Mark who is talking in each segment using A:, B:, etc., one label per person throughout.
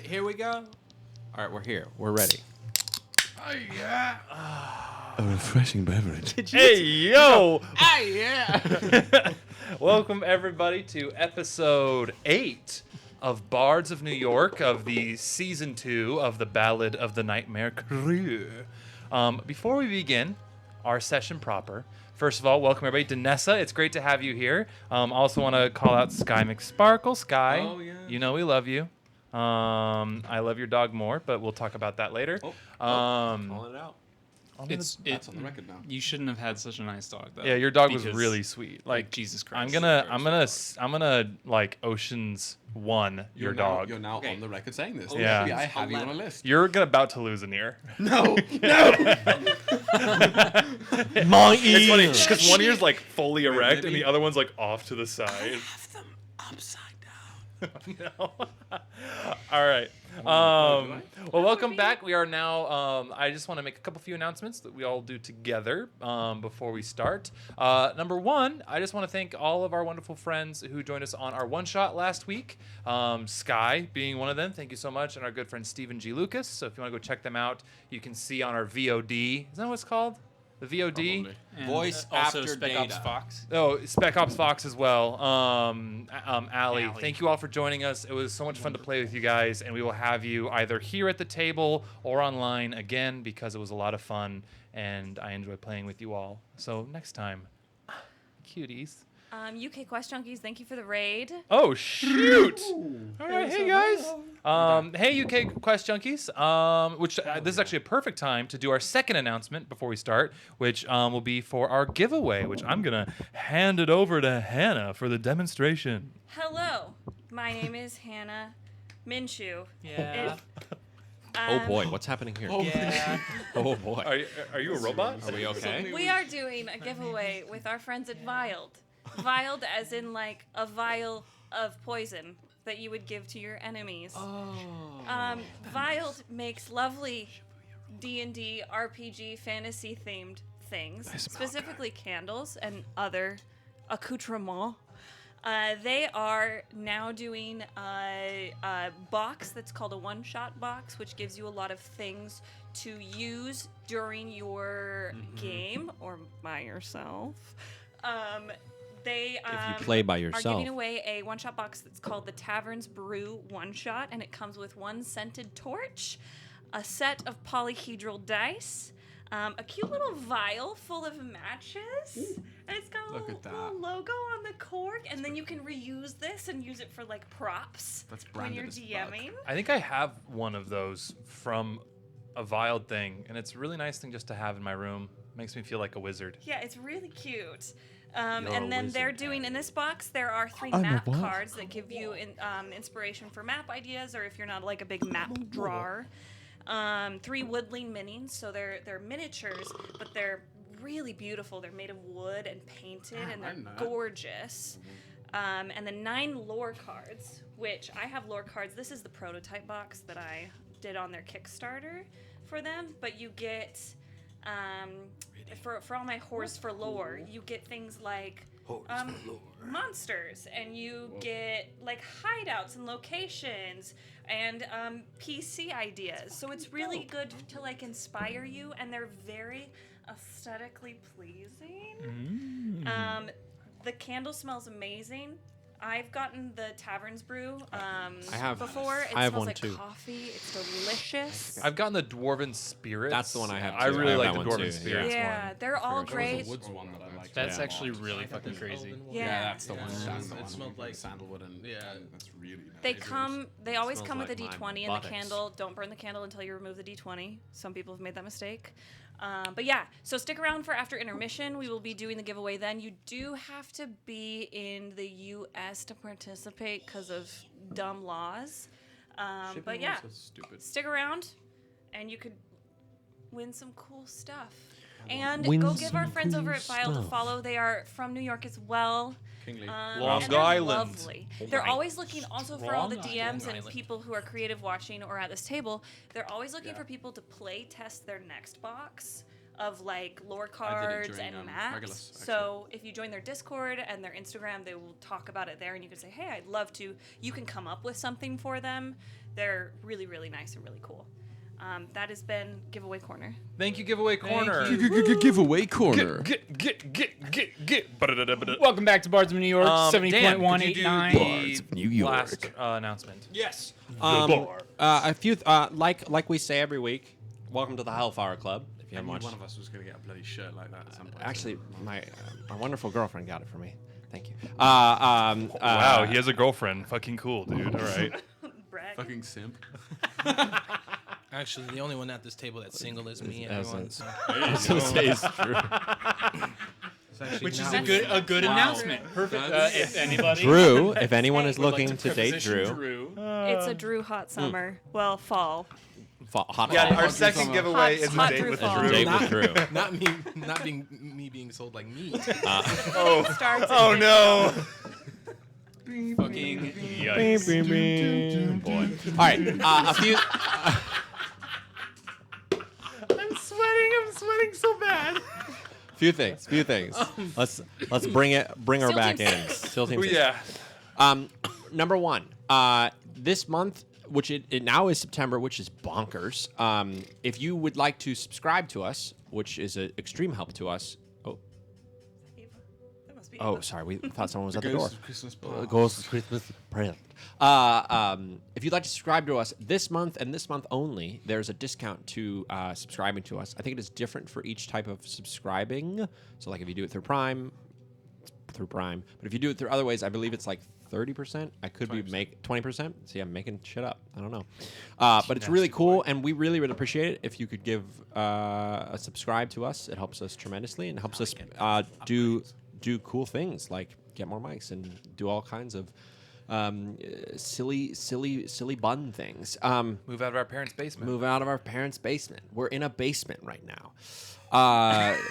A: here we go. All right, we're here. We're ready.
B: Oh, yeah.
C: A refreshing beverage.
D: Hey, yo!
A: Ah, yeah.
D: Welcome, everybody, to episode 8 of Bards of New York of the Season 2 of the Ballad of the Nightmare Krew. Before we begin our session proper, first of all, welcome, everybody. Danessa, it's great to have you here. Also want to call out Sky McSparkle. Sky,
A: Oh, yeah.
D: you know we love you. I love your dog more, but we'll talk about that later.
A: Calling it out.
B: That's on the record now.
E: You shouldn't have had such a nice dog, though.
D: Yeah, your dog was
E: because,
D: really sweet. Like
E: Jesus Christ.
D: I'm gonna like Ocean's 1 your dog.
B: You're now on the record saying this.
D: Yeah.
B: I have you on a list.
D: You're about to lose an ear.
B: No.
C: My
D: It's funny because one ear's like fully erect and the other one's like off to the side.
A: Have them upside down.
D: No. All right. Well, welcome back. We are now. I just want to make a few announcements that we all do together before we start. Number one, I just want to thank all of our wonderful friends who joined us on our one shot last week. Sky being one of them. Thank you so much, and our good friend Stephen G. Lucas. So if you want to go check them out, you can see on our VOD. Is that what it's called? The VOD.
B: Probably.
E: And
A: Voice
E: also
A: after
E: Spec
A: data.
E: Ops Fox.
D: Oh, Spec Ops Fox as well. Allie, thank you all for joining us. It was so much fun to play with you guys, and we will have you either here at the table or online again because it was a lot of fun, and I enjoy playing with you all. So next time, cuties.
F: UK Quest Junkies, thank you for the raid.
D: Oh, shoot! All right, hey guys. Hey UK Quest Junkies. This is actually a perfect time to do our second announcement before we start, which will be for our giveaway, which I'm gonna hand it over to Hannah for the demonstration.
F: Hello, my name is Hannah Minshew.
E: Yeah.
A: Oh boy, what's happening here?
E: Yeah.
A: Oh boy.
D: Are you a robot?
A: Are we okay?
F: We are doing a giveaway with our friends at Viled. Viled as in like a vial of poison that you would give to your enemies. Viled makes lovely D&D RPG fantasy themed things, specifically candles and other accoutrements. They are now doing a box that's called a one-shot box, which gives you a lot of things to use during your game or by yourself. They
A: If you play by
F: are
A: yourself.
F: giving away a one-shot box that's called the Tavern's Brew One-Shot, and it comes with one scented torch, a set of polyhedral dice, a cute little vial full of matches, and it's got a little logo on the cork, and then you can reuse this and use it for like props
B: That's
F: when
B: branded
F: you're
B: as fuck.
F: DMing.
D: I think I have one of those from a Viled thing, and it's a really nice thing just to have in my room. Makes me feel like a wizard.
F: Yeah, it's really cute. And then they're doing, in this box, there are 3
C: I'm a
F: map
C: what?
F: cards that give you inspiration for map ideas, or if you're not like a big map drawer. 3 woodling minis, so they're miniatures, but they're really beautiful. They're made of wood and painted, and they're
B: I'm not.
F: gorgeous. And then 9 lore cards, which I have lore cards. This is the prototype box that I did on their Kickstarter for them, but you get... for all my horse for lore, you get things like monsters, and you get like hideouts and locations and PC ideas. So it's really good to like inspire you, and they're very aesthetically pleasing. The candle smells amazing. I've gotten the Tavern's Brew before. It
A: I have
F: smells
A: one
F: like
A: too.
F: coffee. It's delicious.
D: I've gotten the Dwarven Spirits.
A: That's the one I have,
D: I
A: too.
D: really
A: I have
D: like
A: that
D: the
A: one,
D: Dwarven
A: too,
D: Spirits
F: Yeah,
D: one.
F: they're all
B: There was
F: great.
B: a woods one that I liked.
E: That's
B: a
E: actually
B: lot.
E: really fucking crazy.
F: Yeah.
B: That's the one. That's the one.
G: It smelled like
B: sandalwood and that's really nice.
F: They always
A: Smells
F: come with a
A: like my
F: D20 in the
A: buttocks.
F: candle. Don't burn the candle until you remove the D20. Some people have made that mistake. But yeah, so stick around for after intermission. We will be doing the giveaway then. You do have to be in the U.S. to participate because of dumb laws. But yeah, stick around and you could win some cool stuff. And
C: Win
F: go give our
C: some
F: friends
C: cool
F: over at File to
C: stuff.
F: follow. They are from New York as well.
D: Long
F: and they're
D: Island.
F: Lovely. They're always looking also for all the
E: Long
F: DMs and
E: Island.
F: people who are creative watching or at this table. They're always looking for people to play test their next box. of like lore
B: I did it
F: cards
B: during,
F: and maps.
B: Regulus, actually.
F: So if you join their Discord and their Instagram, they will talk about it there, and you can say, "Hey, I'd love to." You can come up with something for them. They're really, really nice and really cool. That has been Giveaway Corner.
D: Thank you, Giveaway Corner.
C: Giveaway corner.
D: Get.
E: Welcome back to Bards of New York,
D: Dan, could you do
E: 70.189.
D: the
C: Bards of New York.
D: last announcement?
A: Yes. A few, like we say every week, welcome to the Hellfire Club. If you
B: I
A: haven't
B: knew
A: watched.
B: one of us was going to get a bloody shirt like that at some point.
A: Actually, my wonderful girlfriend got it for me. Thank you.
D: Wow, he has a girlfriend. Fucking cool, dude. All right.
F: Brag.
B: Fucking simp.
G: Actually, the only one at this table that's single is me.
A: As
G: Everyone.
A: in-
G: So
A: I was gonna say it's true.
G: it's actually
E: Which is
G: not
E: a good announcement. Perfect. If anybody.
A: Drew, if anyone is
F: Would like
A: looking to date Drew,
F: It's a Drew hot summer. Well, fall.
A: hot
D: Yeah,
A: fall.
D: our second
B: summer.
D: giveaway
F: Hot-
D: is
F: hot
D: a date
F: Drew
D: with
F: fall.
D: Drew.
A: Date
G: Not-
A: with Drew.
G: not me being sold like meat.
F: Starts
D: Oh
F: at
D: no.
E: Fucking
A: Boy. All right, a few.
D: I'm sweating so bad.
A: Few things. Let's bring her
F: Still
A: back
F: Team
A: in. Still Team
D: Oh,
A: Six.
D: yeah.
A: Number one, this month, which it now is September, which is bonkers. If you would like to subscribe to us, which is an extreme help to us.
F: That must be
A: Oh,
F: Eva.
A: sorry, we thought someone was at the door.
B: Christmas party.
A: Ghost Christmas present. If you'd like to subscribe to us this month and this month only, there's a discount to subscribing to us. I think it is different for each type of subscribing. So, like if you do it through Prime, it's through Prime. But if you do it through other ways, I believe it's like 30%. I could be 20%. See, I'm making shit up. I don't know. But it's really cool, and we really would appreciate it if you could give a subscribe to us. It helps us tremendously and helps us do cool things like get more mics and do all kinds of silly bun things.
D: Move out of our parents' basement.
A: Move out of our parents' basement. We're in a basement right now.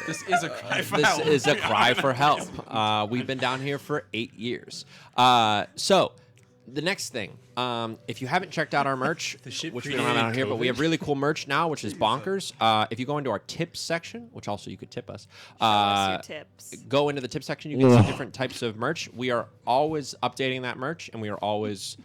B: This is a cry for
A: This
B: help.
A: is a cry for help. We've been down here for 8 years. So, the next thing, if you haven't checked out our merch, which we don't have out here, but we have really cool merch now, which is bonkers. If you go into our tips section, which also you could tip us,
F: Show us your tips.
A: go into the tip section. You can see different types of merch. We are always updating that merch, and we are always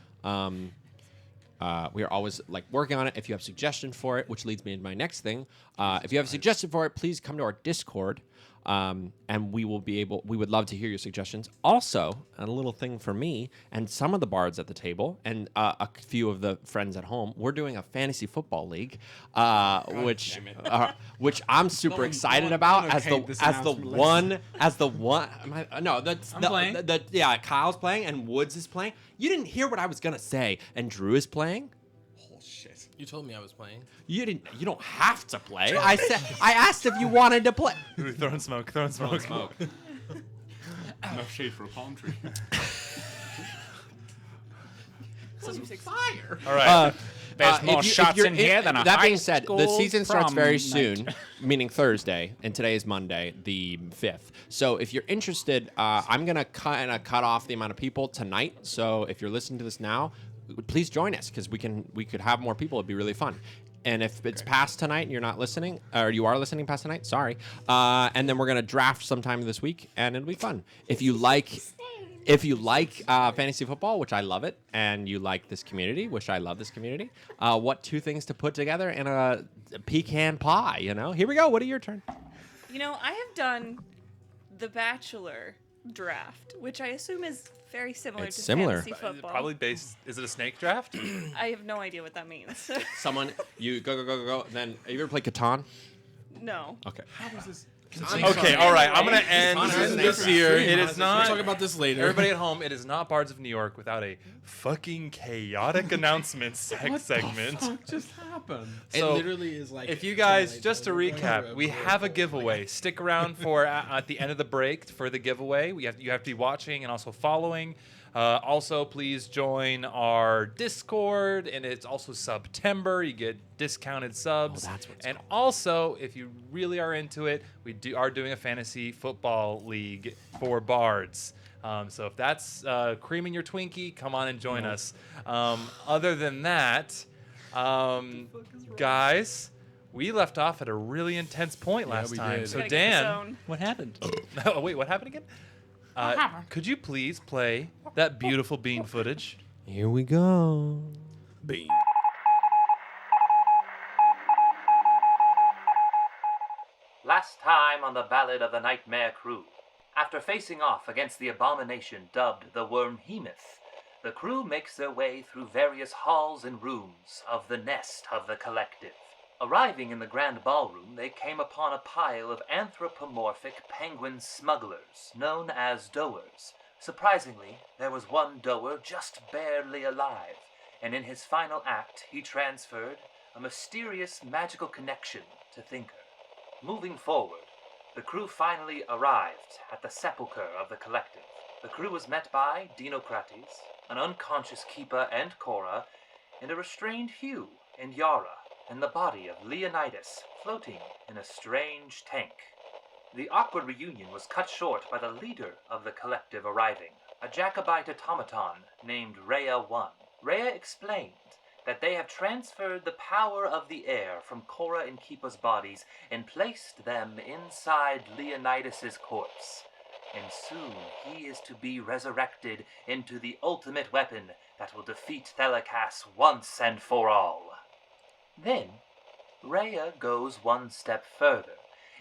A: like working on it. If you have suggestion for it, which leads me into my next thing, if you have a suggestion for it, please come to our Discord, and we would love to hear your suggestions. Also, a little thing for me and some of the bards at the table, and a few of the friends at home, we're doing a fantasy football league, which I'm super excited about as the one.
E: I'm playing.
A: Yeah, Kyle's playing and Woods is playing. You didn't hear what I was gonna say, and Drew is playing.
B: Oh, shit.
G: You told me I was playing.
A: You didn't. You don't have to play. I asked if you wanted to play.
D: Ooh, throwing smoke.
B: No shade for a palm tree.
A: Fire.
D: All right.
E: There's more shots in here than a
A: That
E: high
A: being said, the
E: school
A: season starts
E: prom
A: very
E: night.
A: soon, meaning Thursday, and today is Monday, the 5th. So if you're interested, I'm gonna cut off the amount of people tonight. So if you're listening to this now, please join us because we could have more people. It'd be really fun. And if it's past tonight and you're not listening, or you are listening past tonight, sorry. And then we're gonna draft sometime this week, and it'll be fun. If you like fantasy football, which I love it, and you like this community, which I love this community, what two things to put together in a pecan pie? You know, here we go. What are your turn?
F: You know, I have done the Bachelor draft, which I assume is very similar
A: It's
F: to
A: similar.
F: fantasy football.
D: Probably based. Is it a snake draft?
F: I have no idea what that means.
A: Someone, you go. Then have you ever played Catan?
F: No.
A: Okay.
D: Okay. All right. I'm gonna end
G: Honestly,
D: this here. It is
G: We'll talk
D: not.
G: about this later.
D: Everybody at home, it is not Bards of New York without a fucking chaotic announcement segment.
B: What just happened?
G: It
D: So,
G: literally is like.
D: If you guys, just to recap, we have a giveaway. Stick around for at the end of the break for the giveaway. You have to be watching and also following. Also, please join our Discord, and it's also September. You get discounted subs.
A: that's what it's
D: and also, if you really are into it, we are doing a fantasy football league for bards. So if that's creaming your Twinkie, come on and join us. Other than that, guys, we left off at a really intense point
C: Yeah,
D: last
C: we
D: time.
C: did.
D: So
F: Gotta get the
D: Dan,
F: zone.
E: What happened?
D: oh wait, what happened again? Could you please play that beautiful bean footage?
A: Here we go.
C: Bean.
H: Last time on the Ballad of the Nightmare Krew, after facing off against the abomination dubbed the Wormhemoth, the crew makes their way through various halls and rooms of the nest of the collective. Arriving in the grand ballroom, they came upon a pile of anthropomorphic penguin smugglers, known as doers. Surprisingly, there was one doer just barely alive, and in his final act, he transferred a mysterious magical connection to Thinker. Moving forward, the crew finally arrived at the sepulchre of the collective. The crew was met by Dinocrates, an unconscious Keeper and Cora, and a restrained Hugh and Yara, and the body of Leonidas floating in a strange tank. The awkward reunion was cut short by the leader of the collective arriving, a Jacobite automaton named Rhea 1. Rhea explained that they have transferred the power of the air from Cora and Keepa's bodies and placed them inside Leonidas's corpse. And soon he is to be resurrected into the ultimate weapon that will defeat Thelikas once and for all. Then, Rhea goes one step further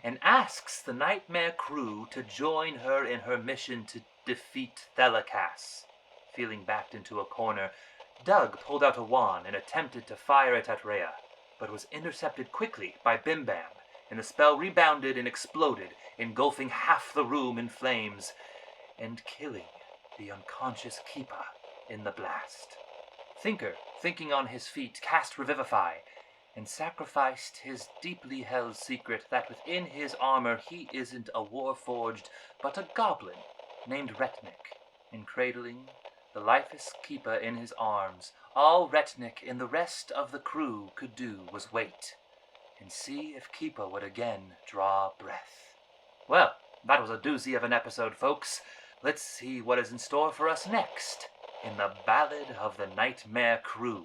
H: and asks the Nightmare Krew to join her in her mission to defeat Thelikas. Feeling backed into a corner, Doug pulled out a wand and attempted to fire it at Rhea, but was intercepted quickly by Bim Bam, and the spell rebounded and exploded, engulfing half the room in flames, and killing the unconscious Keeper in the blast. Thinker, thinking on his feet, cast Revivify, and sacrificed his deeply held secret that within his armor he isn't a warforged, but a goblin named Retnik, and cradling the lifeless Keeper in his arms, all Retnik and the rest of the crew could do was wait, and see if Keeper would again draw breath. Well, that was a doozy of an episode, folks. Let's see what is in store for us next in the Ballad of the Nightmare Krew.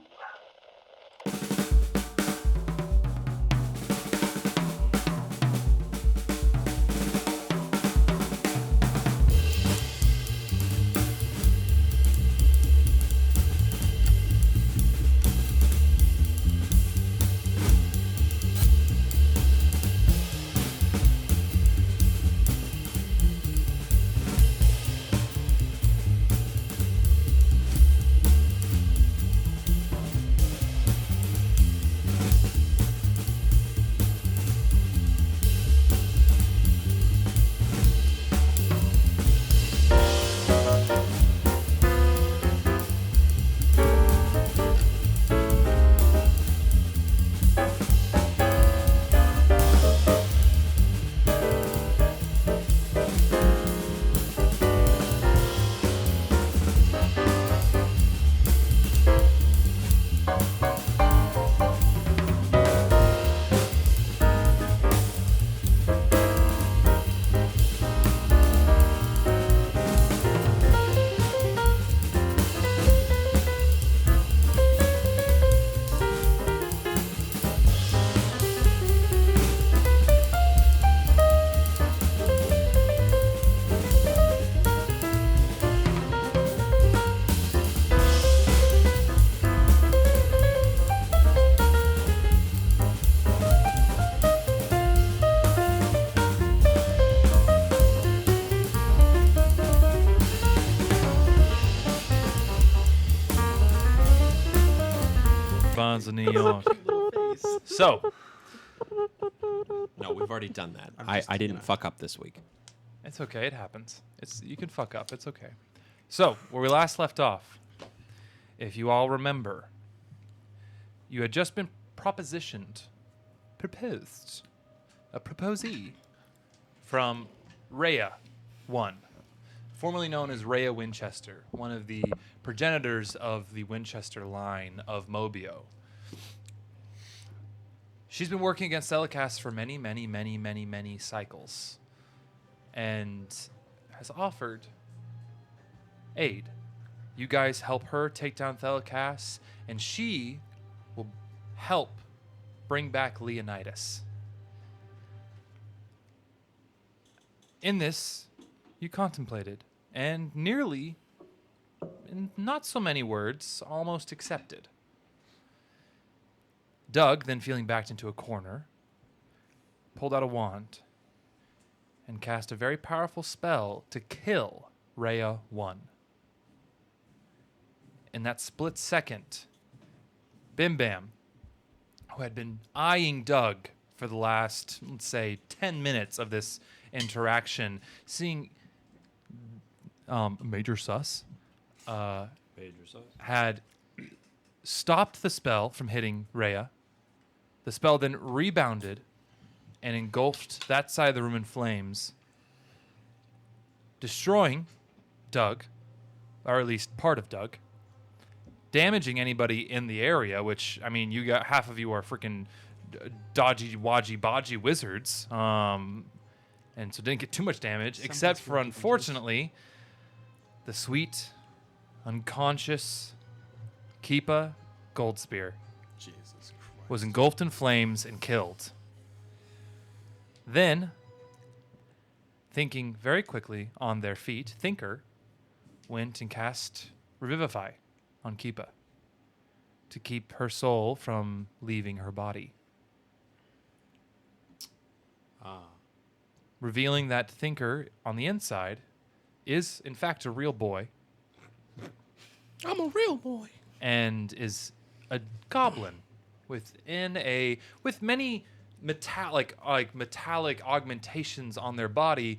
D: Bards of New York. So,
A: No, we've already done that. I didn't fuck up this week.
D: it's okay. It happens. You can fuck up. It's okay. So, where we last left off, if you all remember, you had just been proposed, a proposee from Rhea 1, formerly known as Rhea Winchester, one of the progenitors of the Winchester line of Mobio. She's been working against Thelikas for many cycles, and has offered aid. You guys help her take down Thelikas, and she will help bring back Leonidas. In this, you contemplated, and nearly, in not so many words, almost accepted. Doug, then feeling backed into a corner, pulled out a wand and cast a very powerful spell to kill Rhea 1. In that split second, Bim Bam, who had been eyeing Doug for the last, let's say, 10 minutes of this interaction, seeing Major Sus, had stopped the spell from hitting Rhea. The spell then rebounded and engulfed that side of the room in flames, destroying Doug, or at least part of Doug, damaging anybody in the area, which, I mean, you got half of you are freaking dodgy, wadgy, bodgy wizards, and so didn't get too much damage, except for, unfortunately, the sweet, unconscious Keepa Goldspear
B: Jesus Christ.
D: was engulfed in flames and killed. Then, thinking very quickly on their feet, Thinker went and cast Revivify on Keepa to keep her soul from leaving her body. Revealing that Thinker on the inside is, in fact, a real boy.
G: I'm a real boy.
D: And is a goblin with many metallic augmentations on their body,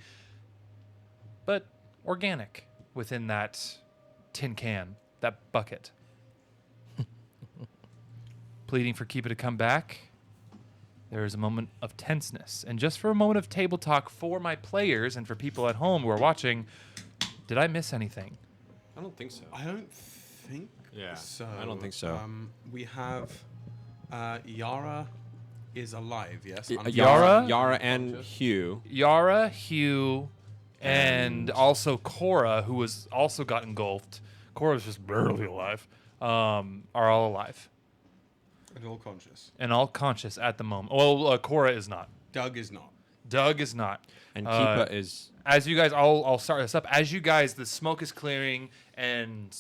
D: but organic within that tin can, that bucket. Pleading for Keepa to come back. There is a moment of tenseness. And just for a moment of table talk for my players and for people at home who are watching, did I miss anything?
A: I don't think so.
B: I don't think so.
A: I don't think so.
B: We have Yara is alive, yes?
A: Yara and Hugh.
D: Yara, Hugh, and also Cora, who was also got engulfed. Cora's just barely alive. Are all alive.
B: And all conscious.
D: And all conscious at the moment. Well, Cora is not.
B: Doug is not.
D: Doug is not.
A: And Keepa is...
D: As you guys, I'll start this up. As you guys, the smoke is clearing, and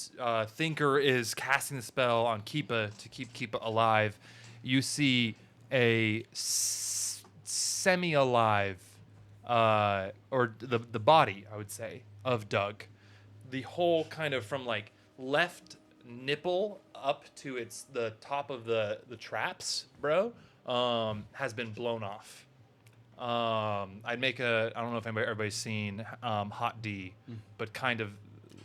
D: Thinker is casting the spell on Keepa to keep Keepa alive. You see a semi-alive, or the body, I would say, of Doug. The whole kind of from like left nipple up to the top of the traps, bro, has been blown off. I'd make I don't know if everybody's seen Hot D, but kind of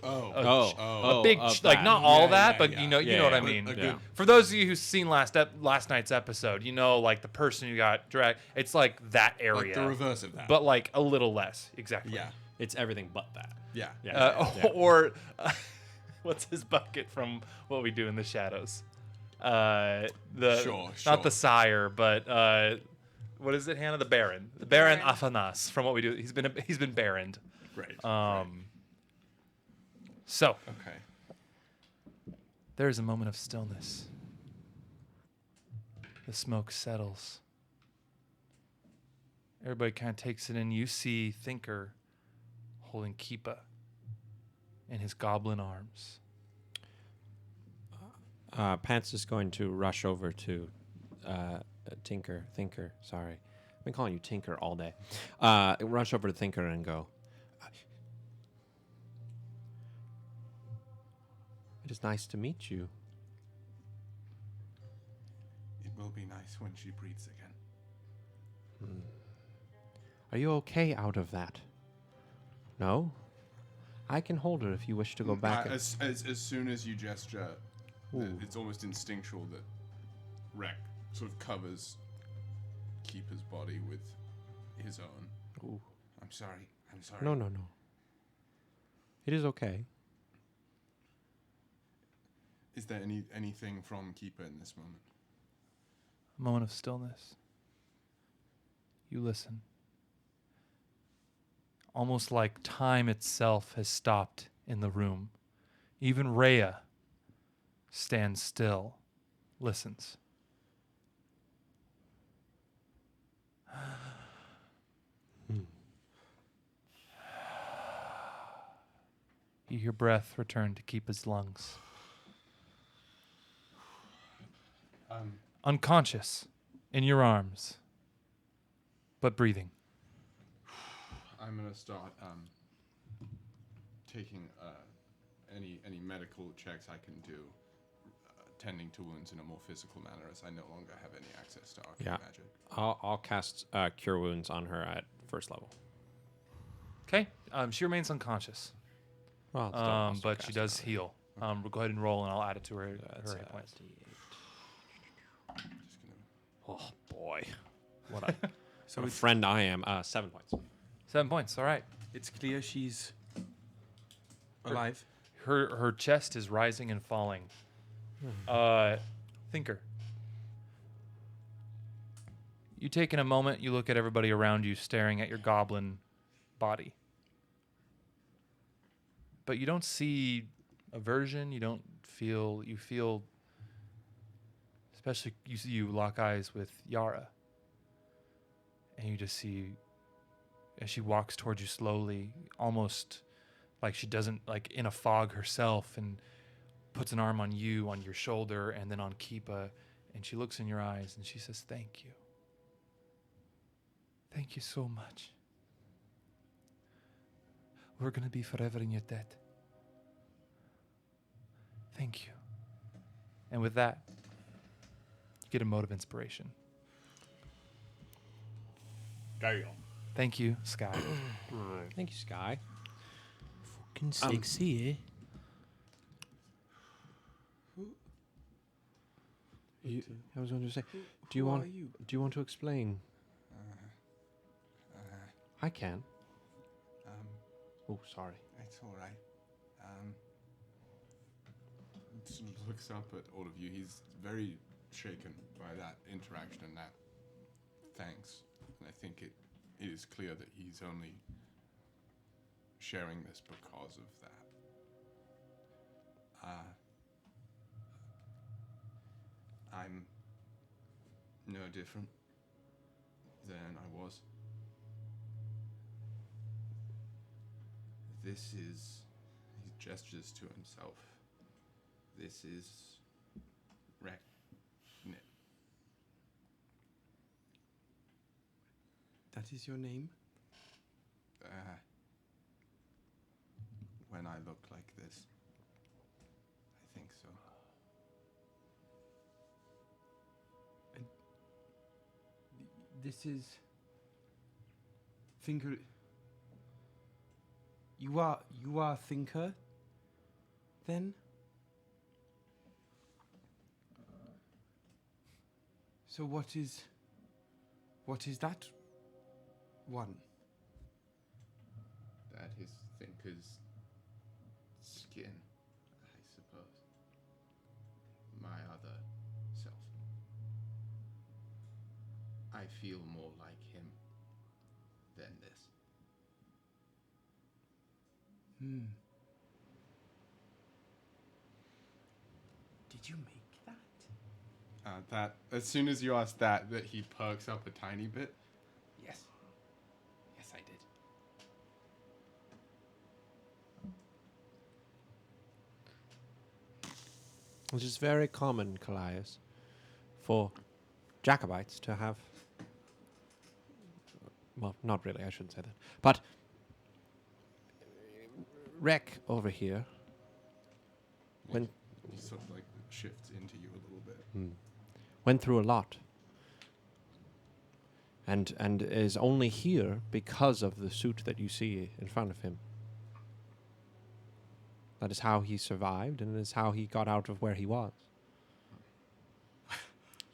D: a big like not all that, but you know what I mean. For those of you who've seen last night's episode, you know, like the person who got dragged, it's like that area,
B: like the reverse of that,
D: but like a little less. Exactly.
B: Yeah,
A: it's everything but that.
D: Or what's his bucket from What We Do in the Shadows? Not the sire, but what is it, Hannah? The Baron. The Baron Afanas from What We Do. He's been baroned.
B: Great.
D: So.
B: Okay.
D: There is a moment of stillness. The smoke settles. Everybody kind of takes it in. You see Thinker holding Keepa in his goblin arms.
A: P.A.N.T.S is going to rush over to Thinker, sorry. I've been calling you Tinker all day. Rush over to Thinker and go, it is nice to meet you.
B: It will be nice when she breathes again.
A: Are you okay out of that? No? I can hold her if you wish to go back.
B: As soon as you gesture, it's almost instinctual that Rek sort of covers Keepa's body with his own.
A: Ooh.
B: I'm sorry.
A: No. It is okay.
B: Is there anything from Keepa in this moment?
D: A moment of stillness. You listen. Almost like time itself has stopped in the room. Even Rhea stands still, listens. You hear breath return to Keepa's lungs. Unconscious in your arms, but breathing.
B: I'm gonna start taking any medical checks I can do, tending to wounds in a more physical manner, as I no longer have any access to arcane magic.
A: I'll cast Cure Wounds on her at first level.
D: Okay. She remains unconscious,
A: Well, still also
D: but she
A: cast
D: does
A: on her.
D: heal. We'll go ahead and roll, and I'll add it to her hit points.
B: Just gonna
A: Oh boy, what a friend I am. 7 points.
D: 7 points. All right.
G: It's clear she's alive.
D: Her chest is rising and falling. Thinker. You take in a moment, you look at everybody around you staring at your goblin body. But you don't see aversion, you feel, especially you lock eyes with Yara. And you just see, as she walks towards you slowly, almost like she doesn't, like in a fog herself, and puts an arm on you, on your shoulder, and then on Keepa, and she looks in your eyes and she says, "Thank you. Thank you so much. We're going to be forever in your debt. Thank you." And with that, you get a mode of inspiration. Thank you, Sky.
A: Thank you, Sky.
G: Fucking sexy, eh?
A: I was going to say, do you want to explain? I can. Oh, sorry.
B: It's all right. Sort of looks up at all of you. He's very shaken by that interaction and that thanks. And I think it is clear that he's only sharing this because of that. I'm no different than I was. This is, he gestures to himself. This is Reknit.
G: That is your name?
B: When I look like this, I think so.
G: And this is Thinker. You are Thinker, then? So what is that one?
B: That is Thinker's skin, I suppose. My other self. I feel more like him than this.
G: Did you make that?
B: That as soon as you ask that he perks up a tiny bit. Yes. Yes, I did.
A: Which is very common, Kallias, for Jacobites to have. Well, not really, I shouldn't say that. But Rek over here, when
B: He sort of like shifts into you a little bit.
A: went through a lot, and is only here because of the suit that you see in front of him. That is how he survived, and it is how he got out of where he was.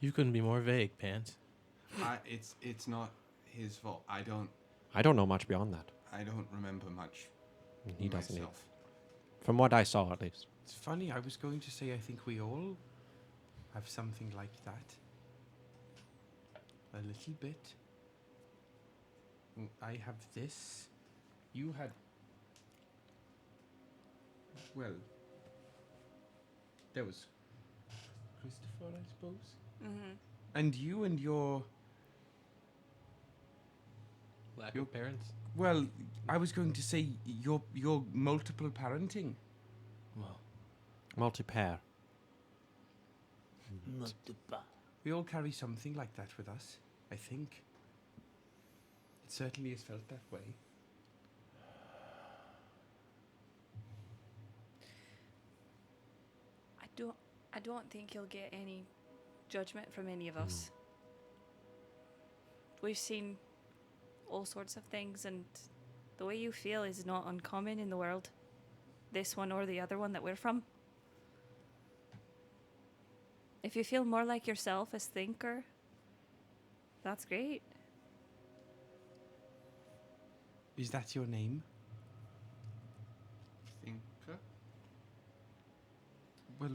G: You couldn't be more vague, P.A.N.T.S.
B: It's not his fault. I
A: don't know much beyond that.
B: don't remember much.
A: He doesn't either.
B: myself.
A: From what I saw, at least.
G: It's funny, I was going to say I think we all have something like that. A little bit. I have this. You had... Well... There was Christopher, I suppose?
F: Mm-hmm.
G: And you and your...
A: Lack of parents.
G: Well, I was going to say your multiple parenting.
A: Multi-pair.
G: We all carry something like that with us, I think. It certainly has felt that way.
F: I don't think you'll get any judgment from any of us. We've seen all sorts of things, and the way you feel is not uncommon in the world. This one or the other one that we're from. If you feel more like yourself as thinker, that's great.
G: Is that your name?
B: Thinker?
G: Well,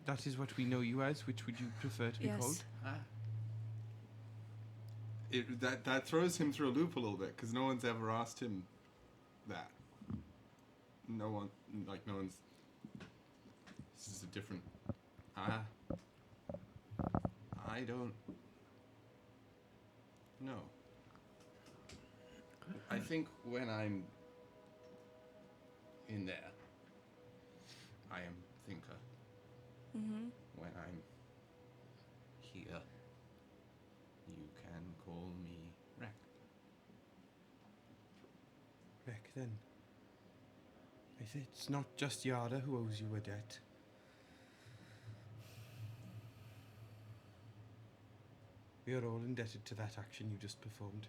G: that is what we know you as. Which would you prefer to be called?
B: That throws him through a loop a little bit, because no one's ever asked him that. No one's... This is a different... I don't know. I think when I'm in there, I am thinker.
F: Mm-hmm.
B: When I'm here, you can call me Wreck.
G: Wreck, then. It's not just Yara who owes you a debt. We are all indebted to that action you just performed.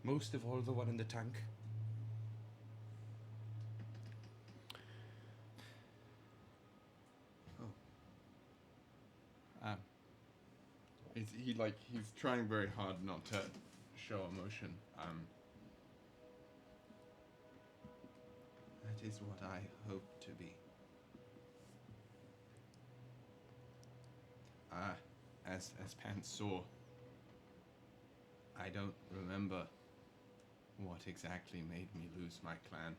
G: Most of all, the one in the tank.
B: He's trying very hard not to show emotion. That is what I hope to be. As P.A.N.T.S saw, I don't remember what exactly made me lose my clan,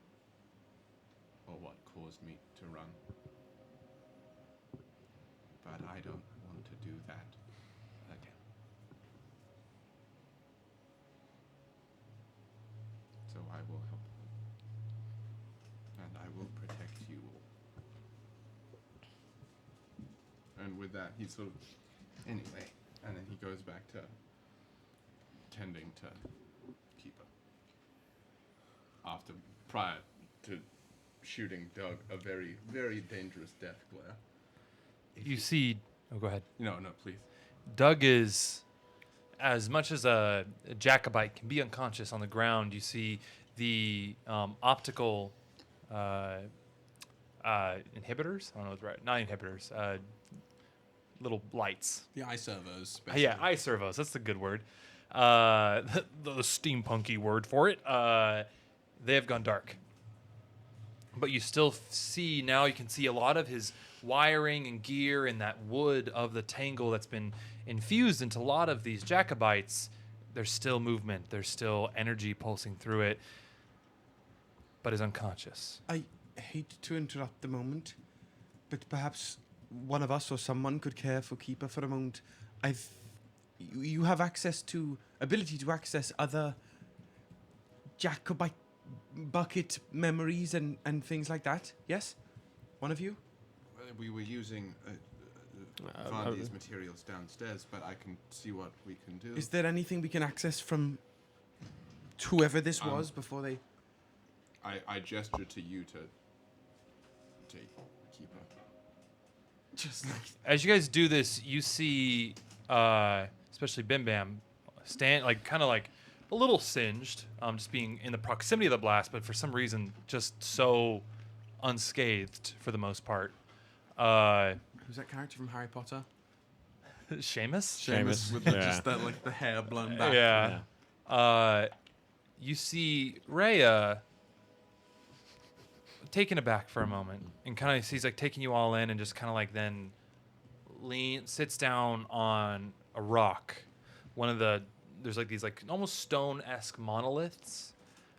B: or what caused me to run. But I don't want to do that again. So I will help. And I will protect you all. And with that, he sort of... Anyway, and then he goes back to tending to Keeper. Prior to shooting Doug a very, very dangerous death glare.
D: You see... Oh, go ahead.
B: No, please.
D: Doug is, as much as a Jacobite can be unconscious on the ground, you see the optical inhibitors? I don't know what's right. Not inhibitors. Little lights.
B: The eye servos.
D: Yeah, eye servos. That's the good word. The steampunky word for it. They have gone dark. But you still see, now you can see a lot of his wiring and gear and that wood of the tangle that's been infused into a lot of these Jacobites. There's still movement. There's still energy pulsing through it. But is unconscious.
G: I hate to interrupt the moment, but perhaps one of us or someone could care for Keeper for a moment. You have ability to access other Jacobite bucket memories and things like that, yes? One of you?
B: Well, we were using Vandy's materials downstairs, but I can see what we can do.
G: Is there anything we can access from whoever this was before they...
B: I gesture to you to take Keeper.
G: Just like...
D: As you guys do this, you see, especially Bim Bam, stand kind of like a little singed, just being in the proximity of the blast, but for some reason just so unscathed for the most part.
G: Who's that character from Harry Potter?
D: Seamus?
G: With just that, like, the hair blown back.
D: Yeah. You see Rhea taken aback for a moment and kind of sees taking you all in and just kind of then sits down on a rock. There's these almost stone-esque monoliths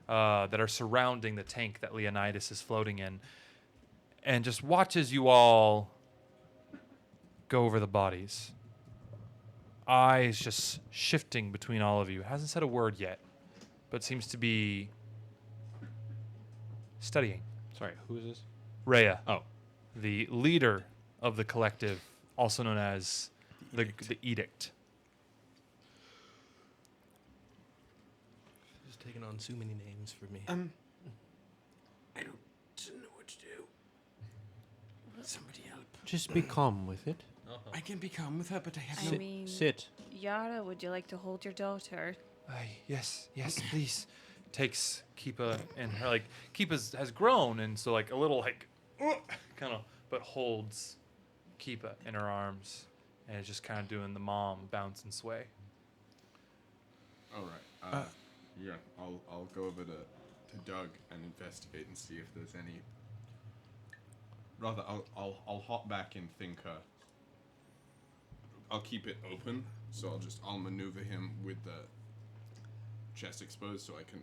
D: that are surrounding the tank that Leonidas is floating in, and just watches you all go over the bodies. Eyes just shifting between all of you. Hasn't said a word yet, but seems to be studying.
A: Sorry, who is this?
D: Rhea,
A: Oh.
D: the leader of the collective, also known as the Edict.
I: He's taking on too many names for me.
G: I don't know what to do. Somebody help.
A: Just be calm with it.
G: I can be calm with her, but I have
F: I
G: no.
F: mean,
A: Sit.
F: Yara, would you like to hold your daughter?
D: Yes, please. Takes Keepa and her, like, Keepa has grown, and so, like, a little, like, kind of, but holds Keepa in her arms, and is just kind of doing the mom bounce and sway.
B: All right. Yeah, I'll go over to Doug and investigate and see if there's any. Rather, I'll hop back in Thinker. I'll keep it open, so I'll maneuver him with the chest exposed, so I can.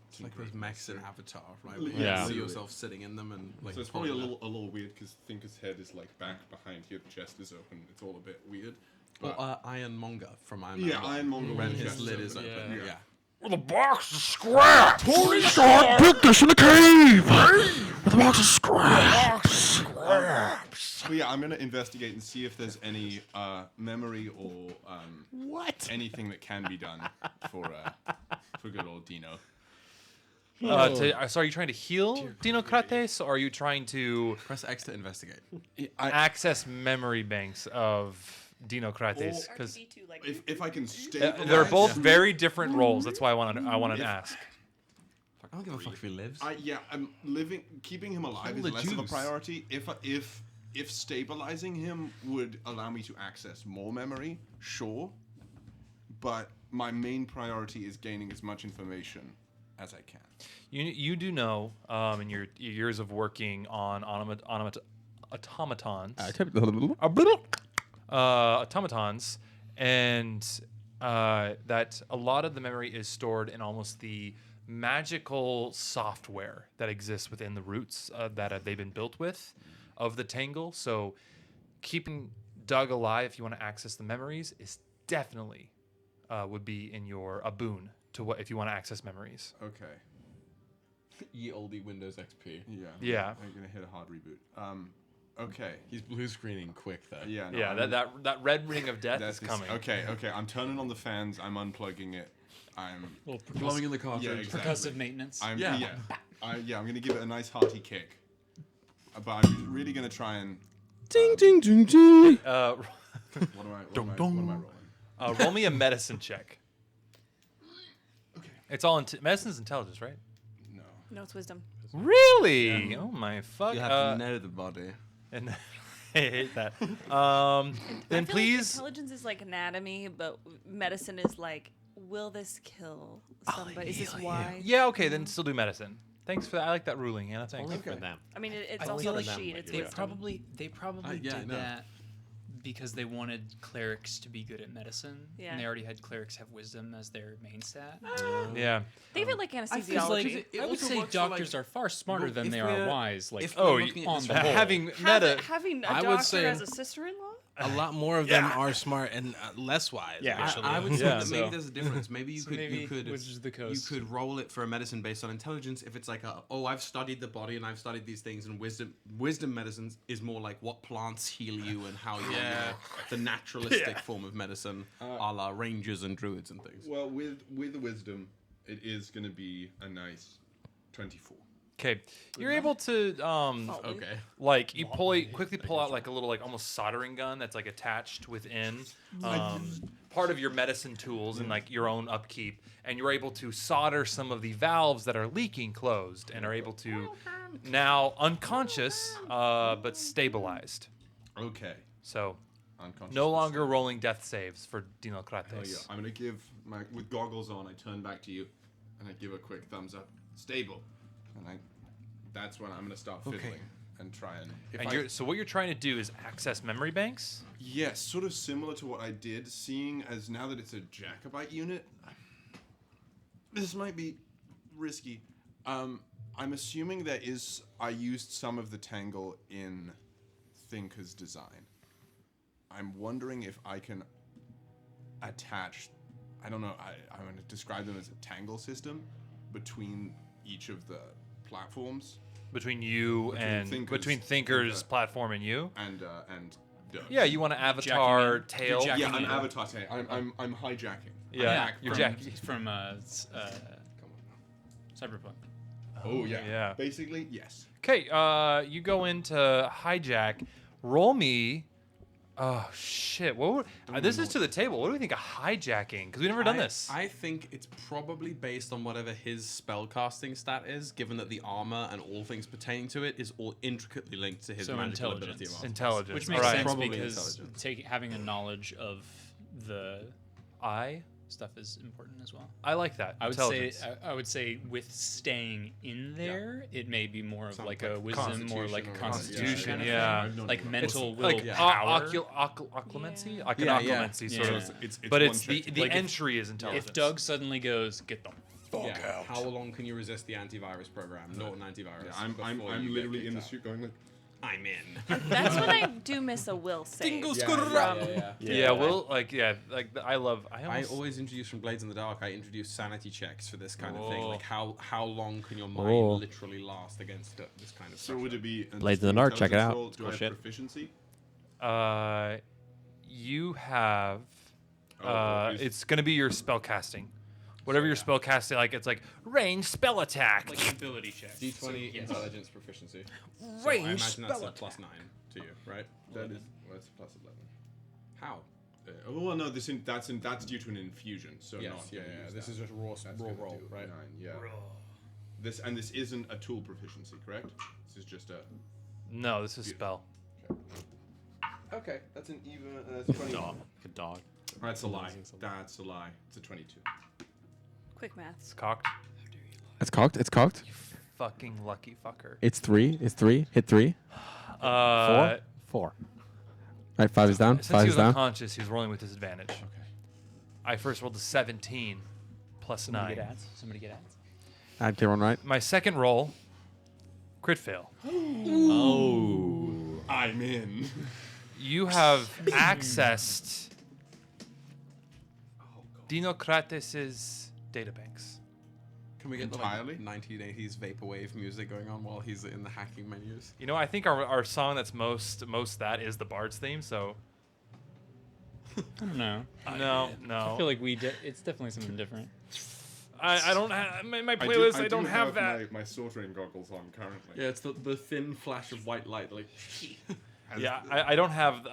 G: It's like those mechs in Avatar, right?
B: Yeah.
G: Where you
A: Yeah.
G: see yourself sitting in them and like.
B: So it's probably a
G: pulling
B: little weird because Thinker's head is like back behind here, the chest is open. It's all a bit weird.
G: that.
B: But
G: Or Ironmonger from Iron Man.
B: yeah, Ironmonger
G: When
B: with the
G: his
B: chest
G: lid is open.
B: Yeah.
G: Yeah.
C: With a box of scraps. Tony Stark put this in the cave. With a box of scraps.
B: But yeah, I'm gonna investigate and see if there's any memory or anything that can be done for good old Dino.
D: So are you trying to heal Dinokrates, or are you trying to
G: Press X to investigate.
D: access memory banks of Dinokrates? Because
F: R2D2, like,
B: If I can stay,
D: they're both very different roles. That's why I wanted to ask.
G: I don't give a fuck if he lives.
B: I'm keeping him alive is
G: the
B: less of a
G: juice.
B: priority. If stabilizing him would allow me to access more memory, sure. But my main priority is gaining as much information as I can.
D: You do know, in your years of working on automatons, automatons, and that a lot of the memory is stored in almost the magical software that exists within the roots that they've been built with of the Tangle. So keeping Doug alive, if you want to access the memories, is definitely would be in a boon to what if you want to access memories.
B: Okay.
G: Ye olde Windows XP.
D: Yeah.
B: I'm gonna hit a hard reboot. Okay.
G: He's blue screening quick though.
B: Yeah. No,
D: Yeah, that red ring of death is coming.
B: Okay. I'm turning on the fans. I'm unplugging it. I'm
G: Blowing in the cartridge.
B: Yeah, exactly.
E: Percussive maintenance.
B: I'm
G: Yeah.
B: I'm gonna give it a nice hearty kick. But I'm really gonna try and.
I: Ding, ding, ding, ding.
B: What am I rolling?
D: Roll me a medicine check.
B: Okay.
D: It's all medicine's intelligence, right?
B: No.
F: no, it's wisdom.
D: Really? Oh my fuck.
G: You have to know the body.
D: And I hate that. Then
F: I feel like
D: please.
F: intelligence is like anatomy, but medicine is like, will this kill somebody? Is this why?
D: Yeah. Okay. Then still do medicine. Thanks for that. I like that ruling, Hannah. Thanks.
A: Only for them.
F: I mean, it's
E: I
F: also
E: feel
F: the
E: like
F: sheet. It's
E: They
F: wisdom.
E: probably
G: yeah, I
E: did
G: know.
E: that because they wanted clerics to be good at medicine,
F: Yeah.
E: and they already had clerics have wisdom as their main stat.
D: Yeah.
F: They even like
E: Because
F: anesthesiology.
E: I would
G: also
E: say
G: works for,
E: doctors
G: like,
E: are far smarter
G: well,
E: than
G: if
E: they are
G: we're-
E: wise. Like,
G: if
D: Oh,
G: we're looking at
E: on
G: this
E: the
G: from-
E: whole.
D: having meta.
F: Having a
I: I would
F: doctor
I: say-
F: as a sister-in-law?
I: A lot more of them are smart and less wise.
E: Yeah.
I: actually.
G: I would say
D: Yeah.
G: that maybe
E: So-
G: there's a difference. Maybe you
E: So
G: could
E: maybe
G: you could
E: which is the
G: you
E: coast.
G: could roll it for a medicine based on intelligence if it's like I've studied the body and I've studied these things, and wisdom medicines is more like what plants heal you and how you the naturalistic form of medicine, a la rangers and druids and things.
B: Well, with wisdom, it is gonna be a nice 24.
D: Okay. You're able to
G: Okay.
D: like you quickly pull out like a little like almost soldering gun that's like attached within part of your medicine tools and like your own upkeep, and you're able to solder some of the valves that are leaking closed and are able to now unconscious but stabilized.
B: Okay.
D: So
B: Unconscious.
D: no longer rolling death saves for
B: Oh, yeah.
D: Dinokrates.
B: I'm gonna give with goggles on. I turn back to you, and I give a quick thumbs up. Stable, and that's when I'm gonna start fiddling and try and.
D: So what you're trying to do is access memory banks.
B: Yes, sort of similar to what I did. Seeing as now that it's a Jacobite unit, this might be risky. I'm assuming I used some of the Tangle in Thinker's design. I'm wondering if I can attach I don't know. I want to describe them as a tangle system between each of the platforms
D: Between you and between Thinker's platform and you.
B: and Doug's.
D: Yeah, you want to avatar
E: Jacking in.
D: tail.
E: You're
B: Yeah,
E: jacking
B: I'm
E: in.
B: avatar. I'm hijacking.
D: Yeah, you're
E: from,
D: jacking.
E: from
B: Come on
E: Cyberpunk.
B: now. Oh yeah.
D: yeah.
B: Basically, yes.
D: Okay, you go into hijack. Roll me. Oh shit! What? This is to the table. What do we think of hijacking? Because we've never done this.
G: I think it's probably based on whatever his spellcasting stat is, given that the armor and all things pertaining to it is all intricately linked to his
E: So
G: magical
E: intelligence.
G: ability. of
D: Intelligence.
E: Which makes
D: All right.
E: sense
G: Probably
E: because
G: intelligence.
E: having a knowledge of the
D: I
E: stuff is important as well.
D: like that.
E: I would say
D: Intelligence.
E: I would say with staying in there, it may be more of
G: Sounds
E: like
G: like
E: a wisdom or like a
B: Constitution or-
E: constitution kind of
D: yeah.
E: thing. Like mental will
D: like
E: power.
D: occlumency, like an
G: Yeah,
D: occlumency
E: yeah.
D: sort
E: Yeah.
D: of.
B: It's
D: But
B: one
D: it's
B: check.
D: the
E: Like if-
D: entry is intelligence.
E: If Doug suddenly goes, get the fuck
G: Yeah.
E: out.
G: How long can you resist the antivirus program? Norton antivirus.
B: Yeah, I'm
G: before you get
B: literally in the
G: kicked out?
B: suit going like.
G: I'm in.
F: That's when I do miss a will save.
D: yeah, well, like I
G: I always introduce from Blades in the Dark. I introduce sanity checks for this kind of thing.
D: Oh.
G: Like how long can your mind
A: Oh.
G: literally last against this kind of
B: So
G: pressure?
B: would it be a
A: Blades in the Dark, check it
B: intelligence
A: out.
B: roll? Do I
A: Oh,
B: have
A: shit.
B: proficiency?
D: You have.
B: Oh,
D: It's gonna be your spell casting. Whatever your spell casting, like it's like range spell attack.
E: Like an ability check.
G: D20
E: yes.
G: intelligence proficiency. So I
D: Range
G: imagine that's
D: spell
G: a plus 9 to you, right?
B: That is that's plus 11.
G: How?
B: Oh well, no, that's due to an infusion. So
G: Yes,
B: not
G: yeah,
B: gonna
G: yeah.
B: use
G: This
B: that.
G: is just raw
B: That's
G: raw
B: gonna
G: roll,
B: do
G: right?
B: 9, yeah. This isn't a tool proficiency, correct? This is just a.
D: No, this is spell.
B: Okay, that's an even. That's 20.
A: Dog. A dog.
B: That's a lie. That's a lie. It's a 22.
F: Quick maths.
D: It's cocked.
C: It's cocked. It's cocked.
D: Fucking lucky fucker.
C: It's 3. It's 3. Hit 3. 4. 4. All right, 5 is down.
D: Since
C: 5
D: he
C: is
D: was
C: down.
D: unconscious, he was rolling with disadvantage. Okay. I first rolled a 17 plus
E: Somebody
D: 9.
E: get ads. Somebody get ads.
C: Add Kieran right.
D: My second roll, crit fail.
A: Oh.
B: I'm in.
D: You have accessed Dinocrates' databanks.
G: Can we get
B: Entirely?
G: the like, 1980s vaporwave music going on while he's in the hacking menus?
D: You know, I think our song that's most that is the Bard's theme. So
E: I don't know.
D: no.
E: I feel like it's definitely something different.
D: I don't have my playlist. I don't have that.
B: My sortering goggles on currently.
G: Yeah, it's the thin flash of white light, like.
D: Yeah, I don't have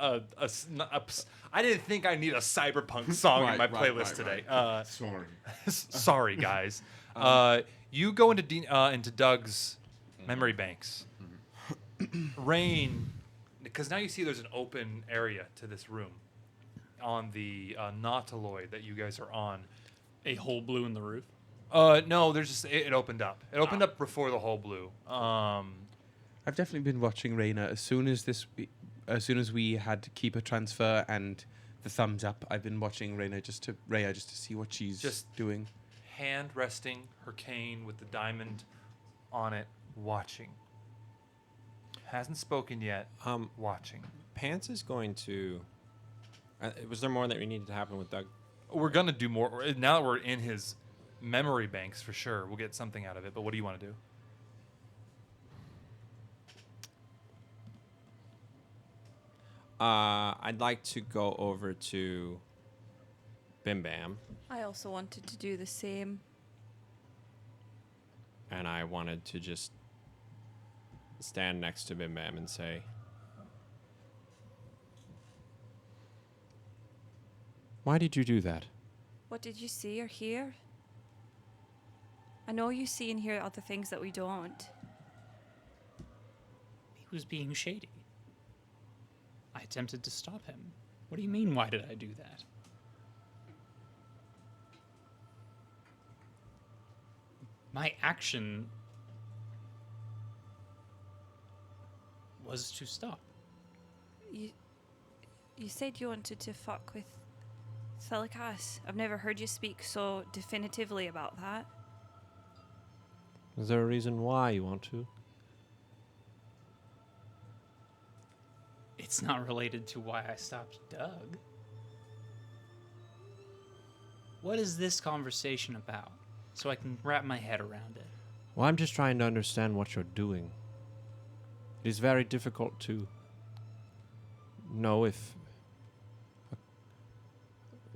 D: I didn't think I need a cyberpunk song in my
G: Right,
D: playlist
G: right,
D: today.
B: Sorry.
D: Sorry, guys. You go into Doug's memory banks. Rain, because now you see there's an open area to this room on the nautiloid that you guys are on.
E: A hole blew in the roof.
D: No, there's just it opened up. It opened up before the hole blew.
G: I've definitely been watching Reyna. As soon as we had keeper transfer and the thumbs up, I've been watching Reyna just to see what she's
D: Just-
G: doing.
D: Hand resting her cane with the diamond on it, watching. Hasn't spoken yet. Watching.
A: P.A.N.T.S is going to. Was there more that we needed to happen with Doug?
D: We're gonna do more now that we're in his memory banks for sure. We'll get something out of it. But what do you want to do?
A: I'd like to go over to Bim Bam,
F: I also wanted to do the same.
A: and I wanted to just stand next to Bim Bam and say, "Why did you do that?"
F: What did you see or hear? I know you see and hear other things that we don't.
E: He was being shady. I attempted to stop him. What do you mean, why did I do that? My action was to stop.
F: You said you wanted to fuck with Kallias. I've never heard you speak so definitively about that.
A: Is there a reason why you want to?
E: It's not related to why I stopped Doug. What is this conversation about? So I can wrap my head around it.
A: Well, I'm just trying to understand what you're doing. It is very difficult to know if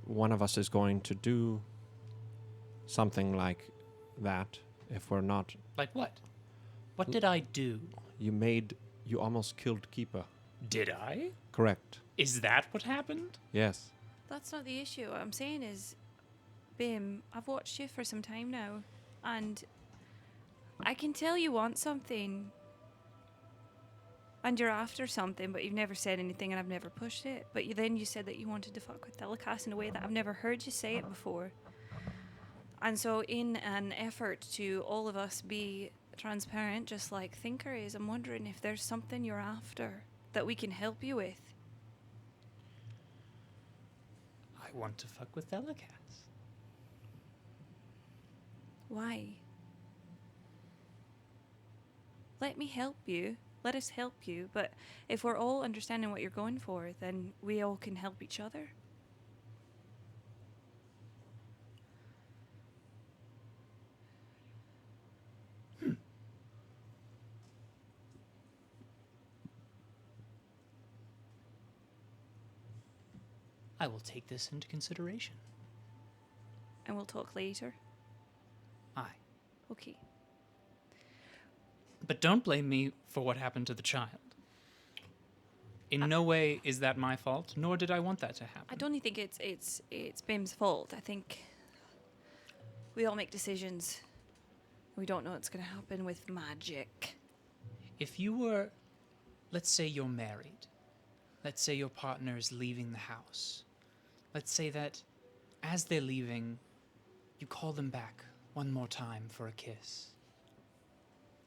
A: one of us is going to do something like that if we're not.
E: Like what? What did I do?
A: You almost killed Keeper.
E: Did I?
A: Correct.
E: Is that what happened?
A: Yes.
F: That's not the issue. What I'm saying is, Bim, I've watched you for some time now, and I can tell you want something, and you're after something, but you've never said anything, and I've never pushed it. But then you said that you wanted to fuck with Kallias in a way that I've never heard you say it before. And so in an effort to all of us be transparent, just like Thinker is, I'm wondering if there's something you're after that we can help you with.
E: I want to fuck with Kallias.
F: Why? Let me help you. Let us help you. But if we're all understanding what you're going for, then we all can help each other.
E: I will take this into consideration.
F: And we'll talk later.
E: Aye.
F: Okay.
E: But don't blame me for what happened to the child. In no way is that my fault, nor did I want that to happen.
F: I don't think it's Bim's fault. I think we all make decisions. We don't know what's going to happen with magic.
E: If you were, let's say you're married. Let's say your partner is leaving the house. Let's say that as they're leaving, you call them back one more time for a kiss.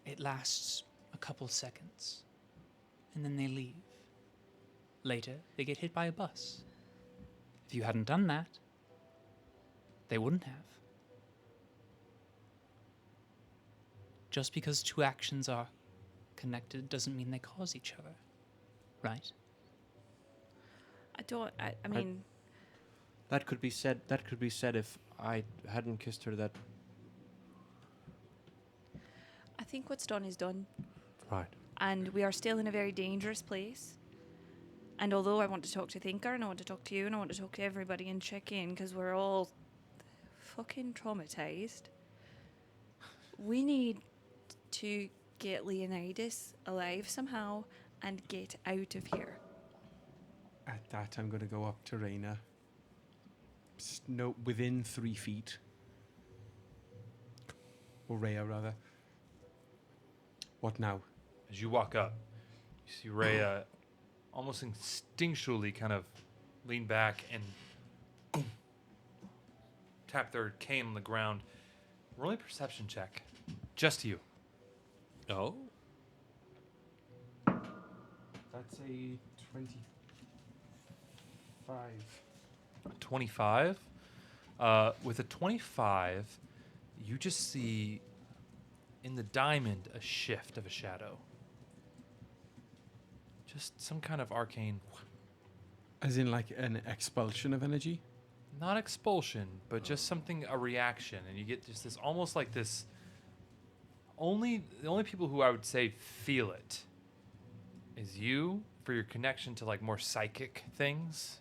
E: It lasts a couple seconds, and then they leave. Later, they get hit by a bus. If you hadn't done that, they wouldn't have. Just because two actions are connected doesn't mean they cause each other, right?
F: I mean...
A: That could be said if I hadn't kissed her that...
F: I think what's done is done.
A: Right.
F: And we are still in a very dangerous place. And although I want to talk to Thinker, and I want to talk to you, and I want to talk to everybody and check in, because we're all fucking traumatized, we need to get Leonidas alive somehow and get out of here.
G: At that, I'm going to go up to Reyna. Within 3 feet. Or Rhea, rather. What now?
D: As you walk up, you see Rhea almost instinctually kind of lean back and tap their cane on the ground. Roll a perception check. Just you.
A: Oh?
G: That's a 25.
D: 25. With a 25, you just see in the diamond a shift of a shadow. Just some kind of arcane.
G: As in like an expulsion of energy?
D: Not expulsion, but just something, a reaction. And you get just this, almost like this, the only people who I would say feel it is you, for your connection to like more psychic things,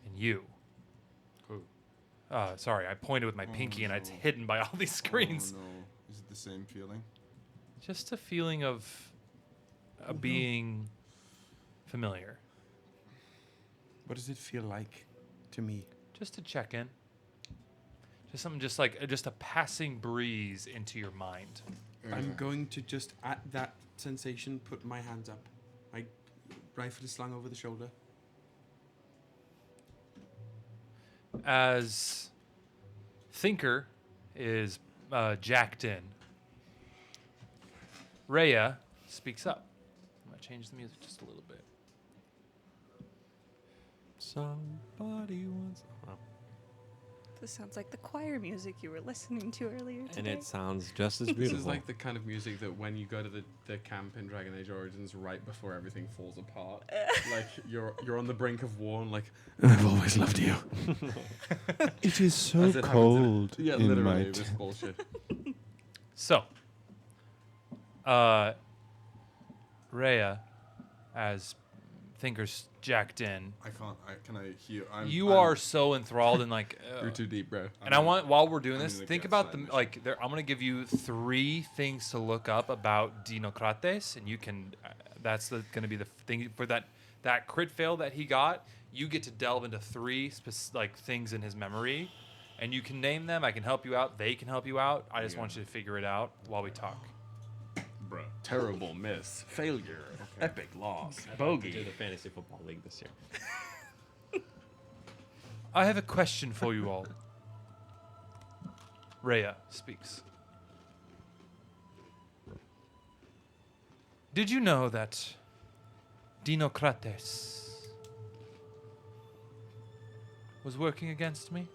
D: and you.
B: Who?
D: Sorry, I pointed with my pinky and it's hidden by all these screens.
B: Oh, no. Is it the same feeling?
D: Just a feeling of being familiar.
G: What does it feel like to me?
D: Just to check in. Just something just like just a passing breeze into your mind.
G: I'm going to just, at that sensation, put my hands up. My rifle is slung over the shoulder.
D: As Thinker is jacked in, Rhea speaks up. I'm going to change the music just a little bit.
A: Somebody wants... Oh.
F: This sounds like the choir music you were listening to earlier today.
A: And it sounds just as
G: This
A: beautiful.
G: is like the kind of music that when you go to the camp in Dragon Age Origins right before everything falls apart, like you're on the brink of war and like, I've always loved you.
C: It is so
G: As it happens
C: cold
G: yeah,
C: in
G: literally,
C: my
G: it was bullshit.
D: So, Rhea, as Thinker's jacked in,
B: Can I hear?
D: you are so enthralled and like.
G: You're too deep, bro.
D: And I want, while we're doing
B: I'm
D: this,
B: gonna
D: think
B: get
D: about
B: side
D: the
B: mission.
D: like. There, I'm gonna give you 3 things to look up about Dinokrates, and you can. That's gonna be the thing for that crit fail that he got. You get to delve into 3 things in his memory, and you can name them. I can help you out. They can help you out. I just want you to figure it out while we talk.
G: Bro, terrible miss, failure, epic loss,
A: Do
G: bogey.
A: the fantasy football league this year.
D: I have a question for you all. Rhea speaks. Did you know that Dinokrates was working against me?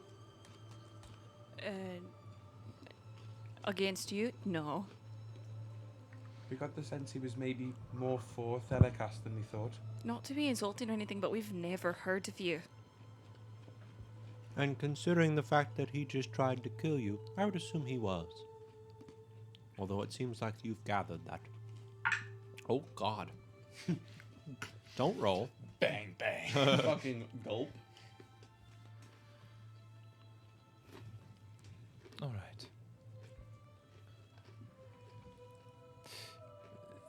F: Against you? No.
G: We got the sense he was maybe more for Thelikas than we thought.
F: Not to be insulting or anything, but we've never heard of you.
A: And considering the fact that he just tried to kill you, I would assume he was. Although it seems like you've gathered that. Oh, God. Don't roll.
G: Bang, bang. Fucking gulp.
D: All right.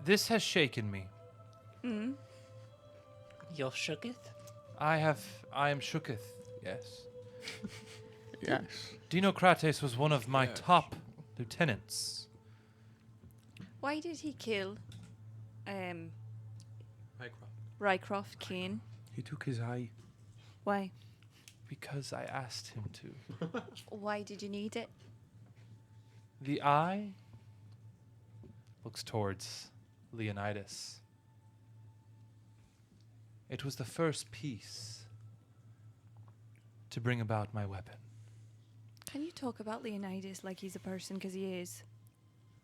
D: This has shaken me.
E: You're shooketh?
D: I am shooketh, yes.
C: Yes.
D: Dinokrates was one of my top lieutenants.
F: Why did he kill Rycroft Kane?
G: He took his eye.
F: Why?
D: Because I asked him to.
F: Why did you need it?
D: The eye looks towards Leonidas. It was the first piece to bring about my weapon.
F: Can you talk about Leonidas like he's a person? Because he is.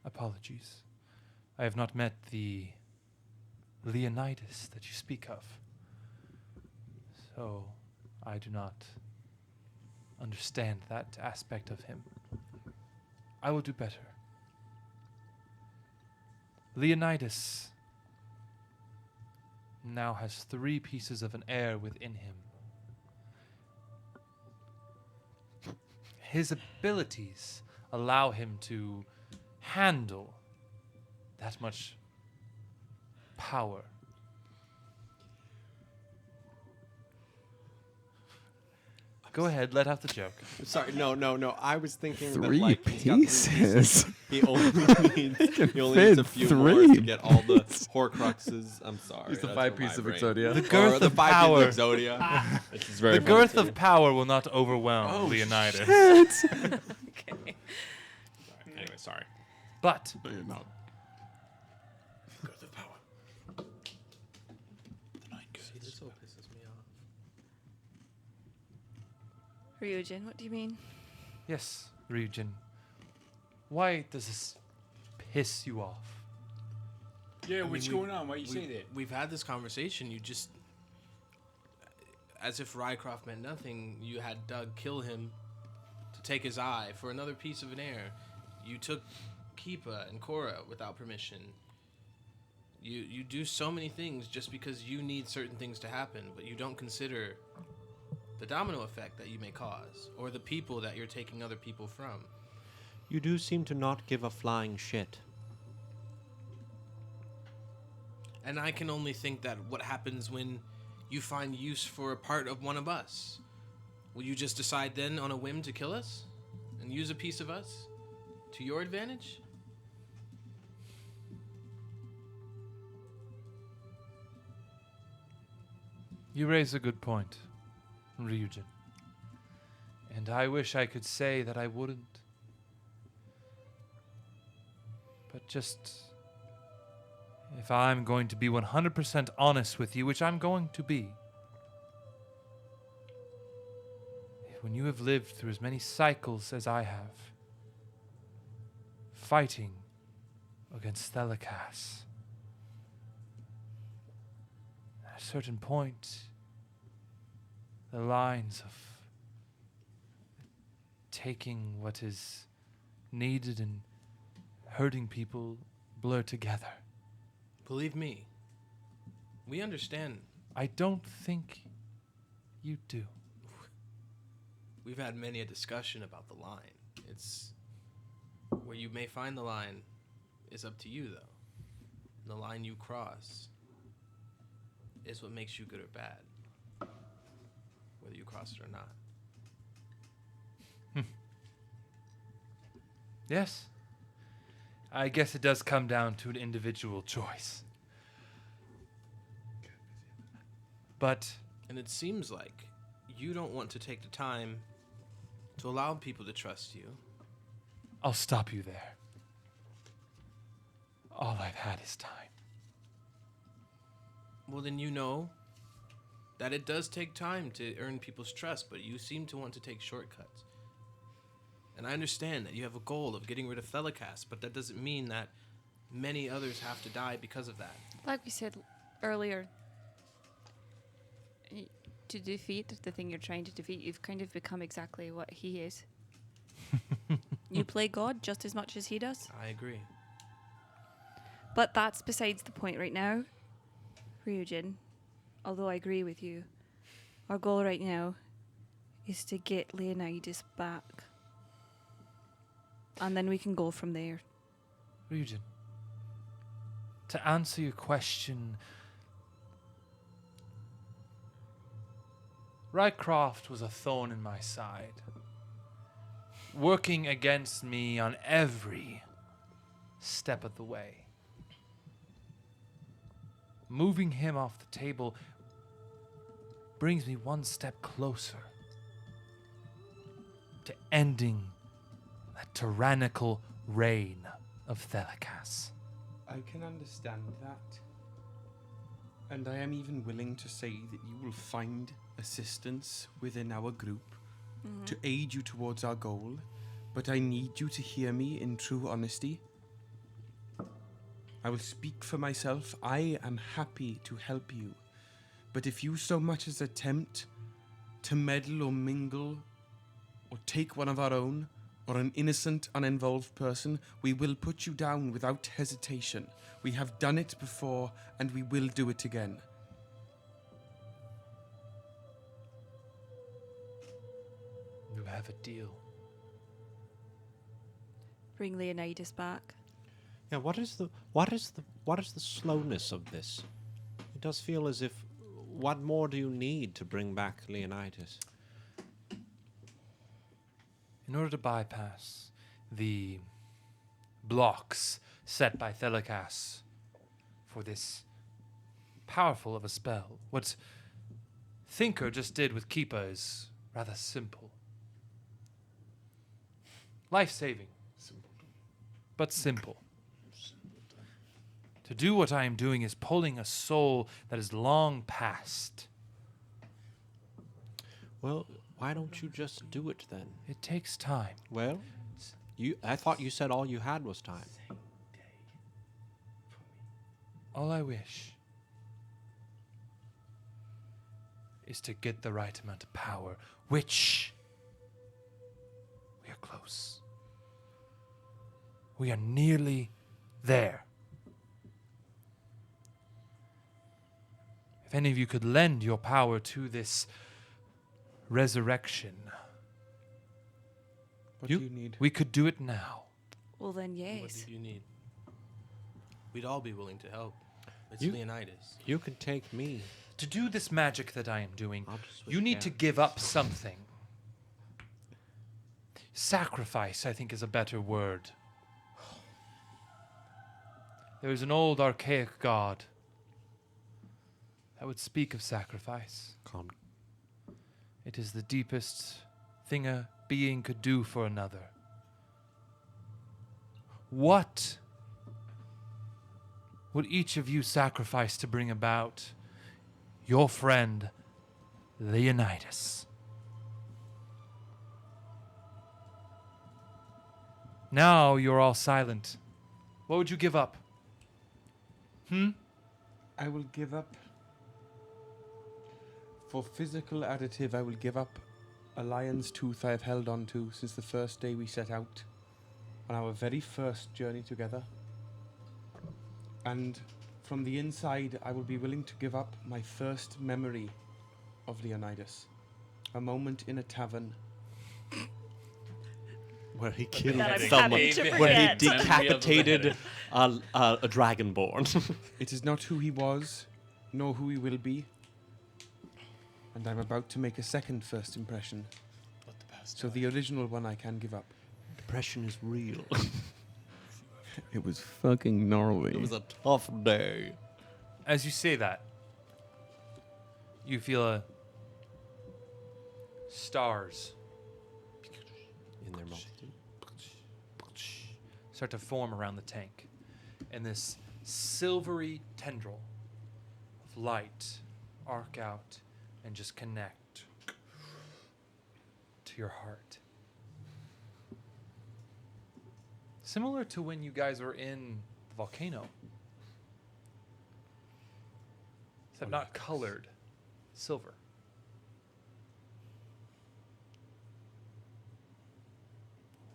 D: Apologies. I have not met the Leonidas that you speak of. So I do not understand that aspect of him. I will do better. Leonidas now has 3 pieces of an heir within him. His abilities allow him to handle that much power. Go ahead, let out the joke.
A: Sorry, no. I was thinking that,
C: 3
A: like, he's got 3
C: pieces.
A: He only needs a
C: fit
A: few more
C: 3
A: to get all the Horcruxes. I'm sorry.
G: He's the
A: that's
G: 5
A: from my
G: piece of
A: brain.
G: Exodia.
D: The girth
A: Or the
D: of
A: 5
D: power.
A: pieces of Exodia. This is very
D: The
A: funny
D: girth
A: to
D: of
A: me.
D: power will not overwhelm Leonidas.
F: Okay.
A: Anyway, sorry.
D: But
B: No, you're not.
I: See, this all pisses me off.
F: Ryujin, what do you mean?
D: yes, Ryujin, why does this piss you off?
J: Yeah,
I: I
J: what's
I: mean,
J: going on? Why you say that?
I: We've had this conversation. You just, as if Rycroft meant nothing, you had Doug kill him to take his eye for another piece of an heir. You took Keepa and Cora without permission. You do so many things just because you need certain things to happen, but you don't consider the domino effect that you may cause, or the people that you're taking other people from.
A: You do seem to not give a flying shit.
I: And I can only think that what happens when you find use for a part of one of us. Will you just decide then on a whim to kill us? And use a piece of us? To your advantage?
D: You raise a good point, Ryujin. And I wish I could say that I wouldn't. But just, if I'm going to be 100% honest with you, which I'm going to be, when you have lived through as many cycles as I have, fighting against Kallias, at a certain point, the lines of taking what is needed and hurting people blur together.
I: Believe me, we understand.
D: I don't think you do.
I: We've had many a discussion about the line. It's where you may find the line is up to you, though. And the line you cross is what makes you good or bad, whether you cross it or not.
D: Yes. I guess it does come down to an individual choice. But
I: And it seems like you don't want to take the time to allow people to trust you.
D: I'll stop you there. All I've had is time.
I: Well, then you know that it does take time to earn people's trust, but you seem to want to take shortcuts. And I understand that you have a goal of getting rid of Kallias, but that doesn't mean that many others have to die because of that.
J: Like we said earlier, to defeat the thing you're trying to defeat, you've kind of become exactly what he is. You play God just as much as he does.
I: I agree.
J: But that's besides the point right now. Ryujin, although I agree with you, our goal right now is to get Leonidas back. And then we can go from there.
D: Ryujin, to answer your question, Rycroft was a thorn in my side, working against me on every step of the way. Moving him off the table brings me one step closer to ending that tyrannical reign of Kallias.
G: I can understand that. And I am even willing to say that you will find assistance within our group to aid you towards our goal. But I need you to hear me in true honesty. I will speak for myself. I am happy to help you. But if you so much as attempt to meddle or mingle or take one of our own, or an innocent, uninvolved person, we will put you down without hesitation. We have done it before, and we will do it again.
D: You have a deal.
J: Bring Leonidas back.
A: Yeah, what is the slowness of this? It does feel as if, what more do you need to bring back Leonidas?
D: In order to bypass the blocks set by Kallias for this powerful of a spell, what Thinker just did with Keepa is rather simple. Life-saving, but simple. To do what I am doing is pulling a soul that is long past.
A: Well, why don't you just do it then?
D: It takes time.
A: Well, I thought you said all you had was time.
D: All I wish is to get the right amount of power, which we are close. We are nearly there. If any of you could lend your power to this resurrection,
G: What do you need?
D: we could do it now.
J: Well then,
I: What
J: yes.
I: do you need? We'd all be willing to help. It's
A: You-
I: Leonidas.
A: You can take me.
D: To do this magic that I am doing,
A: I'll just
D: you
A: switch
D: need to
A: hands.
D: give up something. Sacrifice, I think, is a better word. There is an old archaic god that would speak of sacrifice.
A: Calm.
D: It is the deepest thing a being could do for another. What would each of you sacrifice to bring about your friend Leonidas? Now you're all silent. What would you give up?
G: I will give up. For physical additive, I will give up a lion's tooth I have held on to since the first day we set out on our very first journey together. And from the inside, I will be willing to give up my first memory of Leonidas. A moment in a tavern.
A: Where he killed
F: That I'm
A: someone.
F: happy to
A: Where he
F: forget.
A: decapitated a dragonborn.
G: It is not who he was, nor who he will be. And I'm about to make a second first impression. So the original one I can give up.
A: Depression is real.
G: It was fucking gnarly.
A: It was a tough day.
D: As you say that, you feel stars
A: In their multitude.
D: start to form around the tank. And this silvery tendril of light arc out and just connect to your heart. Similar to when you guys were in the volcano. Except not colored. Silver.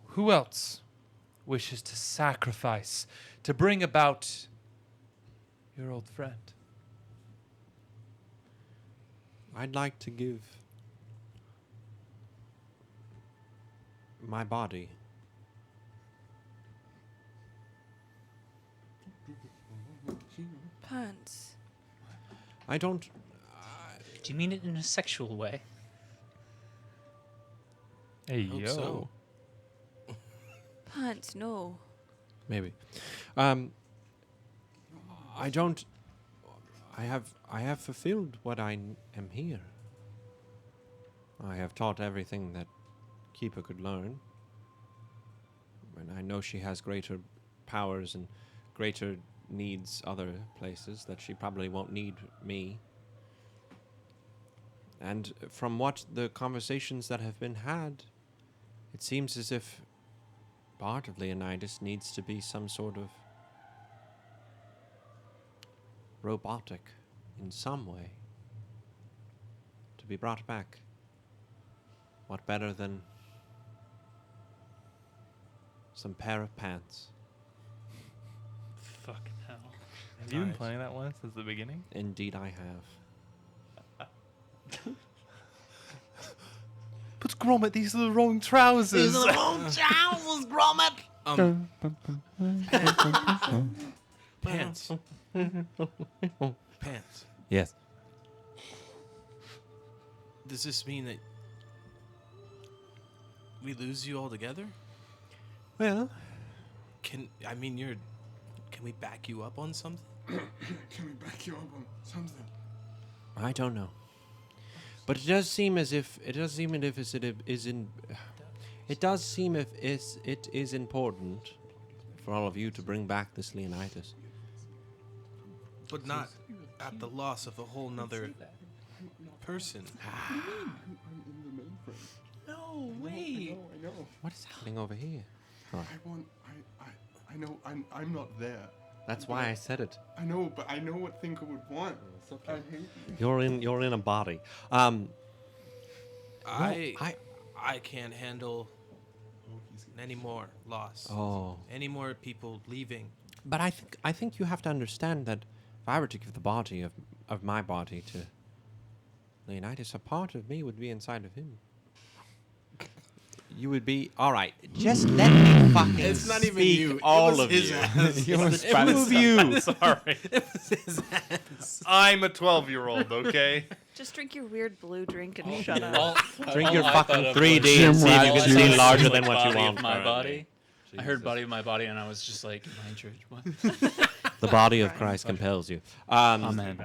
D: Who else wishes to sacrifice to bring about your old friend?
A: I'd like to give my body.
J: Pants.
A: I don't.
E: Do you mean it in a sexual way?
D: Hey,
I: Hope so.
J: Pants, no.
A: Maybe. I don't. I have fulfilled what I am here. I have taught everything that Keeper could learn. And I know she has greater powers and greater needs other places that she probably won't need me. And from what the conversations that have been had, it seems as if part of Leonidas needs to be some sort of robotic in some way to be brought back. What better than some pair of pants?
D: Fucking hell. Have you been playing that one since the beginning?
A: Indeed I have.
D: But Gromit, these are the wrong trousers.
I: Pants. Pants.
A: Yes.
I: Does this mean that we lose you altogether?
A: Well,
I: Can we back you up on something?
B: Can we back you up on something?
A: I don't know. But it does seem as if it does seem as if it is in. It does seem if it is important for all of you to bring back this Leonidas.
I: But not at the loss of a whole nother person.
E: No, wait.
B: I know.
A: What is happening over here?
B: I know. I'm not there.
A: That's why I said it.
B: I know, but I know what Thinker would want. I hate you.
A: You're in a body.
I: I can't handle any more loss.
A: Oh.
I: Any more people leaving.
A: But I think you have to understand that if I were to give the body of my body to Leonidas, a part of me would be inside of him. You would be all right. Just let me fucking.
I: It's not even
A: speak,
I: you.
A: all
I: It was
A: of
I: his
A: you.
I: ass.
A: It's the two of you.
D: Sorry.
I: It was his ass.
D: I'm a 12-year-old, okay?
J: Just drink your weird blue drink and shut up.
K: All,
A: Drink
K: all
A: your
K: I
A: fucking
K: thought of
A: 3D
K: was
A: and see if you
K: all
A: can
K: I
A: see
K: thought of
A: larger
K: was,
A: than
K: like,
A: what you
K: body of
A: want.
K: My
A: currently.
K: body. I heard
A: Jesus.
K: body of my body, and I was just like, am I in church? What?
A: The body of Christ compels you.
K: Amen.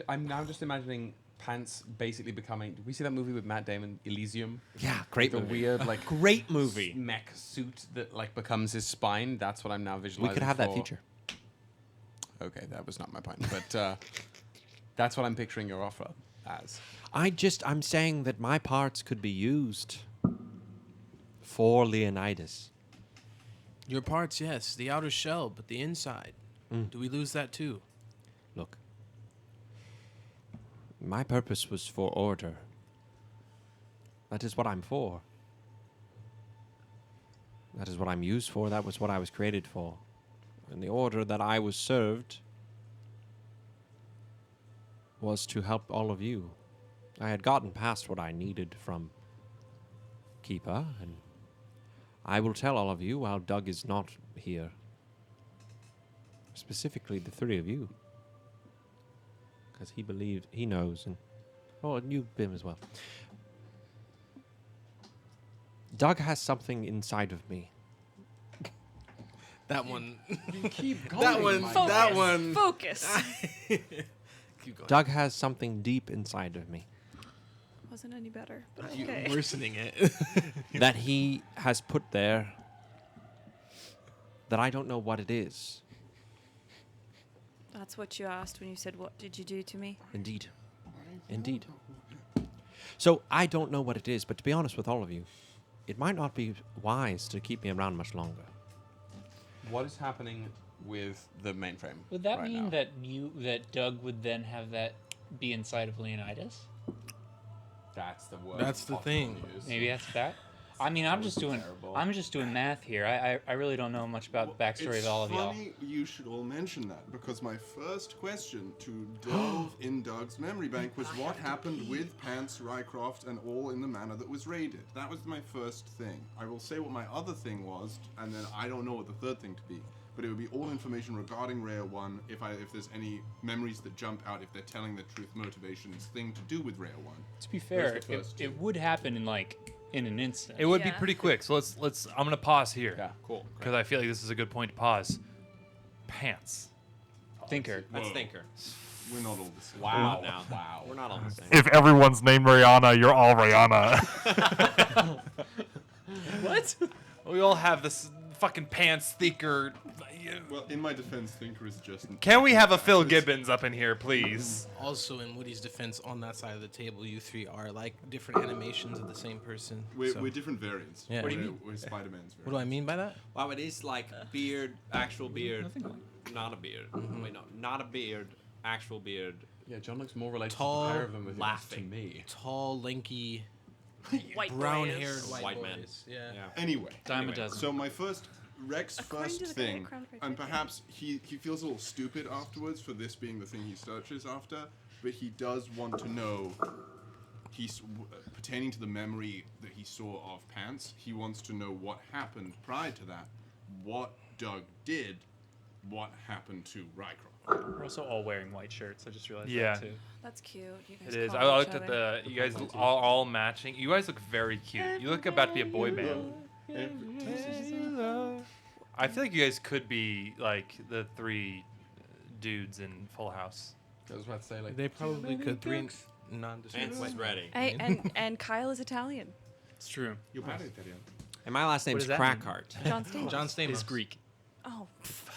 G: I'm now just imagining Pants basically becoming. Did we see that movie with Matt Damon, Elysium?
A: Yeah, great
G: The
A: movie.
G: weird like
A: Great movie.
G: mech suit that like becomes his spine. That's what I'm now visualizing.
A: We could have that
G: for-
A: feature.
G: Okay, that was not my point, but that's what I'm picturing your offer as.
A: I'm saying that my parts could be used for Leonidas.
I: Your parts, yes. The outer shell, but the inside. Do we lose that too?
A: Look, my purpose was for order. That is what I'm for. That is what I'm used for. That was what I was created for. And the order that I was served was to help all of you. I had gotten past what I needed from Keeper, and I will tell all of you while Doug is not here. Specifically the three of you. Because he believed, he knows, and you, Bim, as well. Doug has something inside of me.
I: That one.
G: You keep going.
I: That one.
F: Focus.
I: That one.
F: Focus.
I: Keep going.
A: Doug has something deep inside of me
J: Wasn't any better, but
I: You're
J: okay.
I: worsening it.
A: that he has put there that I don't know what it is.
J: That's what you asked when you said, "What did you do to me?"
A: Indeed. Indeed. So I don't know what it is, but to be honest with all of you, it might not be wise to keep me around much longer.
G: What is happening with the mainframe?
K: Would that
G: right
K: mean
G: now?
K: that Doug would then have that be inside of Leonidas?
G: That's the word.
I: That's the thing.
K: Maybe that's that. I mean, I'm just doing math here. I really don't know much about the backstory of all of y'all.
B: It's funny you should all mention that, because my first question to delve in Doug's memory bank was what happened with P.A.N.T.S, Rycroft, and all in the manner that was raided. That was my first thing. I will say what my other thing was, and then I don't know what the third thing to be. But it would be all information regarding Rare 1, if there's any memories that jump out, if they're telling the truth motivations thing to do with Rare 1.
K: To be fair,
B: Those are the first two.
K: it would happen in an instant.
D: It would be
F: Yeah.
D: pretty quick. So let's. I'm gonna pause here.
G: Yeah, cool.
D: Because I feel like this is a good point to pause. Pants.
K: Thinker.
A: That's
B: Whoa.
A: Thinker.
B: We're not all the same.
A: Wow. Now. Wow. We're not all the same.
C: If everyone's named Rihanna, you're all Rihanna.
K: What?
D: We all have this fucking pants thinker.
B: Well, in my defense, Thinker is just...
D: Can we have a Phil Gibbons up in here, please?
I: Also, in Woody's defense, on that side of the table, you three are like different animations of the same person.
B: We're
I: so-
B: different variants.
I: Yeah. What do you
B: We're-
I: mean?
B: We're Spider-Man's variants.
I: What do I mean by that?
A: Wow, it is like beard, actual beard, not a beard. Wait, no, not a beard, actual beard.
G: Yeah, John looks more related
I: Tall,
G: to the pair of them with
A: laughing.
G: to me.
I: Tall, lanky,
F: White
I: brown-haired
F: boys.
I: white,
A: White man.
I: boys. Yeah.
B: Anyway.
K: Dime a dozen.
B: So my Rex's
J: According
B: first
J: to the
B: thing,
J: Crown Prince
B: and
J: Richard.
B: perhaps he feels a little stupid afterwards for this being the thing he searches after, but he does want to know, pertaining to the memory that he saw of P.A.N.T.S, he wants to know what happened prior to that, what Doug did, what happened to Rycroft.
K: We're also all wearing white shirts. I just realized
D: Yeah.
K: that too.
J: That's cute. You guys
D: It is.
J: call
D: I
J: each
D: looked at
J: other.
D: you guys all matching. You guys look very cute. You look about to be a boy band. I feel like you guys could be like the three dudes in Full House.
G: I was about to say, like,
I: They probably could. Three nondescript
A: Pants
I: white
A: is
I: men.
A: ready.
J: Hey, and Kyle is Italian.
K: It's true.
B: You're bad at that, yeah.
A: And my last name's
K: does that mean?
A: Krackhardt.
J: John Stamos.
I: John Stamos.
K: Is Greek.
J: Oh,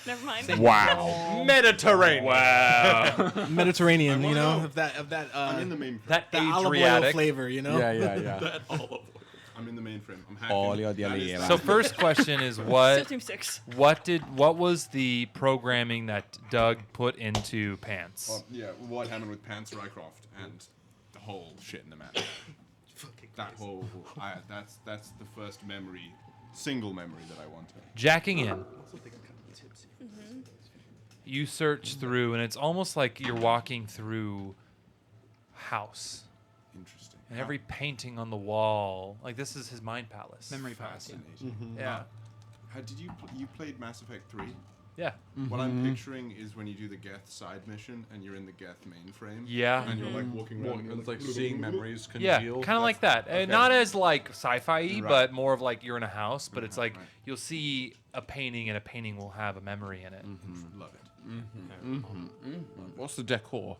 J: never mind.
C: Wow.
D: Mediterranean.
K: Wow.
I: Mediterranean, you know,
B: know.
I: of that
B: I'm in the main
D: That
I: that olive oil
D: Adriatic.
I: flavor, you know.
G: yeah.
B: I'm in the mainframe. I'm hacking.
G: Olio di
B: That is-
G: oliva.
D: So first question is
J: Still Team 6.
D: what was the programming that Doug put into P.A.N.T.S?
B: Well, yeah, what happened with P.A.N.T.S, Rycroft, and the whole shit in the map. That whole, that's the first memory, single memory that I wanted.
D: Jacking in. You search through, and it's almost like you're walking through house.
B: Interesting.
D: And every painting on the wall, like this is his mind palace.
K: Memory palace.
B: Fascinating.
D: Yeah.
B: Did you played Mass Effect 3?
D: Yeah.
B: What I'm picturing is when you do the Geth side mission and you're in the Geth mainframe.
D: Yeah.
B: And you're like walking around. and
G: It's like seeing memories
D: Yeah,
G: congeal.
D: kind of like that.
B: okay.
D: Not as like sci-fi,
B: Right.
D: but more of like you're in a house, but it's like
B: right.
D: you'll see a painting, and a painting will have a memory in it.
B: Love it.
G: What's the decor?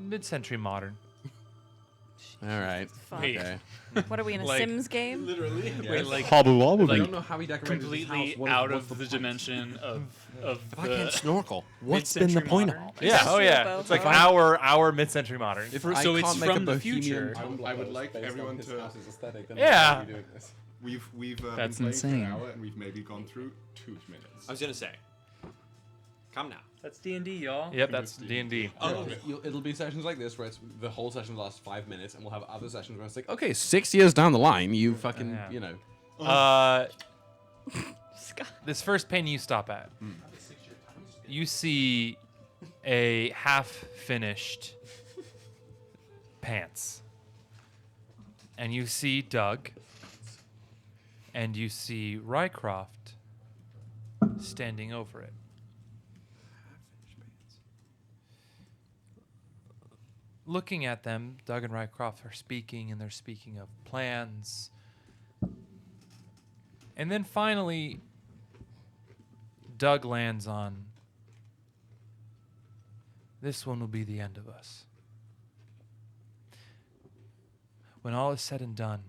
D: Mid-century modern.
G: All right.
J: Fuck.
G: Okay.
J: What are we in a
K: Like-
J: Sims game?
G: Literally.
K: Wait, like
C: Hobble
G: I
C: wobble.
G: don't know how he decorated his
K: completely
G: house.
K: out of the dimension of
A: If I can't
K: the
A: snorkel, what's been the
K: mid-century
A: point
K: modern.
A: of it?
D: Yeah.
J: Just
D: Oh
J: do a
D: yeah.
J: bow
D: It's like
J: bow.
D: our mid-century modern.
G: If
K: So
G: I
K: it's
G: can't make
K: from
G: a
K: the
G: bohemian
K: future.
G: tumblr
B: I would
G: house
B: like
G: based on
B: everyone
G: his
B: to-
G: house's aesthetic, then
D: Yeah.
G: why are you doing this?
B: We've been
E: That's
B: playing
E: insane.
B: for an hour and we've maybe gone through 2 minutes.
A: I was gonna say, come now.
K: That's D&D, y'all.
D: Yep, that's D&D.
L: Oh, it'll be sessions like this where it's the whole session lasts 5 minutes, and we'll have other sessions where it's like, okay, 6 years down the line, you fucking,
D: Yeah.
L: you know.
J: This
D: first painting you stop at, you see a half-finished P.A.N.T.S. And you see Doug, and you see Rycroft standing over it. Looking at them, Doug and Rycroft are speaking, and they're speaking of plans. And then finally, Doug lands on, this one will be the end of us. When all is said and done,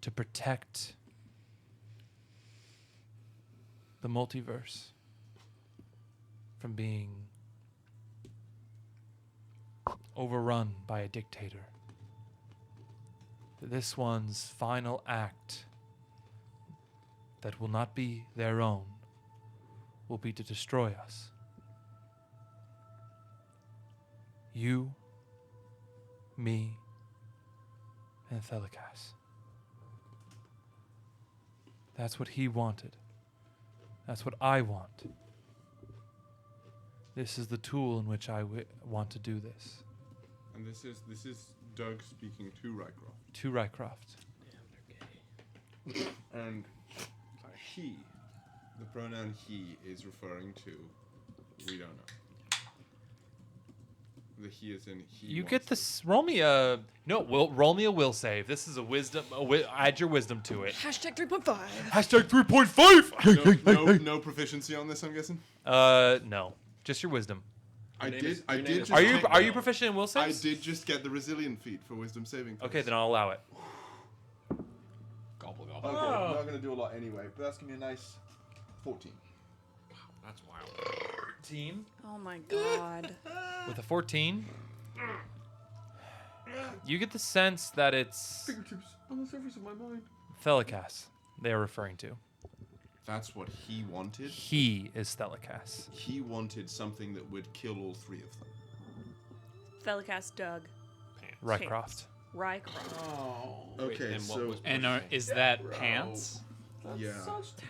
D: to protect the multiverse from being overrun by a dictator, this one's final act that will not be their own will be to destroy us. You, me, and Kallias. That's what he wanted. That's what I want. This is the tool in which I want to do this.
B: And this is Doug speaking to Rycroft.
D: To Rycroft.
B: And he, the pronoun he is referring to, we don't know. The he is in he.
D: You
B: wants
D: get this. Roll me a roll me a will save. This is a wisdom. Add your wisdom to it.
F: Hashtag 3.5.
D: Hashtag 3.5.
B: No proficiency on this, I'm guessing.
D: No, just your wisdom.
B: I did. Just
D: Are you
B: get-
D: proficient in will
B: I
D: saves?
B: did just get the resilient feat for wisdom saving.
D: Okay, then I'll allow it.
L: Gobble,
B: Okay,
L: gobble.
B: I'm not gonna do a lot anyway, but that's gonna be a nice 14.
L: That's wild.
D: Team
J: Oh my god.
D: with a 14. You get the sense that it's
B: Fingertips on the surface of my mind.
D: Kallias they are referring to.
B: That's what he wanted.
D: He is Kallias.
B: He wanted something that would kill all three of them.
F: Fellicast Doug.
D: Rycroft.
F: Rycroft.
B: Okay, so
E: And is that pants?
B: yeah,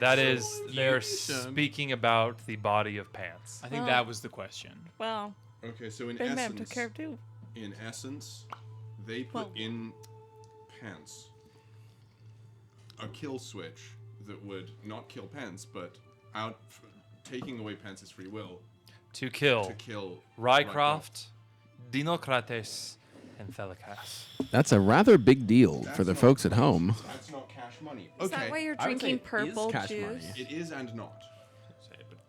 D: That is, they're speaking about the body of P.A.N.T.S.
E: I think that was the question.
J: Well,
B: okay, so in
J: Big Man took care
B: essence,
J: of too.
B: They put
J: Well-
B: in P.A.N.T.S. a kill switch that would not kill P.A.N.T.S, but taking away P.A.N.T.'s free will
D: To kill
B: to kill
D: Rycroft, Dinokrates, and Kallias.
L: That's a rather big deal
B: That's
L: for the
B: not-
L: folks at home.
B: That's not cash money.
J: Is that why you're
L: I would say
J: drinking
L: it is
J: purple
L: cash
J: juice?
L: money.
B: It is and not.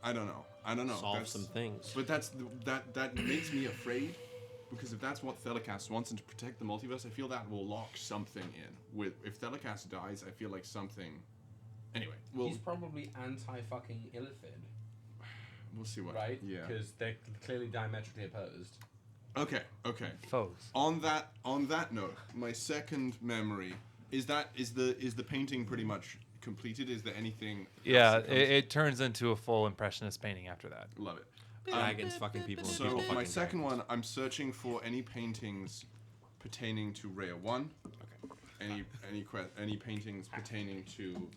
B: I don't know.
A: Solve
B: That's-
A: some things.
B: But that makes me afraid, because if that's what Kallias wants and to protect the multiverse, I feel that will lock something in. If Kallias dies, I feel like something. Anyway,
L: He's probably anti-fucking Illithid,
B: we'll see what.
L: right?
B: Yeah.
L: Because they're clearly diametrically opposed.
B: Okay.
D: Foes.
B: On that note, my second memory is the painting pretty much completed. Is there anything?
D: Yeah,
B: else that comes-
D: it turns into a full impressionist painting after that.
B: Love it.
A: Dragons fucking people. and
B: So
A: people
B: my
A: fucking
B: second
A: dragons.
B: one, I'm searching for any paintings pertaining to Rhea 1. Okay. Any paintings pertaining to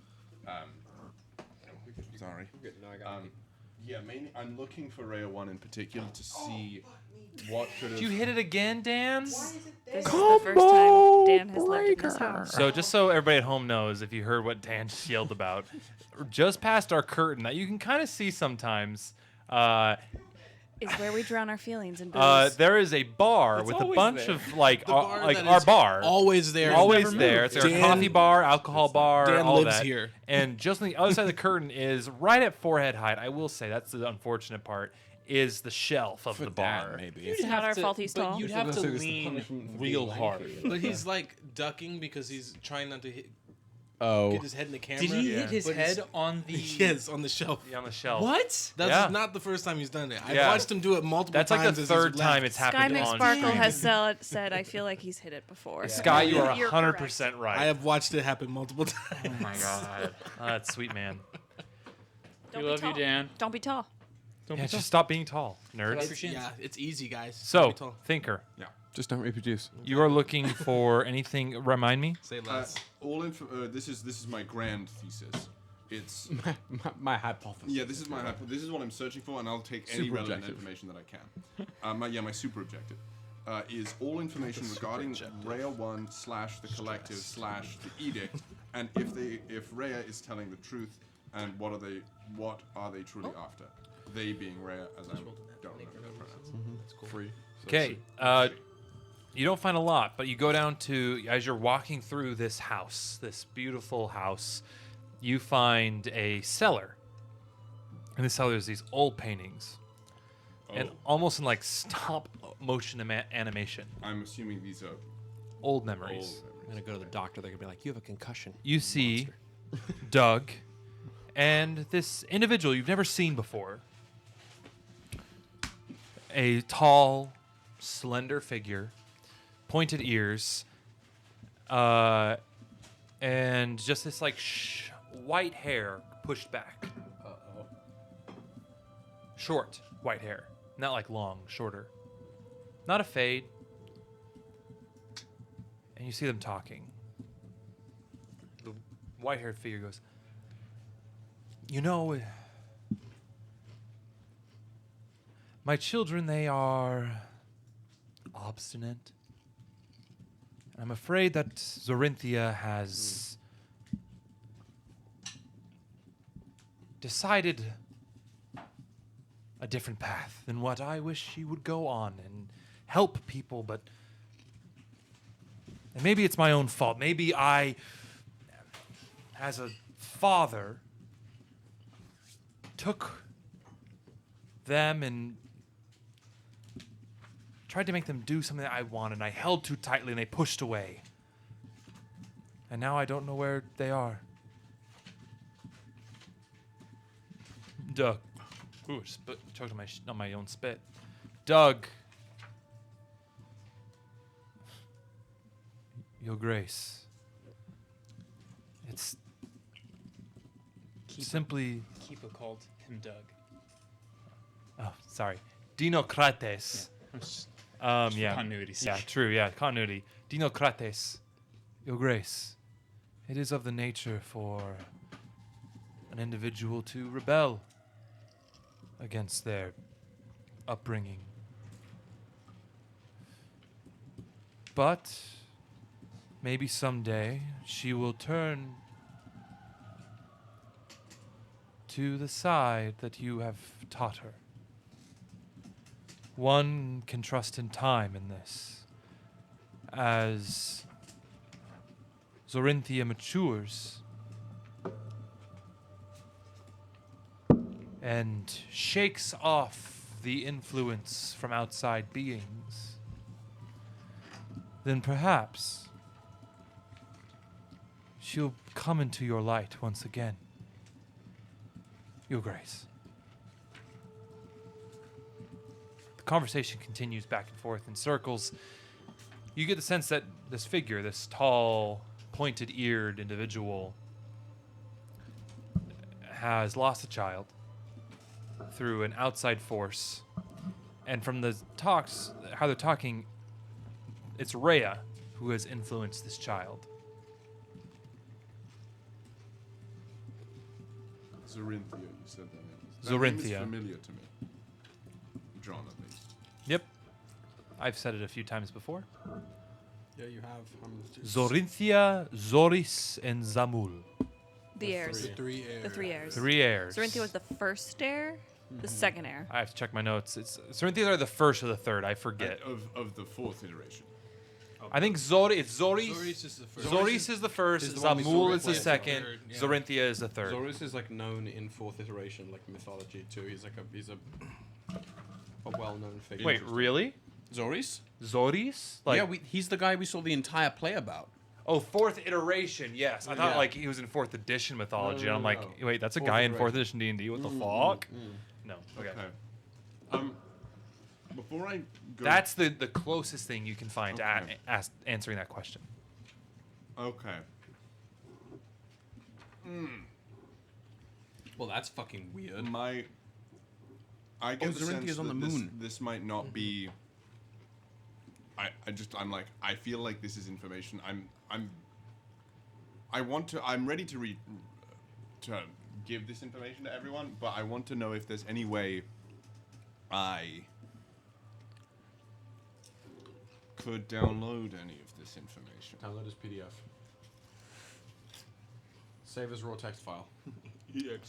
B: sorry.
A: No, I got
B: Yeah, mainly I'm looking for Rhea 1 in particular to see what could have.
D: Did you hit it again, Dan?
J: This is the first time Dan has lived in this house.
D: So just so everybody at home knows, if you heard what Dan just yelled about, just past our curtain that you can kind of see sometimes,
J: Is where we drown our feelings in booze.
D: there is a bar
I: It's
D: with a
I: always
D: bunch
I: there.
D: of like
I: The bar
D: like
I: that
D: our
I: is
D: bar.
I: Always there.
D: Always
I: never
D: there.
I: moved.
D: It's a coffee bar, alcohol bar,
I: Dan
D: all
I: lives
D: that.
I: here.
D: And just on the other side of the curtain is right at forehead height. I will say that's the unfortunate part. Is the shelf of the bar.
L: maybe.
J: It's not our fault he's tall.
I: But you'd
L: You're
I: have to
L: supposed to say it's the
I: lean
L: punishment for
I: real
L: being
I: hard.
L: lanky.
I: But he's like ducking because he's trying not to hit.
L: Oh.
I: Get his head in the camera.
E: Did he hit his
I: But
E: head on the?
I: Yes, on the shelf.
D: Yeah, on the shelf.
E: What?
I: That's not the first time he's done it. I've
D: Yeah.
I: watched him do it multiple
D: That's
I: times.
D: like the
I: as
D: third
I: he's
D: time
I: left.
D: it's happened
J: Sky
D: on
J: McSparkle
D: stream.
J: has said, I feel like he's hit it before.
D: Sky, you are
F: You're
D: 100% right.
I: I have watched it happen multiple times.
D: Oh my god. Oh, that's sweet, man.
J: Don't
K: We
J: be
K: love you,
J: tall.
K: Dan.
J: Don't be tall.
D: Yeah, just stop being tall, nerds.
K: Love your shins.
I: Yeah, it's easy, guys.
D: So,
I: Don't be tall.
D: Thinker,
L: Just don't reproduce.
D: you are looking for anything. Remind me.
I: Say less.
B: This is my grand thesis. It's
L: My hypothesis.
B: this is this is what I'm searching for, and I'll take any
L: Super
B: relevant
L: objective.
B: information that I can. My super objective is all information regarding Rhea 1 / the collective / the edict, and if Rhea is telling the truth, and what are they truly after? They being Rhea, as I don't know their pronouns.
L: Free.
D: Okay. You don't find a lot, but you go down to, as you're walking through this house, this beautiful house, you find a cellar. In the cellar, there's these old paintings, and almost in like stop motion animation.
B: I'm assuming these are
D: Old memories.
A: I'm gonna go to the doctor. They're gonna be like, "You have a concussion."
D: You see Doug and this individual you've never seen before. A tall, slender figure, pointed ears, and just this like white hair pushed back. Short white hair, not like long, shorter. Not a fade. And you see them talking. The white-haired figure goes, "You know, my children, they are obstinate. And I'm afraid that Zorinthia has decided a different path than what I wish she would go on and help people, but and maybe it's my own fault. Maybe I, as a father, took them and tried to make them do something that I wanted. I held too tightly and they pushed away. And now I don't know where they are." Doug. Ooh, choked on my own spit. Doug. Your Grace. It's simply.
K: Keepa called him Doug.
D: Oh, sorry. Dinokrates. Yeah.
K: Continuity.
D: Yeah, true. Yeah, continuity. Dinokrates. Your Grace. It is of the nature for an individual to rebel against their upbringing. But maybe someday she will turn to the side that you have taught her. One can trust in time in this. As Zorinthia matures and shakes off the influence from outside beings, then perhaps she'll come into your light once again. Your Grace. The conversation continues back and forth in circles. You get the sense that this figure, this tall, pointed-eared individual, has lost a child through an outside force. And from the talks, how they're talking, it's Rhea who has influenced this child.
B: Zorinthia, you said that name. That name is
D: Zorinthia.
B: familiar to me. John, at least.
D: Yep. I've said it a few times before.
L: Yeah, you have.
D: Zorinthia, Zoris, and Zamul.
J: The heirs.
I: The three heirs.
J: The three heirs.
D: Three heirs.
J: Zorinthia was the first heir, the second heir.
D: I have to check my notes. It's Zorinthia are the first or the third. I forget.
B: Of the fourth iteration.
D: I think it's Zoris.
I: Zoris is the first.
D: Zoris is the first.
L: is the one we saw
D: Zamul
L: with
D: is the
L: Zorinthia.
D: second.
I: Third, yeah.
D: Zorinthia is the third.
L: Zorus is like known in fourth iteration, like mythology too. He's a well-known figure.
D: Wait, really?
L: Zoris?
D: Zoris? Like,
L: Yeah, he's the guy we saw the entire play about.
D: Oh, 4th iteration. Yes, I thought
L: Yeah.
D: like he was in 4th edition mythology. I'm like,
L: no.
D: wait, that's a
L: 4th
D: guy in
L: iteration.
D: 4th edition D&D. What the fuck? No. Okay.
B: Before I go.
D: That's the closest thing you can find to answering that question.
B: Okay.
L: Well, that's fucking weird.
B: I get the sense
G: Zarinthia's on
B: that
G: the moon.
B: this might not be. I'm like, I feel like this is information. I'm ready to give this information to everyone, but I want to know if there's any way I could download any of this information.
L: Download as PDF. Save as raw text file.
D: The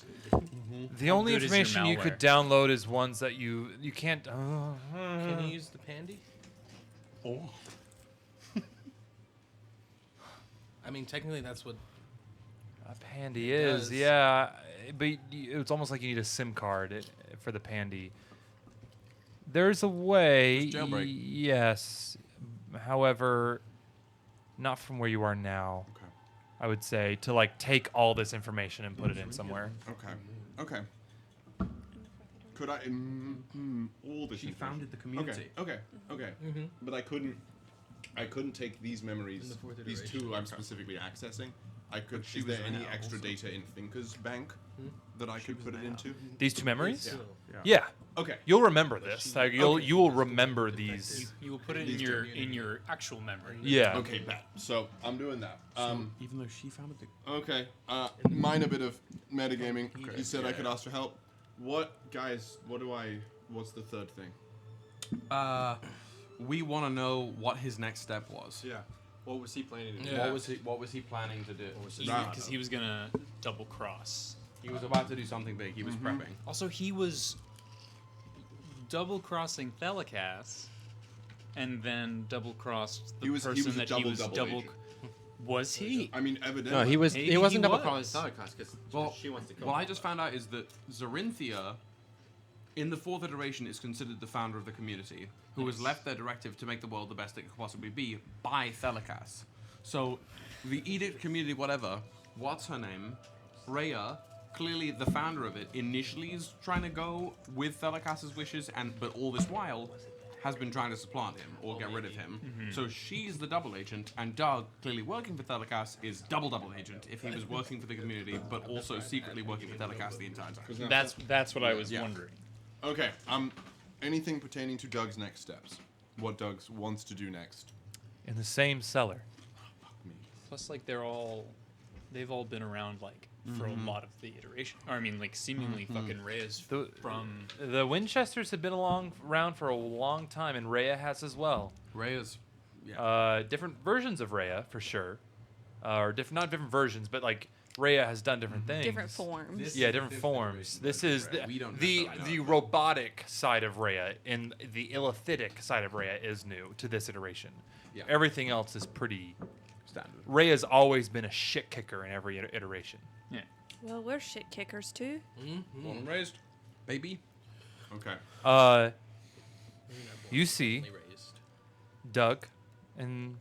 K: How
D: only
K: good is your
D: information you could
K: malware?
D: download is ones that you can't.
I: Can you use the Pandy?
L: Oh.
I: I mean, technically, that's what.
D: A Pandy
I: It
D: is,
I: does.
D: yeah, but it's almost like you need a SIM card for the Pandy. There's a way,
L: Just jailbreak.
D: yes. However, not from where you are now.
B: Okay.
D: I would say to like take all this information and put it in somewhere.
B: Okay. Could I all this?
G: She
B: information?
G: founded the community.
B: Okay. But I couldn't take these memories.
I: In the 4th
B: These
I: iteration.
B: two I'm specifically accessing. I could.
G: she
B: Is there
G: was
B: any
G: there
B: extra
G: also.
B: data in Thinker's bank that I could put it into?
D: These two memories?
B: Yeah.
D: Yeah.
B: Okay.
D: You'll remember this. Like you will remember these.
K: You will put it
B: These
K: in your actual memory.
D: Yeah.
B: Okay, bet. So I'm doing that.
G: Even though she founded the.
B: Okay. Minor bit of metagaming. You said I could ask for help. What, guys? What's the third thing?
L: We want to know what his next step was.
M: Yeah. What was he planning to do?
I: Yeah.
L: What was he planning to do?
K: Because he was gonna double cross.
L: He was about to do something big. He was prepping.
K: Also, he was double crossing Thelikas, and then double crossed the
B: He was a
K: person that he was
B: double
K: double.
B: agent.
K: Was he?
B: I mean, evidently.
M: No, he was.
K: Maybe
M: He wasn't
K: he
M: double
K: was.
M: crossing Thelikas because
L: Well,
M: she wants to kill
L: what
M: him.
L: I just found out is that Zarinthia, in the 4th iteration, is considered the founder of the community, who was left their directive to make the world the best it could possibly be by Thelikas. So, the Edict community, whatever, what's her name? Rhea, clearly the founder of it, initially is trying to go with Thelikas's wishes, but all this while has been trying to supplant him or get rid of him. So she's the double agent, and Doug, clearly working for Thelikas, is double agent if he was working for the community, but also secretly working for Thelikas the entire time.
K: That's what I was
L: Yeah.
K: wondering.
B: Okay. Anything pertaining to Doug's next steps? What Doug wants to do next?
D: In the same cellar.
K: Plus, like they've all been around like for a lot of the iteration. Or I mean, like seemingly fucking Reyes from.
D: The Winchesters have been around for a long time, and Rhea has as well.
L: Rhea's,
D: Different versions of Rhea for sure, or not different versions, but like Rhea has done different things.
J: Different forms.
D: Yeah, different forms. This is
L: We don't
D: the
L: necessarily know.
D: robotic side of Rhea, and the illithitic side of Rhea is new to this iteration.
L: Yeah.
D: Everything else is pretty.
L: standard.
D: Rhea's always been a shit kicker in every iteration.
K: Yeah.
J: Well, we're shit kickers too.
L: Born and raised, baby.
B: Okay.
D: You see
I: Raised.
D: Doug and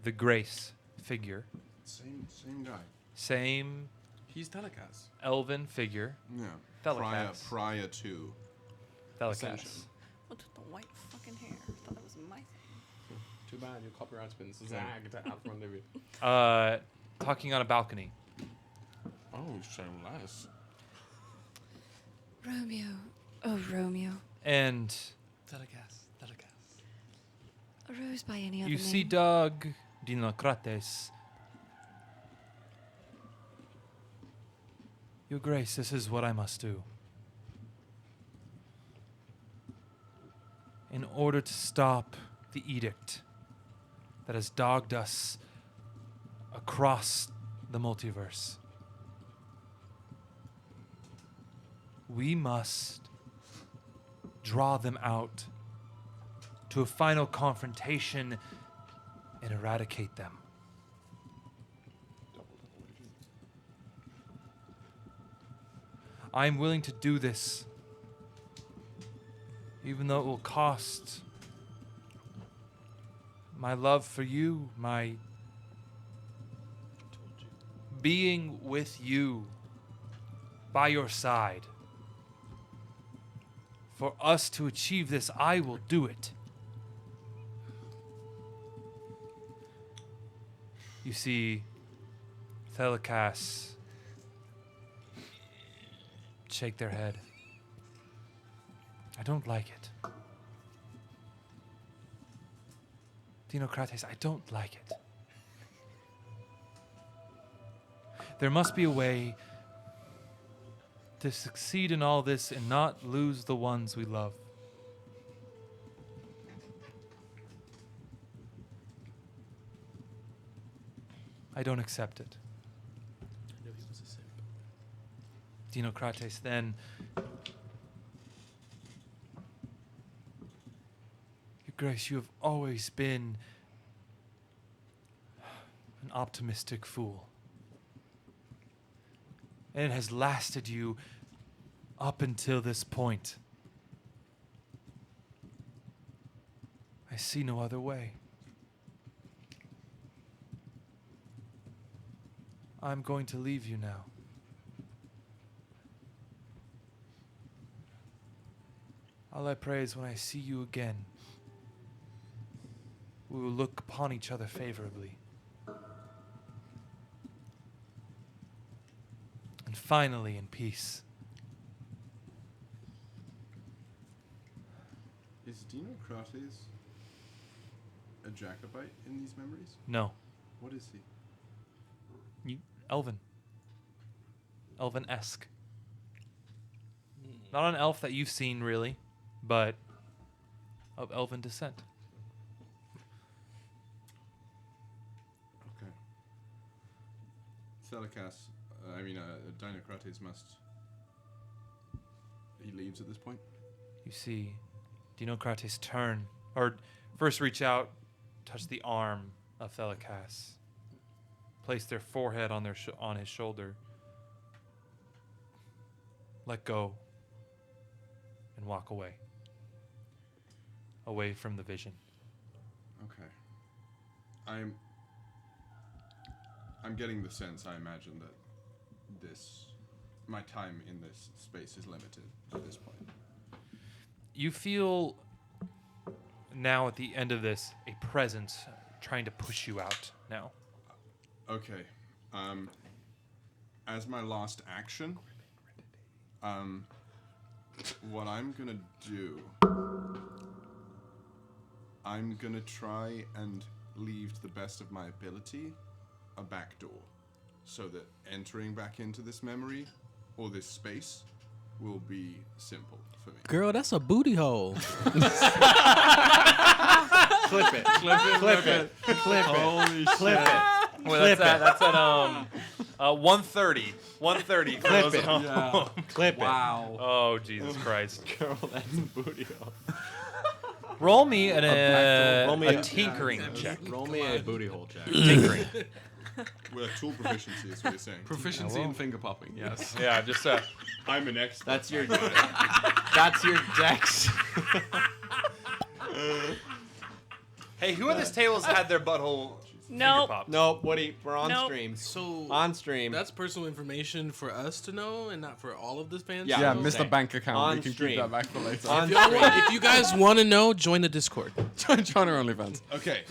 D: the Grace figure,
B: Same guy.
D: same
L: He's Thelikas.
D: elven figure,
B: Yeah.
D: Thelikas.
B: Prior to.
D: Thelikas.
J: What's with the white fucking hair? I thought that was my thing.
L: Too bad your copyright's been zagged out front of you.
D: Talking on a balcony.
L: Oh, so nice.
J: Romeo. Oh, Romeo.
D: And
K: Thelikas.
J: A rose by any other
D: you
J: name.
D: see Doug Dinocrates. Your Grace, this is what I must do. In order to stop the edict that has dogged us across the multiverse, we must draw them out to a final confrontation and eradicate them. I'm willing to do this, even though it will cost my love for you, my being with you, by your side. For us to achieve this, I will do it. You see, Kallias shake their head. I don't like it. Dinokrates, I don't like it. There must be a way to succeed in all this and not lose the ones we love. I don't accept it.
I: I knew he was a simp.
D: Dinokrates, then Your Grace, you have always been an optimistic fool. And it has lasted you up until this point. I see no other way. I'm going to leave you now. All I pray is when I see you again, we will look upon each other favorably. And finally in peace.
B: Is Dinokrates a Jacobite in these memories?
D: No.
B: What is he?
D: Elven. Elven-esque. Not an elf that you've seen, really, but of elven descent.
B: Okay. Kallias, Dinokrates must... He leaves at this point?
D: You see Dinokrates turn, or first reach out, touch the arm of Kallias, place their forehead on on his shoulder, let go, and walk away from the vision.
B: Okay. I'm getting the sense, I imagine, that my time in this space is limited at this point.
D: You feel now at the end of this a presence trying to push you out now.
B: Okay. As my last action, what I'm gonna do, I'm gonna try and leave to the best of my ability a back door, so that entering back into this memory or this space will be simple for me.
I: Girl, that's a booty hole.
M: Clip it. Clip it.
B: Holy
M: Clip
B: shit.
M: it.
D: Well, that's at 1:30. 1:30.
M: Clip it.
B: Yeah.
M: Clip it.
B: Wow.
D: Oh, Jesus Christ.
M: Girl, that's a booty hole.
D: Roll me a
M: tinkering
D: check.
M: Roll me a booty hole check.
D: Tinkering.
B: Well, tool proficiency is what you're saying.
L: Proficiency in finger popping, yes.
D: Yeah, just
B: I'm an expert.
M: That's your dex.
D: Hey, who at this table's had their butthole
F: Nope.
D: finger popped?
M: Nope, Woody, we're on
F: Nope.
M: stream.
I: So
M: On stream.
I: that's personal information for us to know and not for all of the fans.
M: Yeah.
L: Yeah,
M: I'm
L: Mr.
M: saying.
L: Bank account.
M: On
L: We can
M: stream.
L: keep that back for later.
M: On
I: If, y'all
M: stream.
I: want, if you guys want to know, join the Discord.
L: Join our OnlyFans.
B: Okay.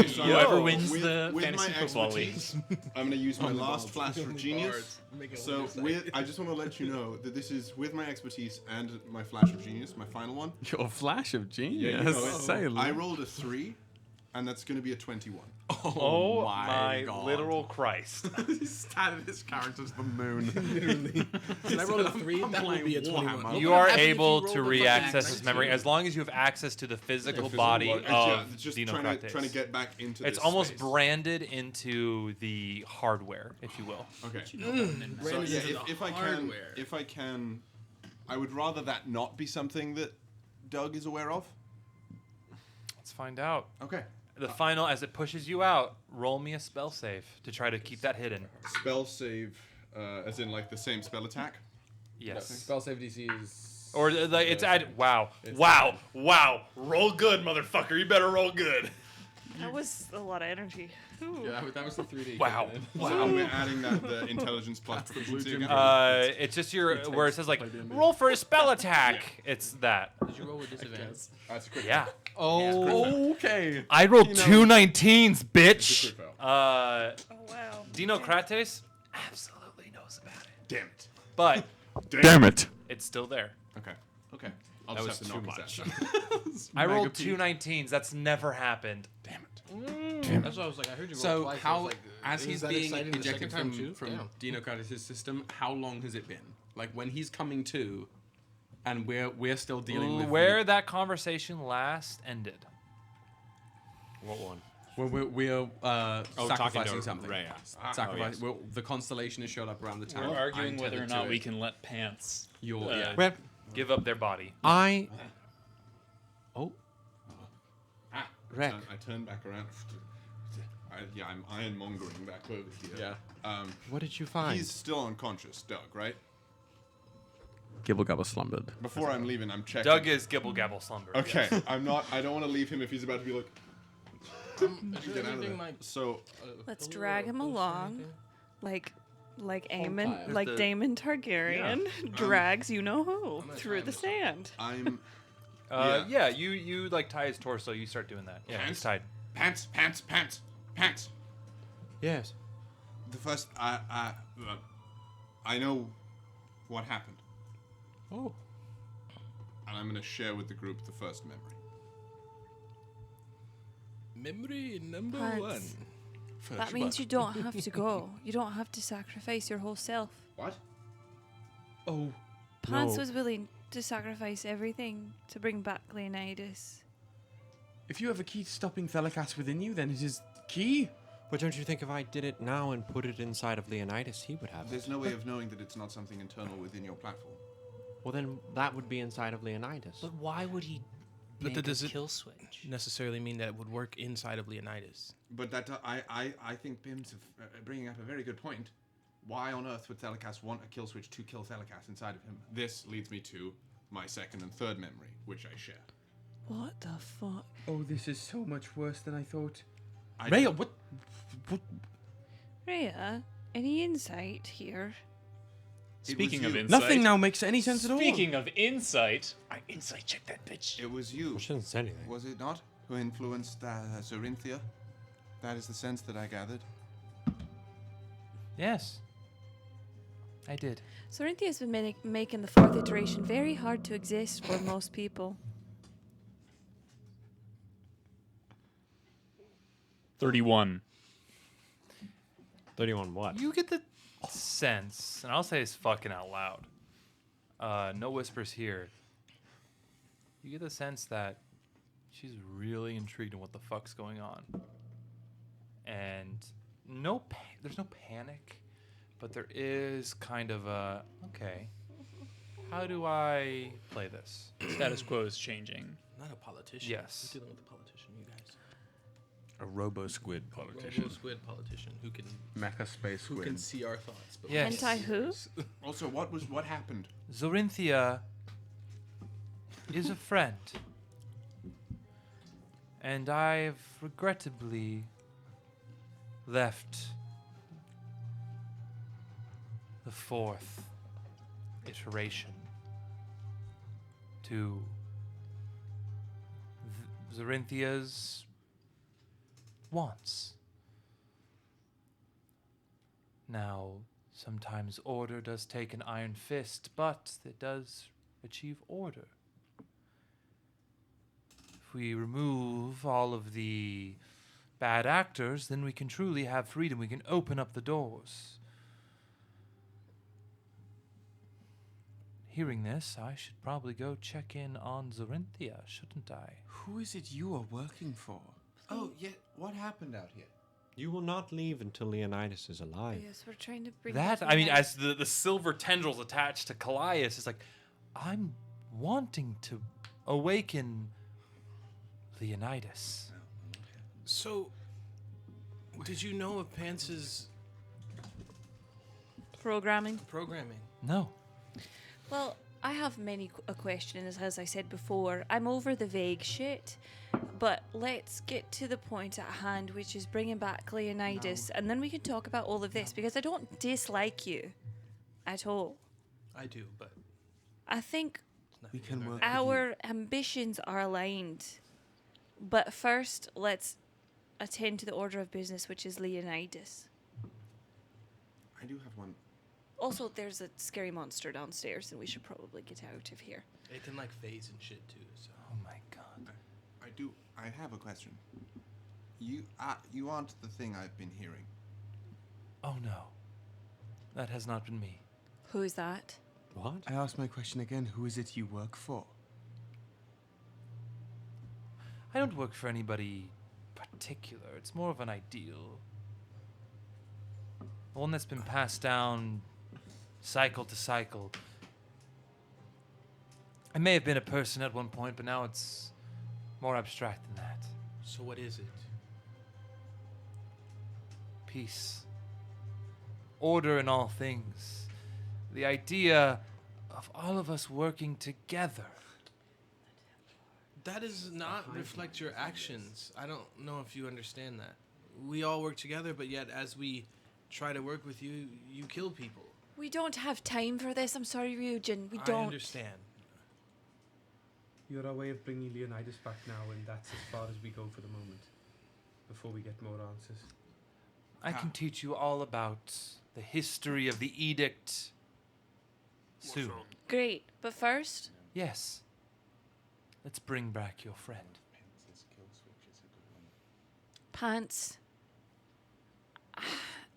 B: So
K: Whoever wins
B: with
K: the
B: my
K: fantasy football league.
B: expertise, I'm going to use my last flash of genius. So I just want to let you know that this is with my expertise and my flash of genius, my final one.
L: Your flash of genius.
B: You know it.
L: Say
B: I rolled a 3, and that's going to be a 21.
D: Oh
L: my
D: my
L: God.
D: literal Christ.
L: He started his character to the moon.
I: Can I roll a 3? That would be a 21.
L: Warhammer.
D: You are able to re-access his memory as long as you have access to the physical body
B: It's
D: of
B: just
D: Dinokrates.
B: trying to get back into
D: It's
B: this
D: almost
B: space.
D: branded into the hardware, if you will.
B: Okay.
I: Branded
B: So yeah,
I: into the
B: if I can, I would rather that not be something that Doug is aware of.
D: Let's find out.
B: Okay.
D: The final, as it pushes you out, roll me a spell save to try to keep that hidden.
B: Spell save, as in like the same spell attack.
D: Yes.
M: Spell save DC is...
D: Or like it's at wow.
M: It's
D: Wow. Roll good, motherfucker. You better roll good.
F: That was a lot of energy. Ooh.
L: Yeah, that was the 3D.
D: Wow.
B: So we're adding the intelligence plus proficiency again?
D: It's just your where it says like roll for a spell attack. It's that.
I: Did you roll with disadvantage?
B: That's a crit.
D: Yeah.
L: Oh, okay.
D: I rolled 2 19s, bitch.
B: It's a crit fail.
F: Oh wow.
D: Dino Krates absolutely knows about it,
B: Damn it.
D: but
C: Damn it.
D: it's still there.
B: Okay. Okay. I'll
A: That
B: just
A: was
B: have to
A: too
B: knock his
A: much.
B: ass.
D: I rolled 2 19s. That's never happened.
B: Damn it.
I: That's why I was like, I heard you roll
L: So
I: twice. I
L: how,
I: was like,
L: as
I: is
L: he's
I: that
L: being
I: exciting the
L: injected
I: second time too?
L: from
I: Damn.
L: Dinocratis' system, how long has it been? Like when he's coming to, and we're still dealing with
D: Where that conversation last ended.
A: What one?
L: we're
A: talking
L: sacrificing
A: to
L: something.
A: Rhea.
L: Sacrifice. The constellation has showed up around the town.
K: We're arguing
L: I'm
K: whether or
L: tethered to
K: not we
L: it.
K: can let P.A.N.T.S.
L: Yeah.
A: Well,
D: Give up their body.
A: Oh.
B: I turn back around. I'm ironmongering back over here.
L: Yeah.
A: What did you find?
B: He's still unconscious, Doug, right?
C: Gibble gabble slumbered.
B: Before I'm leaving, I'm checking.
D: Doug is gibble gabble slumber.
B: Okay,
D: yes.
B: I don't want to leave him if he's about to be like. Get out of there. So
J: Let's drag him along, like Aemon,
I: time.
J: like
D: the-
J: Daemon Targaryen drags you know who through the sand.
B: I'm.
D: Yeah, you like tie his torso. You start doing that. Yeah, he's tied.
B: Pants.
A: Yes.
B: The first, I know what happened.
A: Oh.
B: And I'm gonna share with the group the first memory.
I: Memory number
J: P.A.N.T.S. That means you don't have to go. You don't have to sacrifice your whole self.
B: What?
L: Oh.
J: P.A.N.T.S. was willing to sacrifice everything to bring back Leonidas.
G: If you have a key to stopping Thelikas within you, then it is key.
A: But don't you think if I did it now and put it inside of Leonidas, he would have
B: There's
A: it?
B: no way of knowing that it's not something internal within your platform.
A: Well, then that would be inside of Leonidas.
K: But why would he
I: But
K: make
I: does
K: a
I: it
K: kill switch?
I: necessarily mean that it would work inside of Leonidas?
B: But that I think Bim's bringing up a very good point. Why on earth would Thelikas want a kill switch to kill Thelikas inside of him? This leads me to my second and third memory, which I share.
J: What the fuck?
G: Oh, this is so much worse than I thought.
L: Rhea, what?
J: Rhea, any insight here?
K: Speaking of
B: you.
K: insight.
G: Nothing now makes any sense at all.
K: Speaking of insight, I insight check that bitch.
B: It was you,
A: I shouldn't say anything.
B: was it not, who influenced Zorinthia? That is the sense that I gathered.
D: Yes. I did.
J: Sorinthia's been making the fourth iteration very hard to exist for most people.
K: 31.
A: 31 what?
D: You get the sense, and I'll say this fucking out loud. No whispers here. You get the sense that she's really intrigued in what the fuck's going on. And there's no panic, but there is kind of a, okay, how do I play this?
K: Status quo is changing.
I: Not a politician.
D: Yes.
I: We're dealing with a politician, you guys.
C: A robo-squid politician.
I: Robo-squid politician who can
C: Mecha space
I: who
C: squid.
I: can see our thoughts. But
D: Yes.
J: Hentai who?
B: Also, what happened?
D: Zorinthia is a friend. And I've regrettably left the fourth iteration to Zorinthia's wants. Now, sometimes order does take an iron fist, but it does achieve order. If we remove all of the bad actors, then we can truly have freedom. We can open up the doors. Hearing this, I should probably go check in on Zorinthia, shouldn't I?
G: Who is it you are working for?
B: Oh, yeah. What happened out here?
A: You will not leave until Leonidas is alive.
J: Yes, we're trying to bring
D: That,
J: back
D: I mean,
J: Leonidas.
D: as the silver tendrils attached to Kallias, it's like, I'm wanting to awaken Leonidas.
I: So, did you know of P.A.N.T.'s
J: Programming.
I: programming?
D: No.
J: Well, I have a question, as I said before. I'm over the vague shit, but let's get to the point at hand, which is bringing back Leonidas, and then we can talk about all of this, because I don't dislike you at all.
I: I do, but
J: I think
G: We can work with
J: our ambitions are aligned. But first, let's attend to the order of business, which is Leonidas.
B: I do have one.
J: Also, there's a scary monster downstairs, and we should probably get out of here.
I: it can like phase and shit too. So.
D: Oh my god.
B: I have a question. You aren't the thing I've been hearing.
D: Oh no. That has not been me.
J: Who is that?
A: What?
G: I ask my question again. Who is it you work for?
D: I don't work for anybody particular. It's more of an ideal. One that's been passed down cycle to cycle. I may have been a person at one point, but now it's more abstract than that.
I: So what is it?
D: Peace. Order in all things. The idea of all of us working together.
I: That does not reflect your actions. I don't know if you understand that. We all work together, but yet as we try to work with you, you kill people.
J: We don't have time for this. I'm sorry, Ryujin. We
I: I
J: don't.
I: understand.
G: You're our way of bringing Leonidas back now, and that's as far as we go for the moment. Before we get more answers.
D: I can teach you all about the history of the edict soon.
J: Great, but first,
D: Yes. Let's bring back your friend.
J: P.A.N.T.S.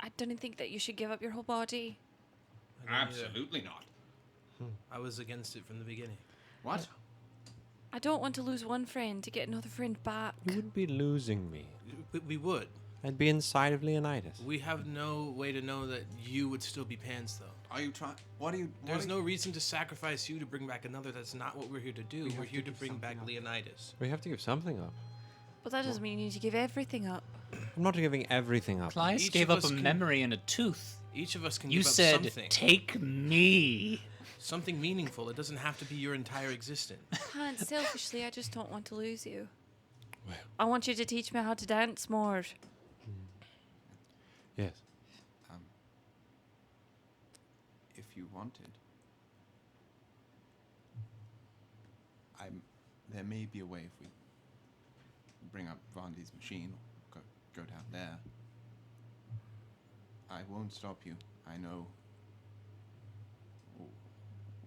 J: I don't think that you should give up your whole body.
I: I don't either.
B: Absolutely not.
I: I was against it from the beginning.
B: What?
J: I don't want to lose one friend to get another friend back.
A: You wouldn't be losing me.
I: We would.
A: I'd be inside of Leonidas.
I: We have no way to know that you would still be P.A.N.T.S, though.
B: Are you trying? What are you?
I: There's no reason to sacrifice you to bring back another. That's not what we're here to do. We're here to bring back Leonidas.
A: We have to give something up.
J: But that doesn't mean you need to give everything up.
A: I'm not giving everything up.
K: Kallias
I: Each
K: gave
I: of
K: up
I: us
K: a
I: can-
K: memory and a tooth.
I: Each of us can
K: You
I: give up
K: said,
I: something.
K: take me.
I: Something meaningful. It doesn't have to be your entire existence.
J: P.A.N.T.S, selfishly, I just don't want to lose you.
A: Well.
J: I want you to teach me how to dance more.
A: Yes.
B: If you wanted, there may be a way if we bring up Vandi's machine, go down there. I won't stop you. I know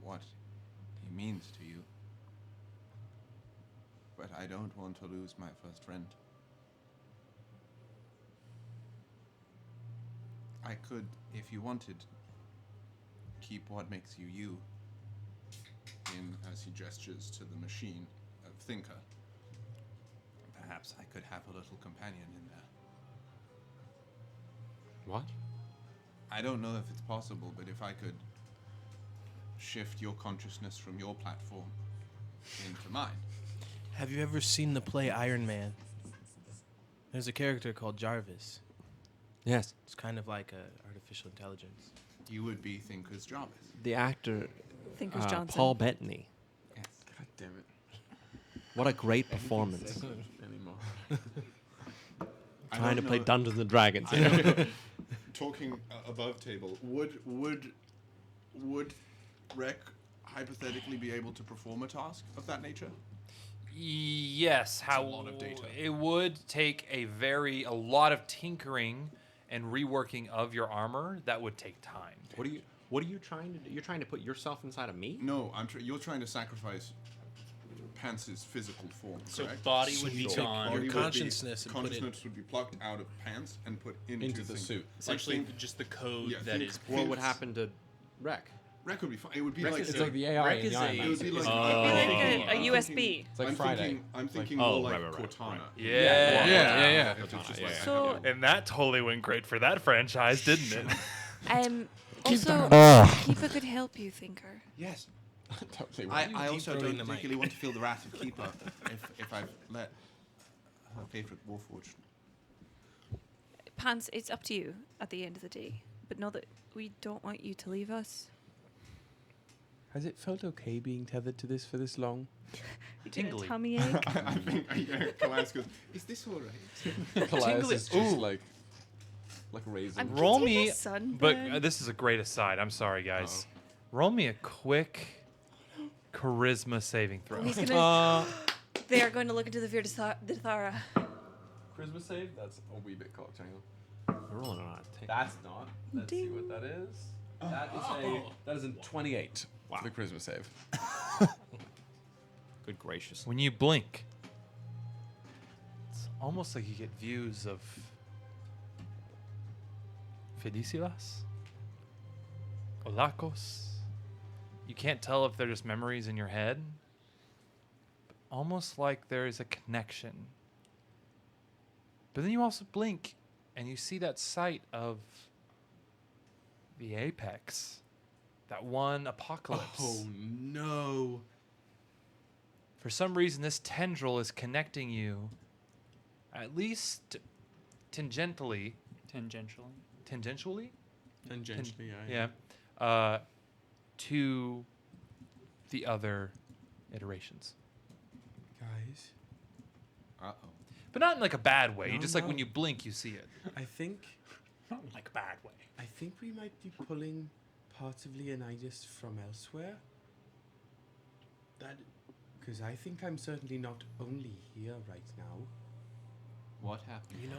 B: what he means to you, but I don't want to lose my first friend. I could, if you wanted, keep what makes you you in, as he gestures to the machine of Thinker. Perhaps I could have a little companion in there.
A: What?
B: I don't know if it's possible, but if I could shift your consciousness from your platform into mine.
I: Have you ever seen the play Iron Man? There's a character called Jarvis.
A: Yes.
I: It's kind of like a artificial intelligence.
B: You would be Thinker's Jarvis.
A: The actor,
J: Thinker's Johnson.
A: Paul Bettany.
B: Yes.
L: God damn it.
A: What a great performance.
L: Anymore.
A: Trying to play Dungeons and Dragons.
B: I
A: You know?
B: don't know. Talking above table, would Rec hypothetically be able to perform a task of that nature?
D: Yes,
B: a lot of data.
D: It would take a lot of tinkering and reworking of your armor. That would take time.
A: What are you trying to do? You're trying to put yourself inside of me?
B: No, you're trying to sacrifice P.A.N.T.'s physical form,
K: So
B: correct?
K: body would be gone.
B: Body
I: Your
B: would
I: consciousness
B: be,
I: and put it-
B: consciousness would be plucked out of P.A.N.T.S and put into
M: Into the
B: Thinker.
M: suit.
K: Essentially,
B: Like,
K: just the code
B: yeah,
K: that
B: think-
K: is.
A: What would happen to Rec?
B: Rec would be fine. It would be
M: Rec
B: like
M: is like the AI in the Iron
B: it
M: Man.
B: would be like,
J: Like a
B: I'm
J: USB.
B: thinking-
M: It's like
B: I'm
M: Friday.
B: Thinking, I'm thinking
A: oh,
B: more like
A: right.
B: Cortana.
D: Yeah.
L: Yeah.
B: If it's just like a
J: So,
B: handle.
D: And that totally went great for that franchise, didn't it?
J: also, Keeper could help you, Thinker.
B: Yes.
L: Totally.
B: I also
I: throwing
B: don't
I: the mic?
B: particularly want to feel the wrath of Keeper if I've let her favorite Warforged.
J: P.A.N.T.S, it's up to you at the end of the day. But know that we don't want you to leave us.
G: Has it felt okay being tethered to this for this long?
J: You get a
D: Tingly.
J: tummy ache.
B: I think Kallias goes, is this all right?
M: Kallias is just
D: Ooh.
M: like raising.
J: I'm
D: Roll
J: getting
D: me,
J: a sunburn.
D: but this is a great aside. I'm sorry, guys. Roll me a quick charisma saving throw.
F: He's gonna. They are going to look into the Fear Dithara.
M: Charisma save? That's a wee bit cocked, hang on.
A: We're rolling on it.
M: That's not. Let's see what that is. That is a 28 for the charisma save.
A: Good gracious.
D: When you blink, it's almost like you get views of Felicitas, Olakos. You can't tell if they're just memories in your head, but almost like there is a connection. But then you also blink and you see that sight of the apex, that one apocalypse.
L: Oh no.
D: For some reason, this tendril is connecting you, at least tangentially.
K: Tangentially.
D: Tangentially?
L: Tangentially,
D: Yeah. To the other iterations.
G: Guys,
B: Uh-oh.
D: But not in like a bad way.
G: No,
D: Just like
G: no.
D: when you blink, you see it.
G: I think
K: Not in like a bad way.
G: I think we might be pulling parts of Leonidas from elsewhere. Because I think I'm certainly not only here right now.
B: What happened?
I: You know,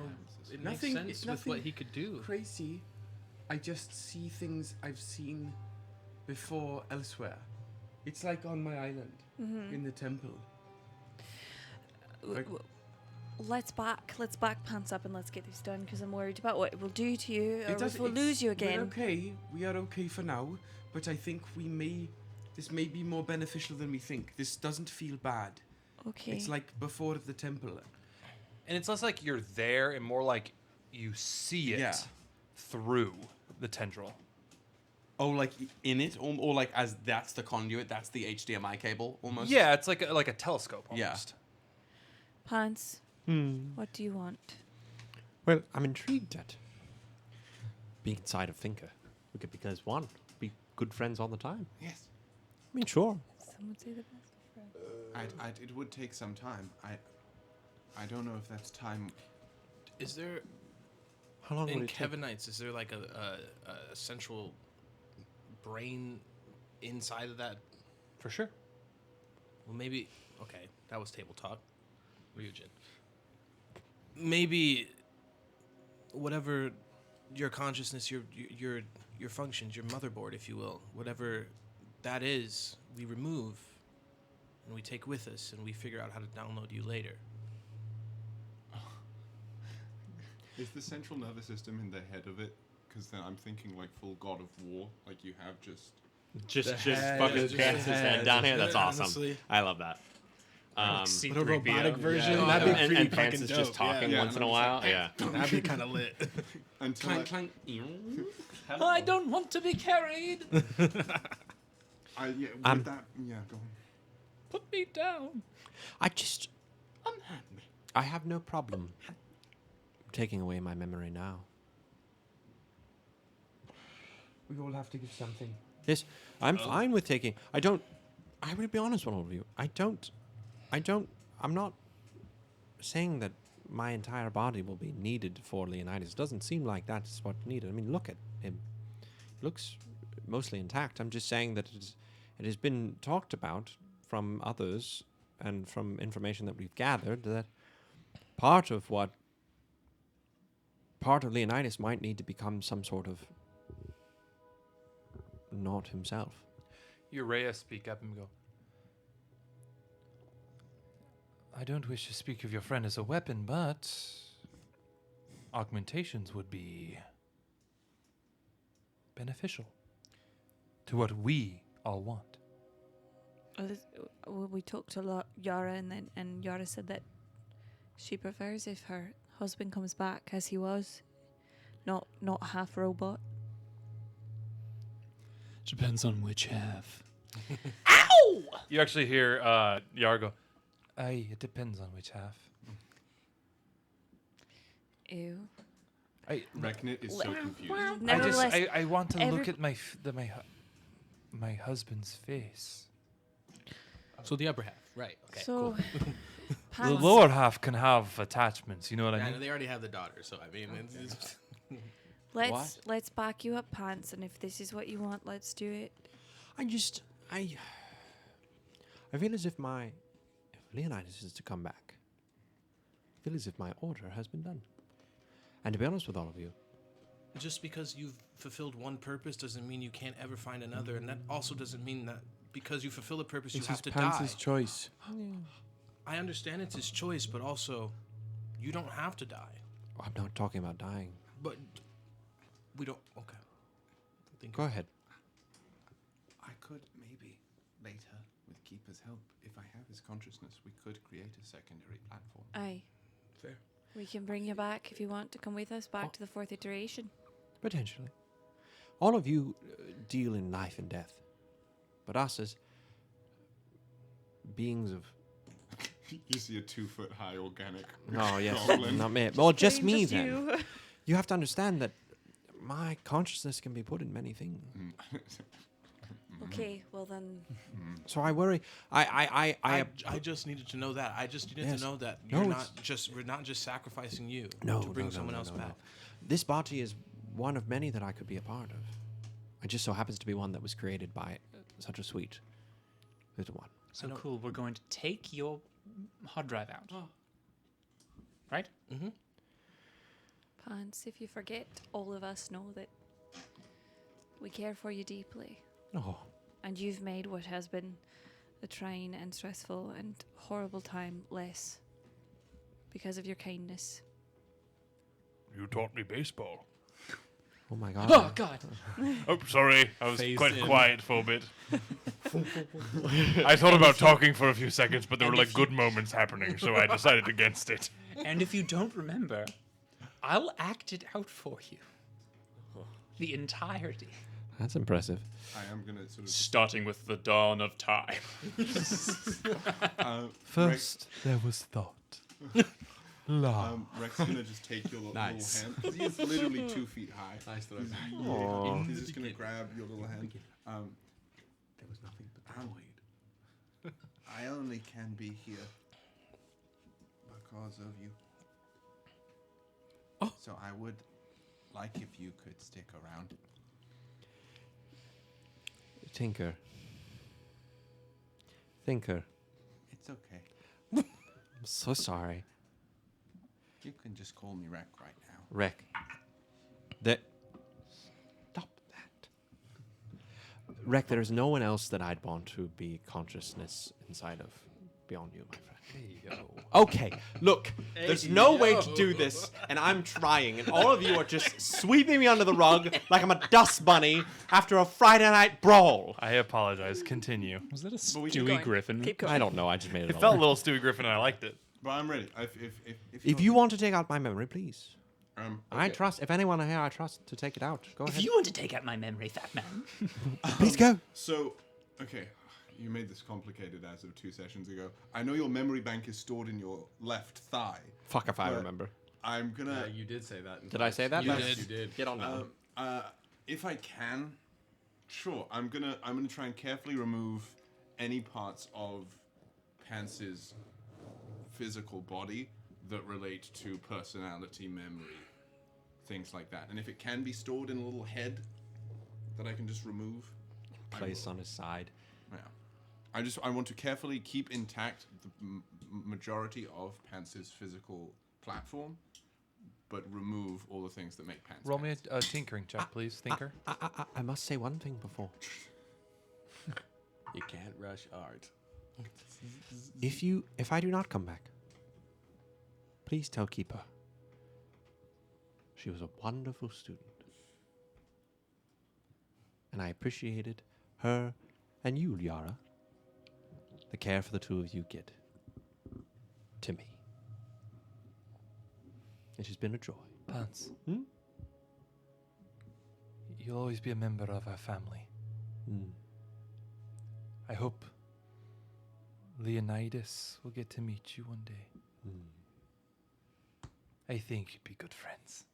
I: it
G: Nothing-
I: makes
G: it's
I: sense with what
G: nothing
I: he could do.
G: Crazy. I just see things I've seen before elsewhere. It's like on my island in the temple. Like-
J: Let's back P.A.N.T.S up and let's get this done because I'm worried about what it will do to you or
G: It does-
J: if we'll
G: it's-
J: lose you
G: We're
J: again.
G: okay. We are okay for now, but I think this may be more beneficial than we think. This doesn't feel bad.
J: Okay.
G: It's like before at the temple.
D: And it's less like you're there and more like you see it
L: Yeah.
D: through the tendril.
L: Oh, like in it, or like as that's the conduit, that's the HDMI cable, almost.
D: Yeah, it's like a telescope
L: Yeah.
D: almost.
J: P.A.N.T.S, what do you want?
A: Well, I'm intrigued at being inside of Thinker. Because one, be good friends all the time.
B: Yes.
A: I mean, sure.
J: Someone say the best friend.
B: It would take some time. I don't know if that's time.
I: Is there
A: How long
I: in
A: would it take?
I: Kevinites? Is there like a central brain inside of that?
D: For sure.
I: Well, maybe. Okay, that was table talk. Ryujin. Maybe whatever your consciousness, your functions, your motherboard, if you will, whatever that is, we remove and we take with us, and we figure out how to download you later.
B: Is the central nervous system in the head of it? Because then I'm thinking like full God of War, like you have just.
A: Just
I: head,
A: fucking
I: just
A: pants
I: the
A: his head
I: head.
A: down here. That's awesome.
I: Honestly.
A: I love that.
K: C3PO.
I: a robotic version.
A: Yeah.
I: That'd be
A: and
I: pretty
A: Pants
I: fucking
A: is
I: dope.
A: just talking
B: Yeah,
A: once in a
B: 100%.
A: while. Yeah.
I: That'd be kind of lit.
B: Until
G: Clank, clank.
K: I don't want to be carried.
B: yeah,
A: I'm-
B: with that, yeah, go on.
K: Put me down.
A: I just. I have no problem taking away my memory now.
G: We all have to give something.
A: Yes, I'm fine with taking. I will be honest with all of you. I'm not saying that my entire body will be needed for Leonidas. It doesn't seem like that's what's needed. I mean, look at him. He looks mostly intact. I'm just saying that it has been talked about from others and from information that we've gathered that part of Leonidas might need to become some sort of not himself.
D: Urea speak up and go, I don't wish to speak of your friend as a weapon, but augmentations would be beneficial to what we all want.
J: We talked to Yara, and Yara said that she prefers if her husband comes back as he was, not half robot.
K: Depends on which half.
D: You actually hear Yara go, aye, it depends on which half.
J: Ew.
B: Reknit is so confused.
D: I
J: Nevertheless,
D: want to look
J: every-
D: at my my husband's face.
I: So the upper half, right? Okay.
J: So,
I: cool.
D: The
J: P.A.N.T.S.
D: lower half can have attachments. You know what I
I: Yeah,
D: mean?
I: they already have the daughter, so I mean, it's
J: Let's back you up, P.A.N.T.S. And if this is what you want, let's do it.
A: I feel as if if Leonidas is to come back, I feel as if my order has been done. And to be honest with all of you,
I: just because you've fulfilled one purpose doesn't mean you can't ever find another, and that also doesn't mean that because you fulfill a purpose, you have to die.
G: It's choice.
I: I understand it's his choice, but also, you don't have to die.
A: I'm not talking about dying.
I: But we don't. Okay.
A: Go ahead.
B: I could maybe later, with Keeper's help, if I have his consciousness, we could create a secondary platform.
J: Aye.
I: Fair.
J: We can bring you back if you want to come with us back to the 4th iteration.
A: Potentially. All of you deal in life and death. But us as beings of...
B: You see a 2-foot-high organic
A: Oh, yes.
B: goblin.
A: Not me. Well, just
J: Blame
A: me
J: just
A: then.
J: you.
A: You have to understand that my consciousness can be put in many things.
J: Okay, well then.
A: So I worry.
I: I just needed to know that. I just needed
A: Yes.
I: to know that
A: No,
I: we're
A: it's-
I: not just sacrificing you
A: No,
I: to bring
A: no, no,
I: someone
A: no,
I: else
A: no,
I: back.
A: no. This body is one of many that I could be a part of. It just so happens to be one that was created by such a sweet little one.
K: So cool. We're going to take your hard drive out. Right?
I: Mm-hmm.
J: P.A.N.T.S., if you forget, all of us know that we care for you deeply.
A: Oh,
J: And you've made what has been a trying and stressful and horrible time less because of your kindness.
C: You taught me baseball.
A: oh my God.
K: Oh, God.
C: Oh, sorry. I was
I: Phased
C: quite
I: in.
C: quiet for a bit. I thought about talking for a few seconds, but there were like good moments happening, so I decided against it.
K: And if you don't remember, I'll act it out for you. The entirety.
A: That's impressive.
B: I am going to sort of...
K: Starting with the dawn of time.
A: First, there was thought. Love.
B: Rex is going to just take your
M: Nice.
B: little hand. 'Cause he's literally 2 feet high.
M: Nice throw.
B: He's just going to grab your little hand.
M: There was nothing but the void.
B: I only can be here because of you.
I: Oh.
B: So I would like if you could stick around.
A: Tinker. Thinker.
B: It's okay.
A: I'm so sorry.
B: You can just call me Rack right now.
A: Rick. Stop that. Rick, there is no one else that I'd want to be consciousness inside of beyond you, my friend. Okay, look, there's no way to do this, and I'm trying, and all of you are just sweeping me under the rug like I'm a dust bunny after a Friday night brawl.
D: I apologize. Continue.
K: Was that a
F: Keep
K: Stewie
F: going.
K: Griffin?
F: Keep going.
A: I don't know, I just made it
D: It
A: all
D: felt a
A: up.
D: little Stewie Griffin, and I liked it.
B: But I'm ready.
A: If you want to take out my memory, please. I
B: okay.
A: trust, if anyone here I trust to take it out, go ahead.
K: If you want to take out my memory, fat man.
A: Please go.
B: So, okay, you made this complicated as of 2 sessions ago. I know your memory bank is stored in your left thigh.
A: Fuck if I
B: but
A: remember.
B: I'm gonna.
M: You did say that.
A: Did I say that?
I: You
A: That's-
I: did.
M: You did.
A: Get on now.
B: If I can, sure. I'm gonna try and carefully remove any parts of P.A.N.T.'s physical body that relate to personality, memory, things like that. And if it can be stored in a little head that I can just remove, I
A: Place
B: will.
A: on his side.
B: Yeah. I want to carefully keep intact the majority of P.A.N.T.'s physical platform, but remove all the things that make P.A.N.T.
D: Roll me a tinkering check, please, Thinker.
A: I must say one thing before.
M: You can't rush art.
A: If I do not come back, please tell Keeper. She was a wonderful student. And I appreciated her and you, Liara, the care for the two of you give to me. It has been a joy.
D: P.A.N.T.S.
A: Hmm?
D: You'll always be a member of our family.
A: Hmm.
D: I hope Leonidas will get to meet you one day.
A: Hmm.
D: I think you'd be good friends.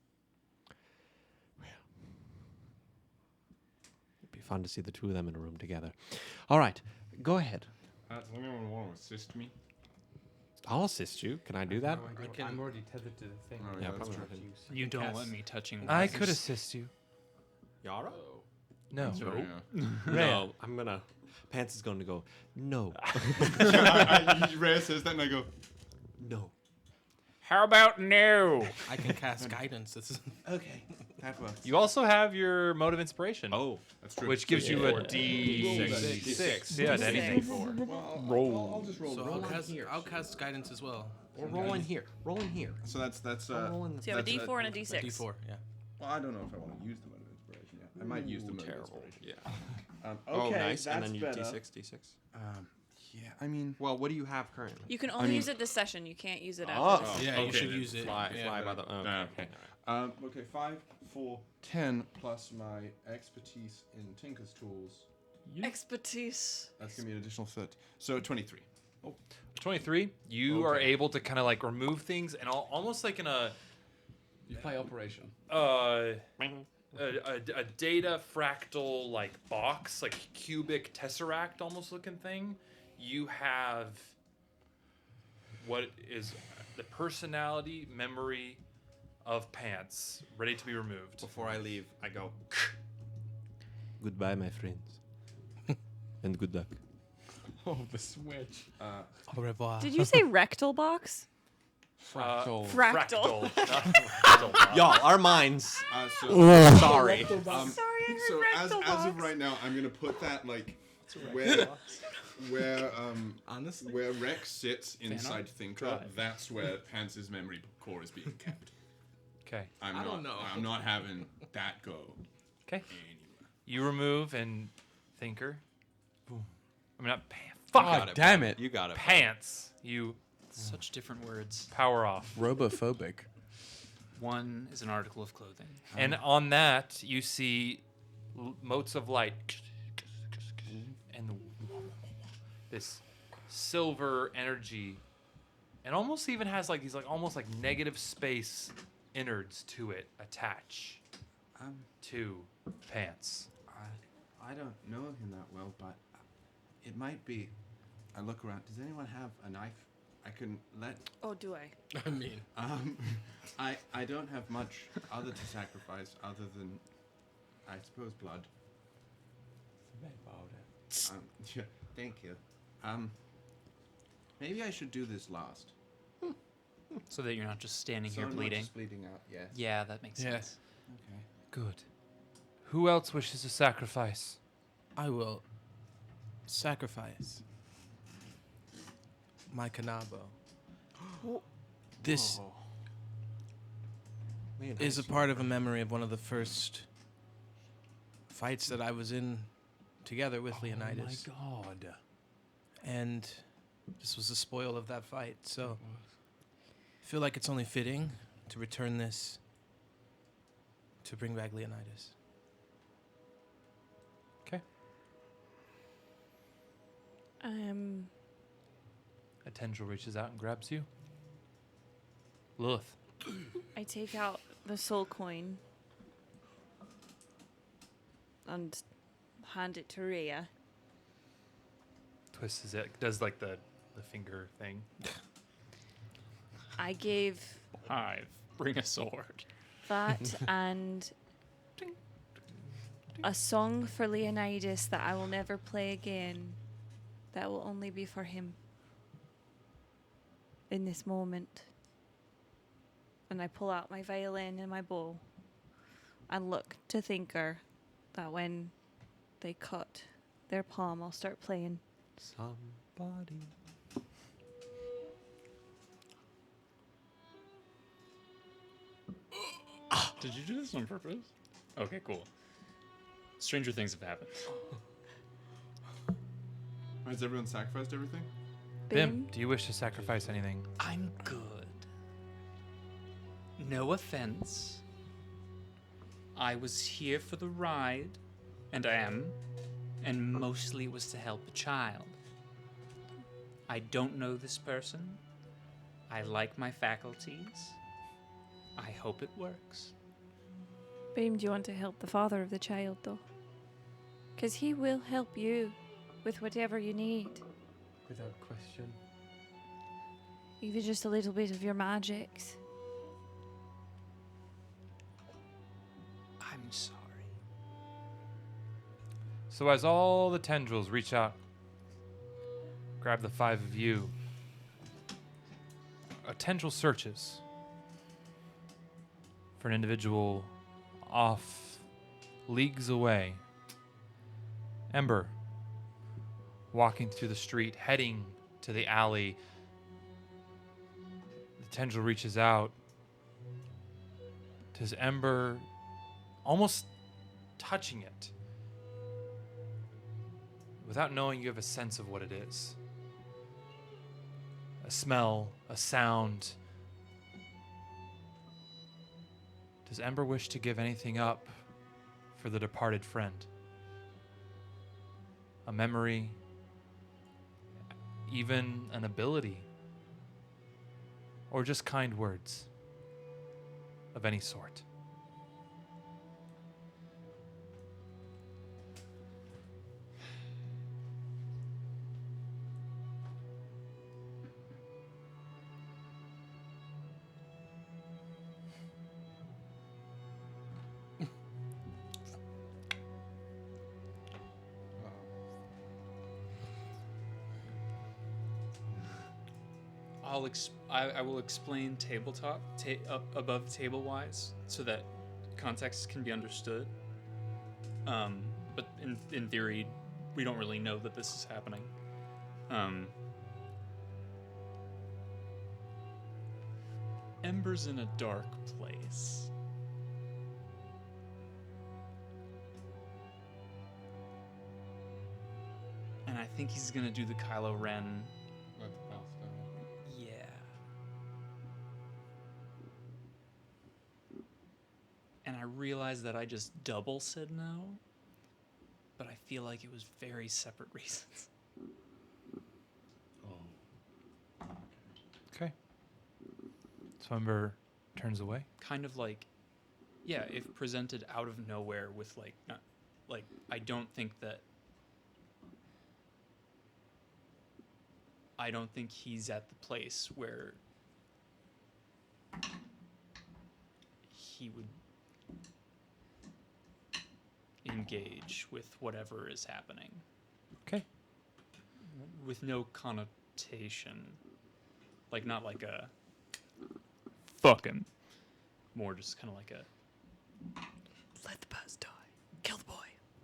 A: It'd be fun to see the two of them in a room together. All right, go ahead.
B: Does anyone want to assist me?
A: I'll assist you. Can I do that?
L: I'm already tethered to the thing.
B: Oh,
A: Yeah,
B: that's
A: probably
B: true.
A: not.
K: You don't let me touching.
D: I could assist you.
A: Yara?
D: No.
B: Sorry,
A: No, I'm gonna. P.A.N.T.S is going to go. No.
B: Rhea says that, and I go,
A: No.
K: How about no?
I: I can cast guidance. This is
G: Okay, that works.
D: You also have your mode of inspiration.
A: Oh.
B: that's true.
D: Which gives you a
B: Roll
D: D6.
B: that.
D: Yeah, to anything.
B: Well, I'll just roll.
I: so
B: roll
I: I'll cast guidance as well.
A: Or roll in here. Roll in here.
B: So that's
A: roll in.
F: So you have a
B: that's
F: D4 and a D6.
I: D4, yeah.
B: Well, I don't know if I want to use the mode of inspiration yet. I might use the mode
A: Terrible.
B: of inspiration.
A: Yeah.
B: Okay,
A: Oh, nice.
B: that's
A: And then you
B: better.
A: D6.
B: Yeah, I mean,
A: Well, what do you have currently?
F: You can only use it this session. You can't use it after.
A: Oh,
F: this.
I: Yeah, you
B: okay,
I: should
B: then
I: use it.
A: Fly
I: yeah.
A: by the. Okay.
B: okay. Okay, 5, 4, 10 plus my expertise in Tinker's tools.
F: Expertise.
B: That's gonna be an additional 30. So 23.
D: 23, you are
B: Okay.
D: able to kind of like remove things and almost like in a
M: You play Operation.
D: a data fractal like box, like cubic tesseract almost looking thing. You have what is the personality memory of P.A.N.T.S ready to be removed.
A: Before I leave, I go. Goodbye, my friends, and good luck.
M: Oh, the switch.
I: Au revoir.
F: Did you say rectal box?
A: Fractal.
F: Fractal.
D: Not fractal.
A: Y'all, our minds.
B: Sorry.
A: Sorry.
F: Sorry, I heard
B: So
F: rectal
B: as of
F: box.
B: right now, I'm gonna put that like where
I: Honestly?
B: where Rex sits inside
K: art?
B: Thinker.
K: Drive.
B: That's where P.A.N.T.'s memory core is being kept.
D: Okay.
I: I don't know.
B: I'm not having that go
D: Okay.
B: anywhere.
D: You remove and Thinker.
A: Boom.
D: I mean, not P.A.N.T.S.
M: God
D: Fuck
M: damn it.
A: You got it.
D: P.A.N.T.S. You
K: Such different words.
D: power off.
M: Robophobic.
K: One is an article of clothing.
D: And on that, you see motes of light. And this silver energy. And almost even has like these like almost like negative space innards to it attach to P.A.N.T.S.
G: I don't know him that well, but it might be. I look around. Does anyone have a knife? I can let.
F: Oh, do I?
I: I mean,
G: I don't have much other to sacrifice other than, I suppose, blood. Yeah, thank you. Maybe I should do this last.
K: So that you're not just standing
G: So
K: here
G: I'm not
K: bleeding.
G: just bleeding out. Yes.
K: Yeah, that makes
I: Yeah.
K: sense.
G: Okay.
D: Good. Who else wishes to sacrifice?
I: I will sacrifice my Kanabo. This is a part of a memory of one of the first fights that I was in together with Leonidas.
M: Oh my god.
I: And this was the spoil of that fight. So I feel like it's only fitting to return this to bring back Leonidas.
D: Okay. A tendril reaches out and grabs you. Lilith.
F: I take out the soul coin and hand it to Rhea.
D: Twists it. Does like the finger thing.
F: I gave
K: Hive, bring a sword.
F: that and a song for Leonidas that I will never play again. That will only be for him in this moment. And I pull out my violin and my bow and look to Thinker that when they cut their palm, I'll start playing.
A: Somebody.
K: Did you do this on purpose? Okay, cool. Stranger things have happened.
B: Has everyone sacrificed everything?
D: Bim, do you wish to sacrifice anything?
K: I'm good. No offense. I was here for the ride, and I am, and mostly it was to help a child. I don't know this person. I like my faculties. I hope it works.
J: Babe, do you want to help the father of the child, though? Because he will help you with whatever you need.
G: Without question.
J: Even just a little bit of your magics.
E: I'm sorry.
D: So as all the tendrils reach out, grab the 5 of you. A tendril searches for an individual off leagues away. Ember, walking through the street, heading to the alley. The tendril reaches out. Does Ember, almost touching it, without knowing, you have a sense of what it is. A smell, a sound. Does Ember wish to give anything up for the departed friend? A memory, even an ability, or just kind words of any sort?
K: I will explain tabletop up above table wise so that context can be understood. But in theory, we don't really know that this is happening. Ember's in a dark place. And I think he's gonna do the Kylo Ren.
B: Let the path down.
K: Yeah. And I realize that I just double said no, but I feel like it was very separate reasons.
D: Okay. So Ember turns away.
K: Kind of like, yeah, if presented out of nowhere with like, not, like I don't think he's at the place where he would engage with whatever is happening.
D: Okay.
K: With no connotation. Like, not like a fucking. More just kind of like a. Let the past die. Kill the boy.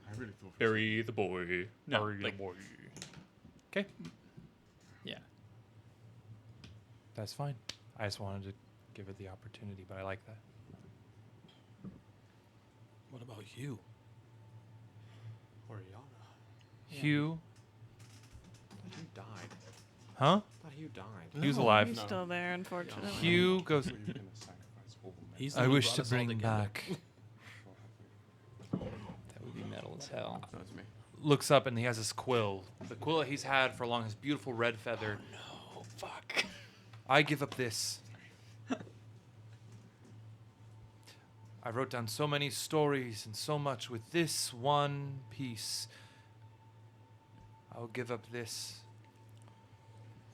B: I really thought.
K: Bury the boy. No,
D: Bury the
K: like,
D: boy. Okay.
K: Yeah.
D: That's fine. I just wanted to give it the opportunity, but I like that.
I: What about you?
M: Oriana.
D: Hugh.
M: I thought you died.
D: Huh?
M: I thought Hugh died.
D: He was alive.
J: He's still there, unfortunately.
D: Hugh goes.
B: You were gonna sacrifice all the
I: He's the
D: I
I: one who
D: wish
I: brought
D: to
I: us all
D: bring
I: together.
D: back.
K: That would be metal as hell.
B: That's me.
D: Looks up and he has this quill. The quill that he's had for long, his beautiful red feather.
K: Oh, fuck.
D: I give up this. I wrote down so many stories and so much with this one piece. I'll give up this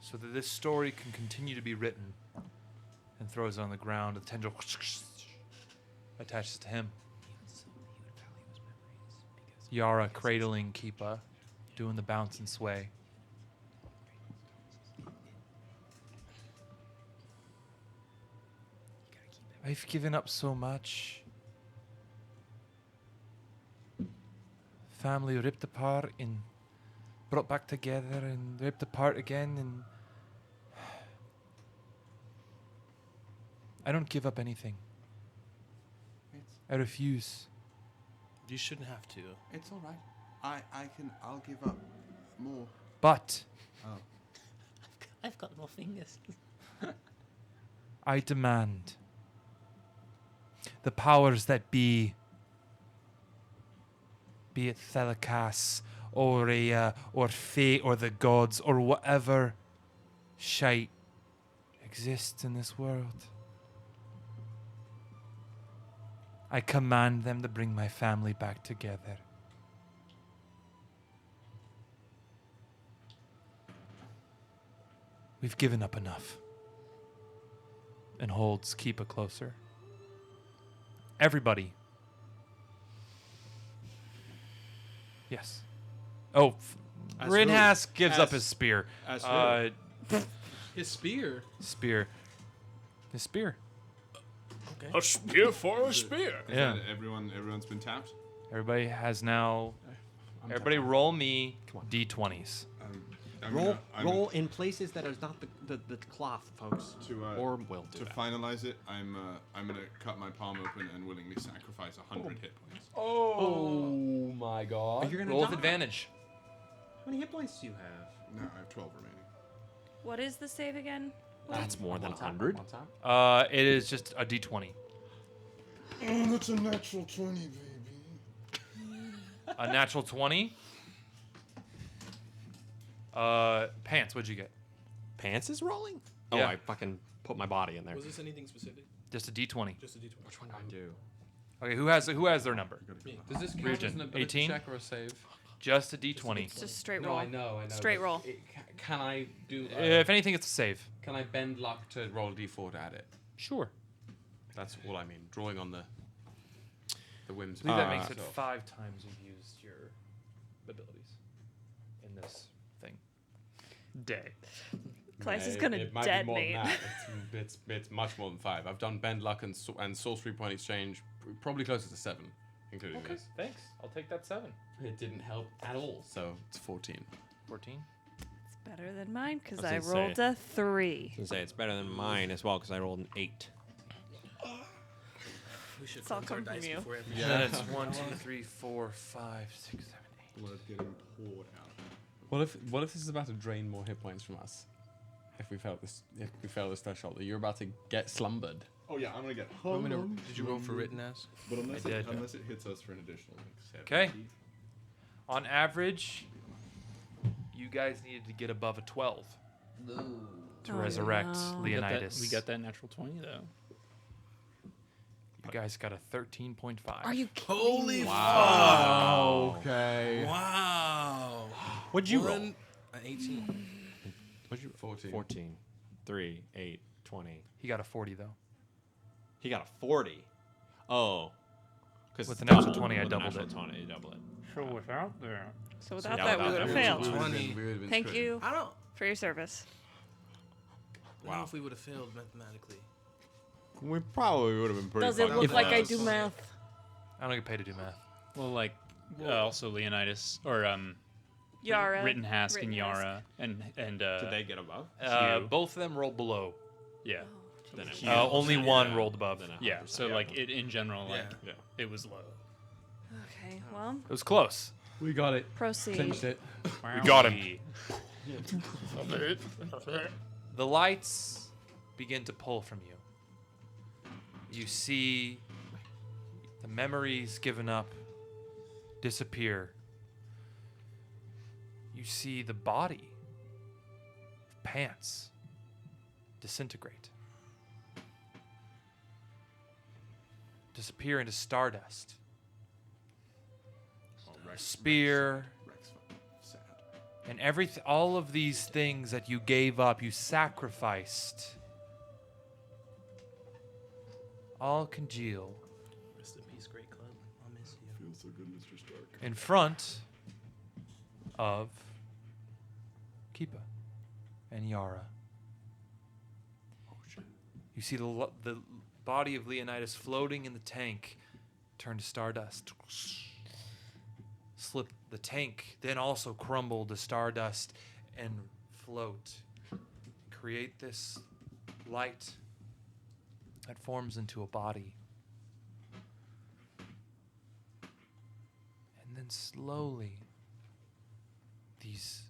D: so that this story can continue to be written. And throws it on the ground. The tendril attaches to him. Yara cradling Keepa, doing the bounce and sway. I've given up so much. Family ripped apart and brought back together and ripped apart again, and I don't give up anything. I refuse.
I: You shouldn't have to.
B: It's all right. I'll give up more.
D: But
B: Oh.
K: I've got more fingers.
D: I demand the powers that be it Thelikas or Rhea or fate or the gods or whatever shite exists in this world. I command them to bring my family back together. We've given up enough. And holds Keepa closer. Everybody. Yes. Oh,
L: As
D: Rinhas
L: who?
D: gives up his spear.
L: As who? His spear.
D: Spear. His spear.
L: Okay.
C: A spear for a spear.
B: Is
D: Yeah.
B: that everyone's been tapped?
D: Everybody has now. Everybody roll me d20s.
A: Roll in places that is not the cloth, folks. Or will do
B: to
A: that.
B: finalize it, I'm gonna cut my palm open and willingly sacrifice 100 hit points.
M: Oh my god.
A: You're gonna
D: Roll with
A: die.
D: advantage.
A: How many hit points do you have?
B: No, I have 12 remaining.
F: What is the save again?
A: That's more than 100.
D: It is just a d20.
B: Oh, that's a natural 20, baby.
D: A natural 20. P.A.N.T.S, what'd you get?
A: P.A.N.T.S is rolling? Oh,
D: Yeah.
A: I fucking put my body in there.
I: Was this anything specific?
D: Just a d20.
I: Just a d20.
A: Which one do I do?
D: Okay, who has their number?
L: Does this count as an
D: Ryujin,
L: ability
D: 18?
L: check or a save?
D: Just a d20.
F: It's just straight
M: No,
F: roll.
M: I know.
F: Straight
M: but
F: roll.
M: Can I do?
D: If anything, it's a save.
L: Can I bend luck to roll a d4 to add it?
D: Sure.
L: That's all I mean. Drawing on the whims.
D: I believe that
L: of
D: makes it
L: myself.
D: 5 times you've used your abilities in this thing.
K: Day.
F: Kallias is
L: It-
F: gonna
L: it might be more than
F: detonate.
L: that. It's much more than 5. I've done bend luck and sorcery point exchange, probably closer to 7, including
D: Okay,
L: this.
D: thanks. I'll take that 7.
L: It didn't help at all, so it's 14.
D: 14.
F: It's better than mine because
A: I
F: I
A: was gonna
F: rolled
A: say.
F: a 3.
A: I was gonna say it's better than mine as well because I rolled an 8.
I: We should
F: It's all
I: cleanse our
F: come from
I: dice
F: you.
I: before every
D: And then it's 1, 2, 3, 4, 5, 6, 7, 8.
B: Blood getting poured out.
L: What if this is about to drain more hit points from us? If we fail this threshold, you're about to get slumbered.
B: Oh yeah, I'm gonna get.
I: Did you roll for written ass?
B: But unless
D: I did.
B: unless it hits us for an additional like 70.
D: Okay. On average, you guys needed to get above a 12 to
F: Oh,
D: resurrect
F: no.
D: Leonidas.
K: We got that natural 20 though.
D: You guys got a 13.5.
F: Are you kidding?
I: Holy
M: Wow. Okay.
I: Wow.
A: What'd you roll?
I: An 18.
A: What'd you
L: 14.
A: 14. 3, 8, 20.
D: He got a 40 though.
A: He got a 40. Oh. Because
D: With the natural 20, I doubled it.
A: 20, you double it.
K: So without that.
F: So without
A: yeah,
F: that, we
A: without
F: would have
A: that,
F: failed.
L: We would've
I: 20.
L: been- we would've been
F: Thank
L: screwed.
F: you
I: I don't
F: for your service.
I: know if we would have failed mathematically.
B: We probably would have been pretty.
F: Does it
B: fucked
F: look
B: up.
F: like I do math?
D: I don't get paid to do math.
K: Well, like also Leonidas or
F: Yara.
K: Rittenhask and
F: Rittenhask.
K: Yara and
A: Did they get above?
K: Hugh.
D: Both of them rolled below.
K: yeah.
A: Then it-
K: Hugh.
D: Only one rolled above.
A: Then
K: Yeah, so
A: yeah.
K: like it in general, like
A: Yeah.
K: it was low.
F: Okay, well,
D: It was close.
L: We got it.
F: proceed.
L: Clinched it.
D: We got him. The lights begin to pull from you. You see the memories given up disappear. You see the body of P.A.N.T.S disintegrate. Disappear into stardust. Spear
B: Sad.
D: and all of these things that you gave up, you sacrificed, all congeal
I: Rest in peace, great club. I'll miss you.
B: Feels so good, Mr. Stark.
D: in front of Keepa and Yara.
B: Oh shit.
D: You see the body of Leonidas floating in the tank turn to stardust. Slip the tank, then also crumble to stardust and float. Create this light that forms into a body. And then slowly, these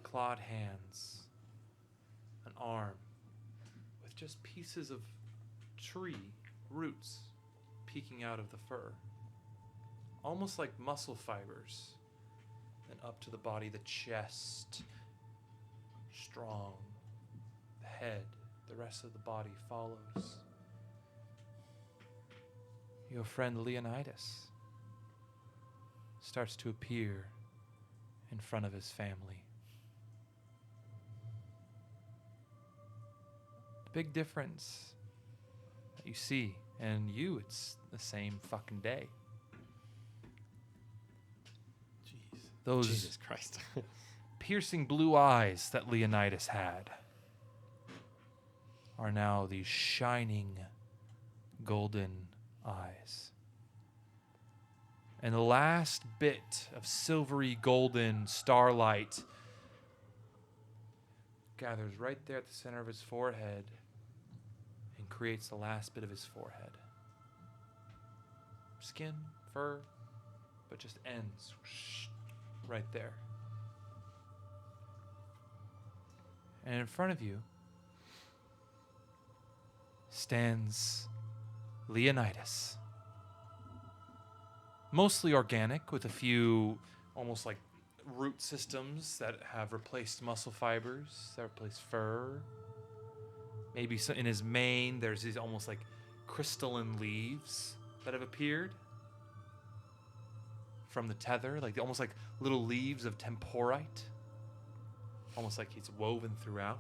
D: clawed hands, an arm, with just pieces of tree roots peeking out of the fur. Almost like muscle fibers. Then up to the body, the chest, strong. The head, the rest of the body follows. Your friend Leonidas starts to appear in front of his family. big difference that you see. And you, it's the same fucking day.
M: Jeez.
D: Those
A: Jesus Christ.
D: piercing blue eyes that Leonidas had are now these shining golden eyes. And the last bit of silvery golden starlight gathers right there at the center of his forehead and creates the last bit of his forehead. Skin, fur, but just ends right there. And in front of you stands Leonidas. Mostly organic, with a few almost like root systems that have replaced muscle fibers, that replace fur. Maybe in his mane, there's these almost like crystalline leaves that have appeared from the tether, like almost like little leaves of temporite, almost like it's woven throughout.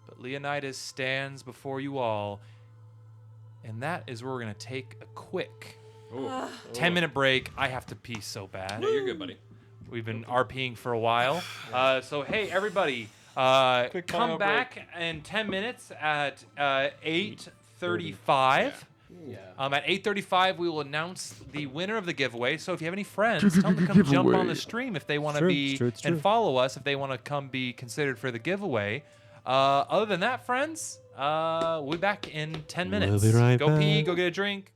D: But Leonidas stands before you all, and that is where we're going to take a quick 10-minute break. I have to pee so bad.
A: No, you're good, buddy.
D: We've been RPing for a while. So, hey, everybody, come back in 10 minutes at 8:35. At 8:35, we will announce the winner of the giveaway. So if you have any friends, tell them to come jump on the stream if they want to and follow us if they want to come be considered for the giveaway. Other than that, friends, we'll be back in 10 minutes.
A: We'll be right
D: Go pee,
A: back.
D: go get a drink.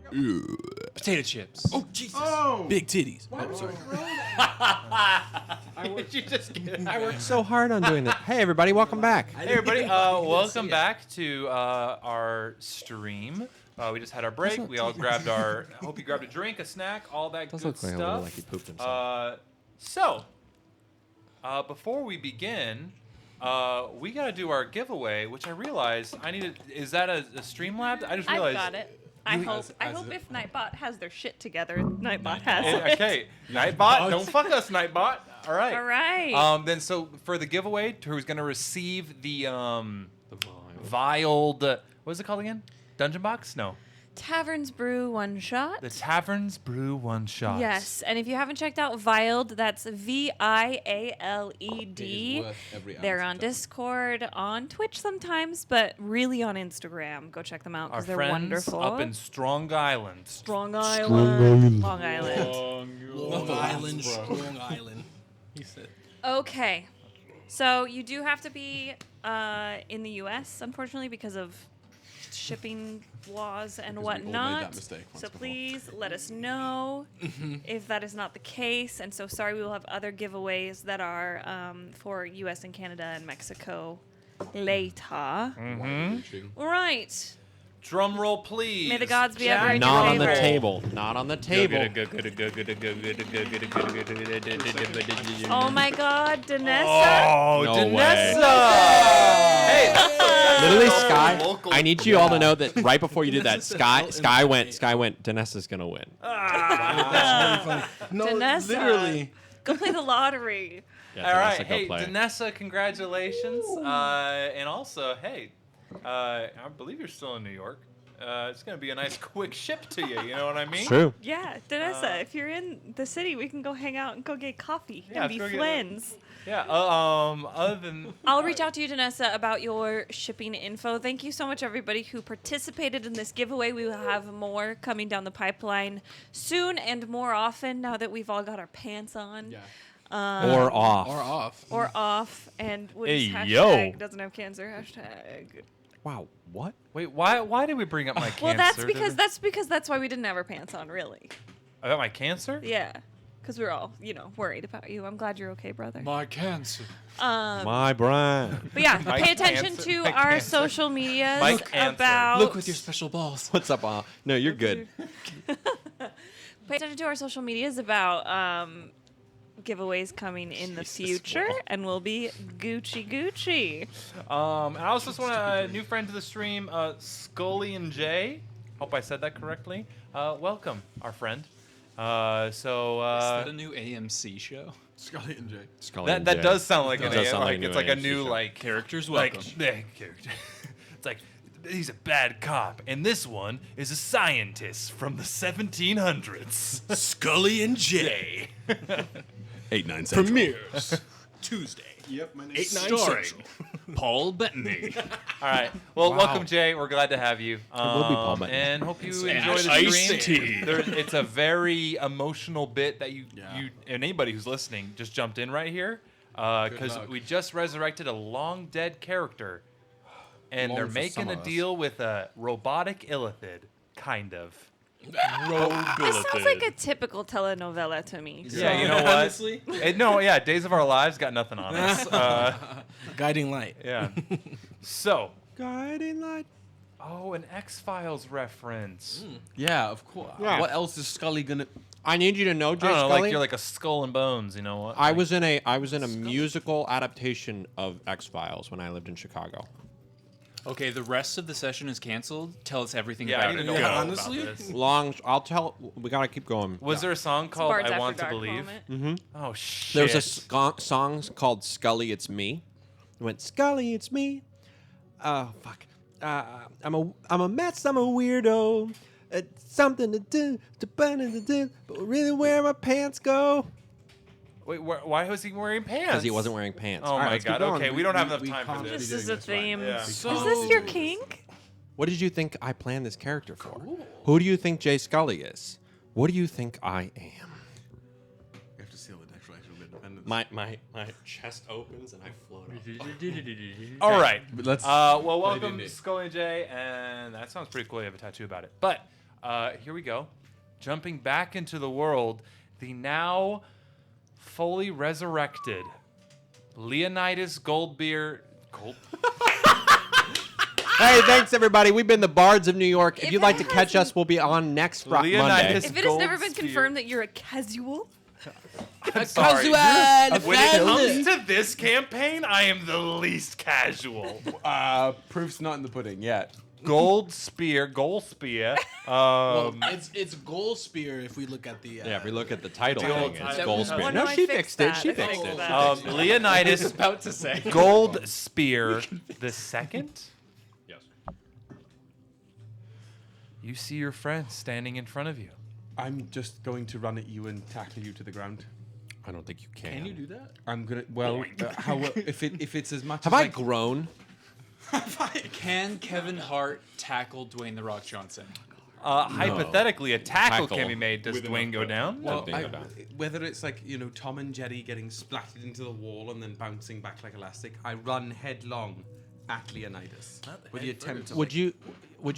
K: Potato chips.
I: Oh Jesus!
B: Oh!
I: Big titties. Oh, sorry.
A: I worked so hard on doing that. Hey, everybody, welcome back.
D: Hey everybody, welcome back to our stream. We just had our break. We all grabbed our. I hope you grabbed a drink, a snack, all that
A: Does
D: good
A: look like a
D: stuff.
A: little like he pooped himself.
D: Before we begin, we gotta do our giveaway, which I realized I needed. Is that a Streamlab? I just
F: I've
D: realized.
F: got it. I hope if Nightbot has their shit together, Nightbot has it.
D: Okay, Nightbot, don't fuck us, Nightbot. All right.
F: All right.
D: Then so for the giveaway, who's gonna receive the vialed? What is it called again? Dungeon box? No.
F: Taverns Brew one shot.
D: The Taverns Brew one shot.
F: Yes, and if you haven't checked out Vialed, that's Vialed. They're on Discord, on Twitch sometimes, but really on Instagram. Go check them out
D: Our
F: because they're
D: friends
F: wonderful.
D: up in Strong Island.
F: Strong Island. Long Island.
I: Long Island. He said.
F: Okay, so you do have to be in the U.S. unfortunately because of shipping laws and
M: Because we all made that
F: whatnot.
M: mistake once
F: So
M: before.
F: please let us know if that is not the case. And so sorry, we will have other giveaways that are for U.S. and Canada and Mexico later.
D: Mm-hmm.
F: All right.
D: Drum roll, please.
F: May the gods be ever in
A: Not
F: your
A: on the
F: favor.
A: table. Not on the table.
F: Oh my God, Danessa.
D: Oh,
A: No
D: Danessa! Hey,
A: Literally, Sky. I need you all to know that right before you did that, Sky went. Danessa's gonna win.
I: That's really funny. No,
F: Danessa.
I: literally.
F: Go play the lottery.
A: Yeah,
D: all right,
A: Danessa, go
D: hey,
A: play.
D: Danessa, congratulations. And also, hey, I believe you're still in New York. It's gonna be a nice quick ship to you. You know what I mean?
A: True.
F: Yeah, Danessa, if you're in the city, we can go hang out and go get coffee
D: Yeah,
F: and be
D: let's go get-
F: friends.
D: Yeah. Other than
F: I'll reach out to you, Danessa, about your shipping info. Thank you so much, everybody who participated in this giveaway. We will have more coming down the pipeline soon and more often now that we've all got our pants on.
L: Yeah.
A: Or off.
I: Or off.
F: Or off. And Woody's
D: Hey,
F: hashtag
D: yo.
F: doesn't have cancer hashtag.
A: Wow. What?
D: wait, why did we bring up my cancer?
F: Well, that's because that's why we didn't have our pants on, really.
D: About my cancer?
F: Yeah. Because we were all, worried about you. I'm glad you're okay, brother.
K: My cancer.
A: My Brian.
F: But yeah,
D: My
F: pay attention
D: cancer-
F: to
D: my
F: our
D: cancer.
F: social medias
D: My cancer.
F: about.
K: Look with your special balls.
A: What's up? No, you're good.
F: Pay attention to our social medias about giveaways coming in the future, and we'll be Gucci.
D: And I also just want a new friend to the stream, Scully and Jay. Hope I said that correctly. Welcome, our friend.
K: Is that a new AMC show?
L: Scully and Jay.
A: Scully and
D: That
A: Jay.
D: does sound like
A: It
D: an
A: does sound
D: like
A: like
D: it's
A: a
D: like a
A: AMC
D: new
A: show.
D: like
K: Characters
D: like
K: welcome.
D: character. It's like he's a bad cop, and this one is a scientist from the 1700s.
I: Scully and Jay.
M: 8/9 Central.
I: Premieres Tuesday.
L: Yep, my name's
I: 8/9
K: Starring
I: Central.
K: Paul Bettany.
D: All right. Well,
A: Wow.
D: welcome, Jay. We're glad to have you.
A: will be Paul Bettany.
D: And hope you
K: And
D: enjoy the
K: iced
D: stream.
K: tea.
D: It's a very emotional bit that you
L: Yeah.
D: and anybody who's listening just jumped in right here because
L: luck.
D: we just resurrected a long dead character, and
L: Long
D: they're
L: for
D: making
L: some
D: a
L: of us.
D: deal with a robotic illithid, kind of.
F: This sounds like a typical telenovela to me.
D: Yeah, you know what?
I: Honestly,
D: No, yeah, Days of Our Lives got nothing on us.
I: guiding light.
D: Yeah. So.
A: Guiding light.
D: Oh, an X-Files reference.
L: Yeah, of course.
A: Yeah.
L: What else is Scully gonna?
A: I need you to know, Jay
D: I don't know,
A: Scully.
D: like you're like a skull and bones, you know what?
A: I was in a musical adaptation of X-Files when I lived in Chicago.
K: Okay, the rest of the session is canceled. Tell us everything
D: Yeah, I
K: about
D: need
K: it.
D: to know
I: Yeah,
D: all
I: honestly?
D: about this.
A: I'll tell. We gotta keep going.
D: Was there a song called
F: Bards
D: "I
F: After
D: Want to
F: Dark
D: Believe"?
F: moment.
D: Oh shit!
A: There was a song called "Scully, It's Me." It went "Scully, It's Me." Oh fuck. I'm a mess. I'm a weirdo. It's something to do, but really where my pants go?
D: Wait, why was he wearing pants?
A: Because he wasn't wearing pants.
D: Oh
A: All right,
D: my
A: let's keep
D: god!
A: going.
D: Okay, we don't have enough
L: we
D: time for
L: can't
D: this.
F: This is a theme.
D: Yeah.
F: Is this your kink?
A: What did you think I planned this character for? Who do you think Jay Scully is? What do you think I am?
L: We have to seal the Declaration of Independence.
A: My chest opens and I float up.
D: All right.
L: But let's
D: Well,
L: play
D: welcome,
L: D&D.
D: Scully and Jay, and that sounds pretty cool. You have a tattoo about it. But Here we go. Jumping back into the world, the now fully resurrected Leonidas Goldbeer.
A: Hey, thanks everybody. We've been the Bards of New York. If you'd like to catch us, we'll be on next Monday.
D: Leonidas
J: If it has never been confirmed that you're a casual,
D: I'm sorry.
I: Casual
D: When it
I: family.
D: comes to this campaign, I am the least casual.
M: Proof's not in the pudding yet.
D: Gold spear.
I: Well, it's gold spear if we look at the.
A: Yeah, if we look at the title
D: The
A: thing,
D: old
A: it's
D: title.
A: Gold Spear.
J: Oh,
A: No,
J: no, I
A: she
J: fixed
A: fixed it.
J: that.
A: She
J: I
A: fixed
J: fixed
A: it.
J: that.
D: Leonidas
K: About to say.
D: Gold Spear the second.
A: Yes.
D: You see your friend standing in front of you.
G: I'm just going to run at you and tackle you to the ground.
A: I don't think you can.
I: Can you do that?
G: I'm gonna. Well, how if it's as much.
A: Have
G: as
A: I grown?
K: Can Kevin Hart tackle Dwayne The Rock Johnson?
D: Hypothetically, a tackle
A: Tackle
D: can be made. Does
A: with
D: Dwayne
A: enough
D: go down?
G: Well,
A: Don't think about
G: whether it's like Tom and Jerry getting splattered into the wall and then bouncing back like elastic, I run headlong at Leonidas with the attempt.
A: Would you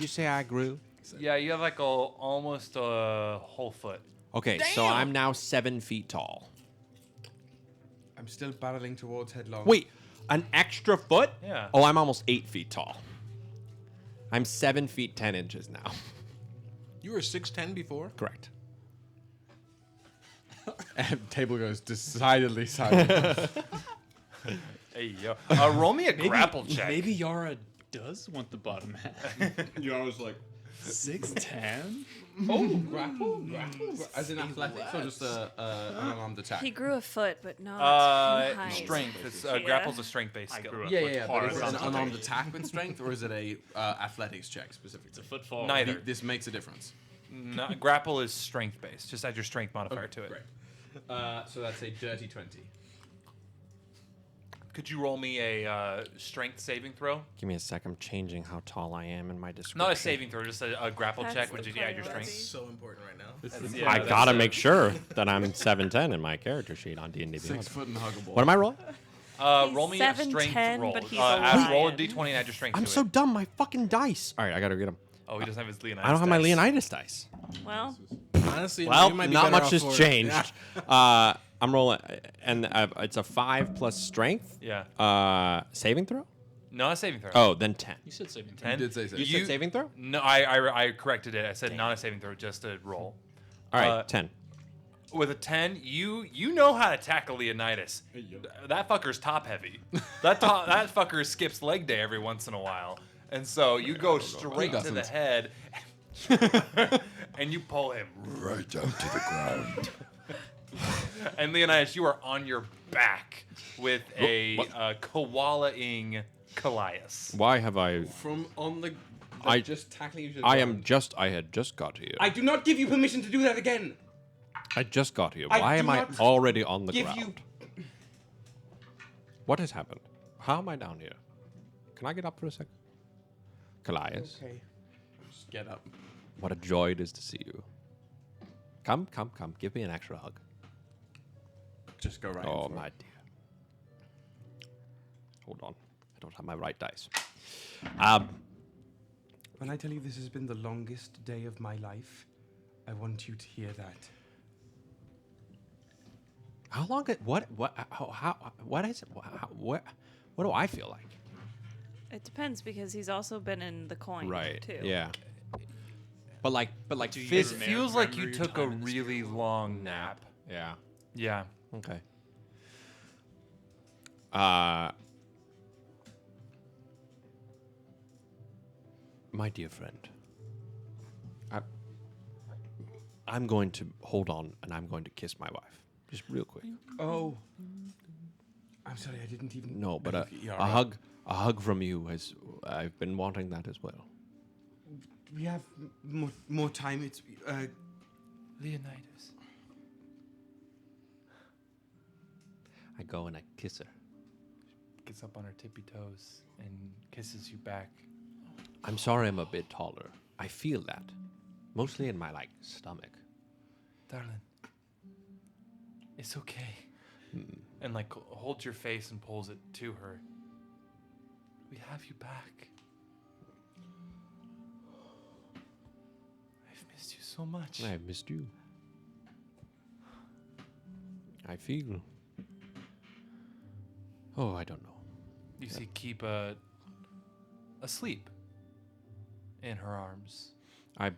A: say I grew?
D: Yeah, you have like almost a whole foot.
A: Okay, so I'm now 7 feet tall.
G: I'm still barreling towards headlong.
A: Wait, an extra foot?
D: Yeah.
A: Oh, I'm almost 8 feet tall. I'm 7 feet 10 inches now.
I: You were 6'10" before.
A: Correct.
M: And table goes decidedly silent.
D: Hey yo, roll me a grapple check.
K: Maybe Yara does want the bottom half.
M: You're always like,
K: 6'10"?
G: Oh, grapple, as in athletics or just an unarmed attack?
J: he grew a foot, but not in height.
D: Strength. It's
J: Yeah.
D: grapple's a strength-based skill.
K: grew up
G: Yeah. But is it an
K: horizontally.
G: unarmed attack with strength, or is it a athletics check specifically?
K: It's a foot forward.
D: Neither.
G: This makes a difference.
D: No, grapple is strength-based. Just add your strength modifier to it.
G: Great. So that's a dirty 20.
D: Could you roll me a strength saving throw?
A: Give me a sec. I'm changing how tall I am in my description.
D: Not a saving throw, just a grapple
F: That's
D: check,
F: the
D: which is you add your
F: priority.
D: strength.
I: So important right now.
D: Yeah,
A: I
D: that's
A: gotta
D: it.
A: make sure that I'm 7'10" in my character sheet on D&D.
M: 6 foot and huggable.
A: What am I rolling?
D: Roll me a
F: 7'10",
D: strength roll.
F: but he's a
D: roll a
F: lion.
D: d20 and add your strength
A: I'm
D: to
A: so
D: it.
A: dumb. My fucking dice. All right, I gotta get them.
D: Oh, he doesn't have his Leonidas.
A: I don't have my
D: dice.
A: Leonidas dice.
F: Well,
I: Honestly,
A: Well,
I: you might be
A: not
I: better
A: much
I: off
A: has
I: for it.
A: changed.
I: Yeah.
A: I'm rolling, and it's a 5 plus strength.
D: Yeah.
A: Saving throw?
D: Not a saving throw.
A: Oh, then 10.
K: You said saving
D: 10.
M: did say
A: You said saving throw?
D: No, I corrected it. I said not a saving throw, just a roll.
A: All right, 10.
D: With a 10, you know how to tackle Leonidas. That fucker's top heavy. That fucker skips leg day every once in a while. And so you go straight to the head and you pull him
C: Right down to the ground.
D: And Leonidas, you are on your back with a koala-ing Kallias.
A: Why have I...
G: From on the...
A: I
G: just tackling you to the
A: I
G: ground.
A: am just... I had just got here.
G: I do not give you permission to do that again.
A: I just got here.
G: I
A: Why
G: do
A: am I
G: not
A: already on the
G: give
A: ground?
G: you-
A: What has happened? How am I down here? Can I get up for a second? Kallias,
G: Okay. Just get up.
A: what a joy it is to see you. Come. Give me an extra hug.
G: Just go right.
A: Oh,
G: in for
A: my
G: it.
A: dear. Hold on. I don't have my right dice.
G: When I tell you this has been the longest day of my life, I want you to hear that.
A: How long? What is it? What do I feel like?
F: it depends because he's also been in the coin
A: Right.
F: too.
A: Yeah. But like
K: Do you
D: It
K: remember
D: feels like you
K: your
D: took a
K: time in the
D: really
K: spirit
D: long nap.
A: Yeah.
D: Yeah.
A: Okay. My dear friend, I'm going to hold on and I'm going to kiss my wife, just real quick.
G: Oh. I'm sorry, I didn't even...
A: No, but
G: Yeah,
A: a
G: right.
A: hug from you has. I've been wanting that as well.
G: We have more time. It's...
D: Leonidas.
A: I go and I kiss her.
D: Gets up on her tippy toes and kisses you back.
A: I'm sorry I'm a bit taller. I feel that, mostly in my stomach.
D: Darling, it's okay. And holds your face and pulls it to her. We have you back. I've missed you so much.
A: I missed you. I feel. Oh, I don't know.
D: You see Keepa asleep in her arms.
A: I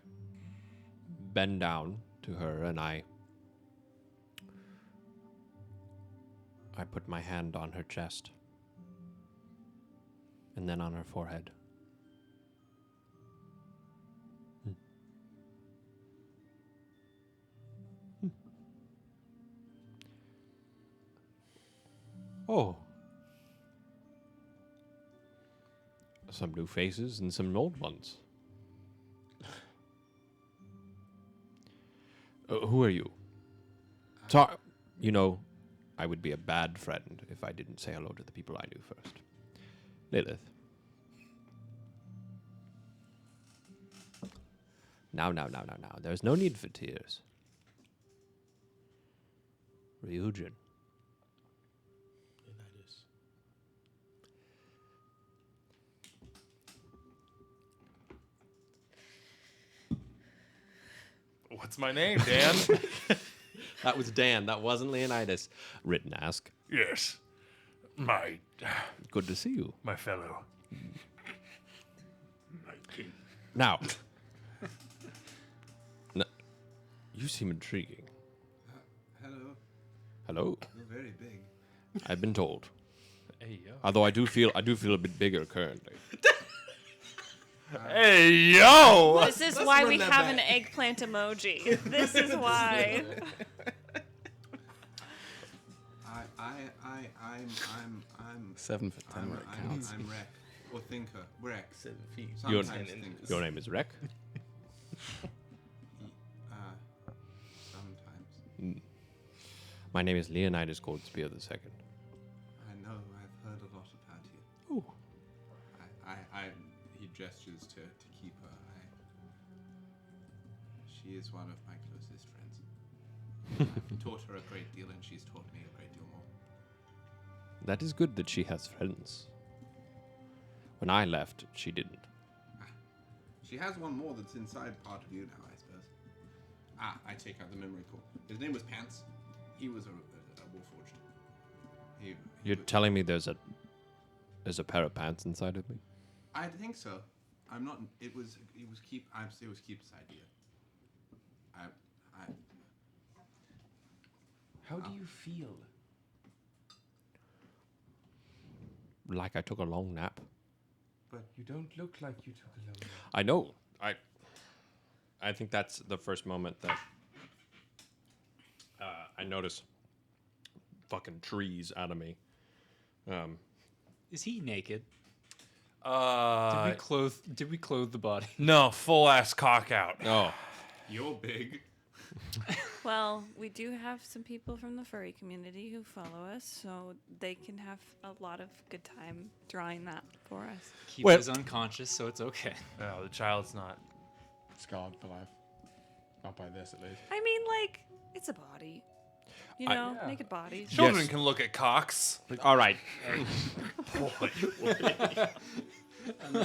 A: bend down to her and I put my hand on her chest and then on her forehead. Oh. Some new faces and some old ones. Who are you? You know, I would be a bad friend if I didn't say hello to the people I knew first. Lilith. Now. There's no need for tears. Ryujin.
I: Leonidas.
D: What's my name, Dan?
A: That was Dan. That wasn't Leonidas. Written ask.
C: Yes.
A: Good to see you.
C: My fellow. My king.
A: Now. You seem intriguing.
G: Hello.
A: Hello.
G: You're very big.
A: I've been told.
D: Hey, yo.
A: Although I do feel a bit bigger currently.
D: Hey, yo!
F: This is why we have an eggplant emoji. This is why.
B: I'm
L: 7 foot 10 where it counts.
B: I'm Rek or Thinker. Rek.
I: 7 feet.
B: Sometimes Thinker.
A: Your name is Rek?
B: Sometimes.
A: My name is Leonidas Goldspear II.
B: I know. I've heard a lot about you.
A: Oh.
B: He gestures to keep her. She is one of my closest friends. I've taught her a great deal, and she's taught me a great deal more.
A: That is good that she has friends. When I left, she didn't.
B: She has one more that's inside part of you now, I suppose. I take out the memory core. His name was P.A.N.T.S. He was a warforged.
A: You're telling me there's a pair of pants inside of me?
B: I think so. I'm not. It was Keep's idea.
L: How do you feel?
A: Like I took a long nap.
L: But you don't look like you took a long nap.
A: I know. I think that's the first moment that I notice fucking trees out of me.
K: Is he naked? Did we clothe the body?
D: No, full ass cock out.
A: Oh.
B: You're big.
J: Well, we do have some people from the furry community who follow us, so they can have a lot of good time drawing that for us.
K: Keepa's unconscious, so it's okay.
D: No, the child's not.
L: Scarred for life. Not by this, at least.
J: I mean, like, it's a body. You know, naked bodies.
D: Children can look at cocks.
A: All right.
I: And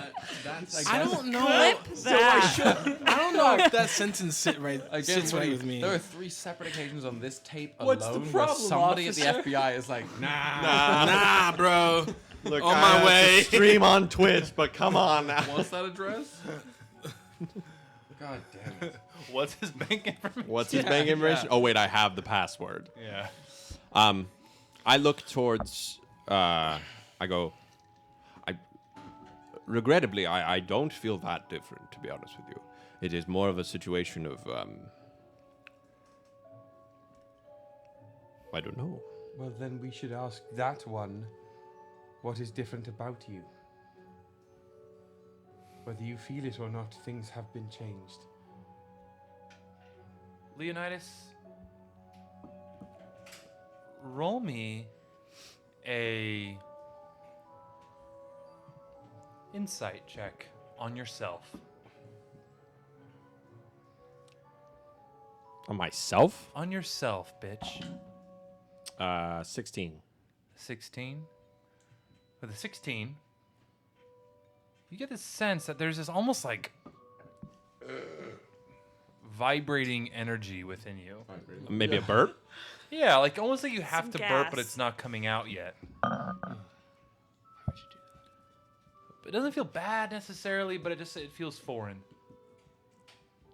I: that's,
F: I
I: don't know.
F: Clip that.
I: I don't know if that sentence sits right
L: Again,
I: with me.
L: there are 3 separate occasions on this tape
M: What's the
L: alone where
M: problem,
L: somebody
M: officer?
L: at the FBI is like,
I: Nah, bro.
A: Look,
I: On my way.
A: Stream on Twitch, but come on now.
L: what's that address? God damn it.
D: What's his bank information?
A: What's his bank information? Oh wait, I have the password.
D: Yeah.
A: I look towards. I go. Regrettably, I don't feel that different, to be honest with you. It is more of a situation of. I don't know.
G: Well, then we should ask that one what is different about you. Whether you feel it or not, things have been changed.
D: Leonidas, roll me a insight check on yourself.
A: On myself?
D: On yourself, bitch.
A: 16.
D: 16. With a 16, you get this sense that there's this almost like vibrating energy within you.
A: Maybe a burp?
D: Yeah, like almost like you have
F: Some
D: to burp, but
F: gas.
D: it's not coming out yet. It doesn't feel bad necessarily, but it feels foreign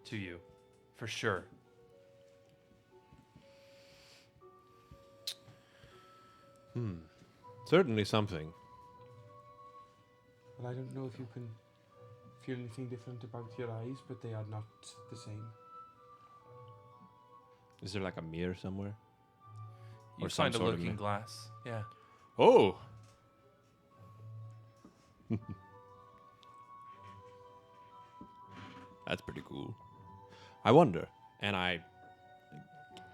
D: to you, for sure.
A: Certainly something.
G: Well, I don't know if you can feel anything different about your eyes, but they are not the same.
A: Is there like a mirror somewhere?
D: You
A: Or some
D: find a
A: sort of
D: looking
A: mi-
D: glass. Yeah.
A: Oh! That's pretty cool. I wonder. And I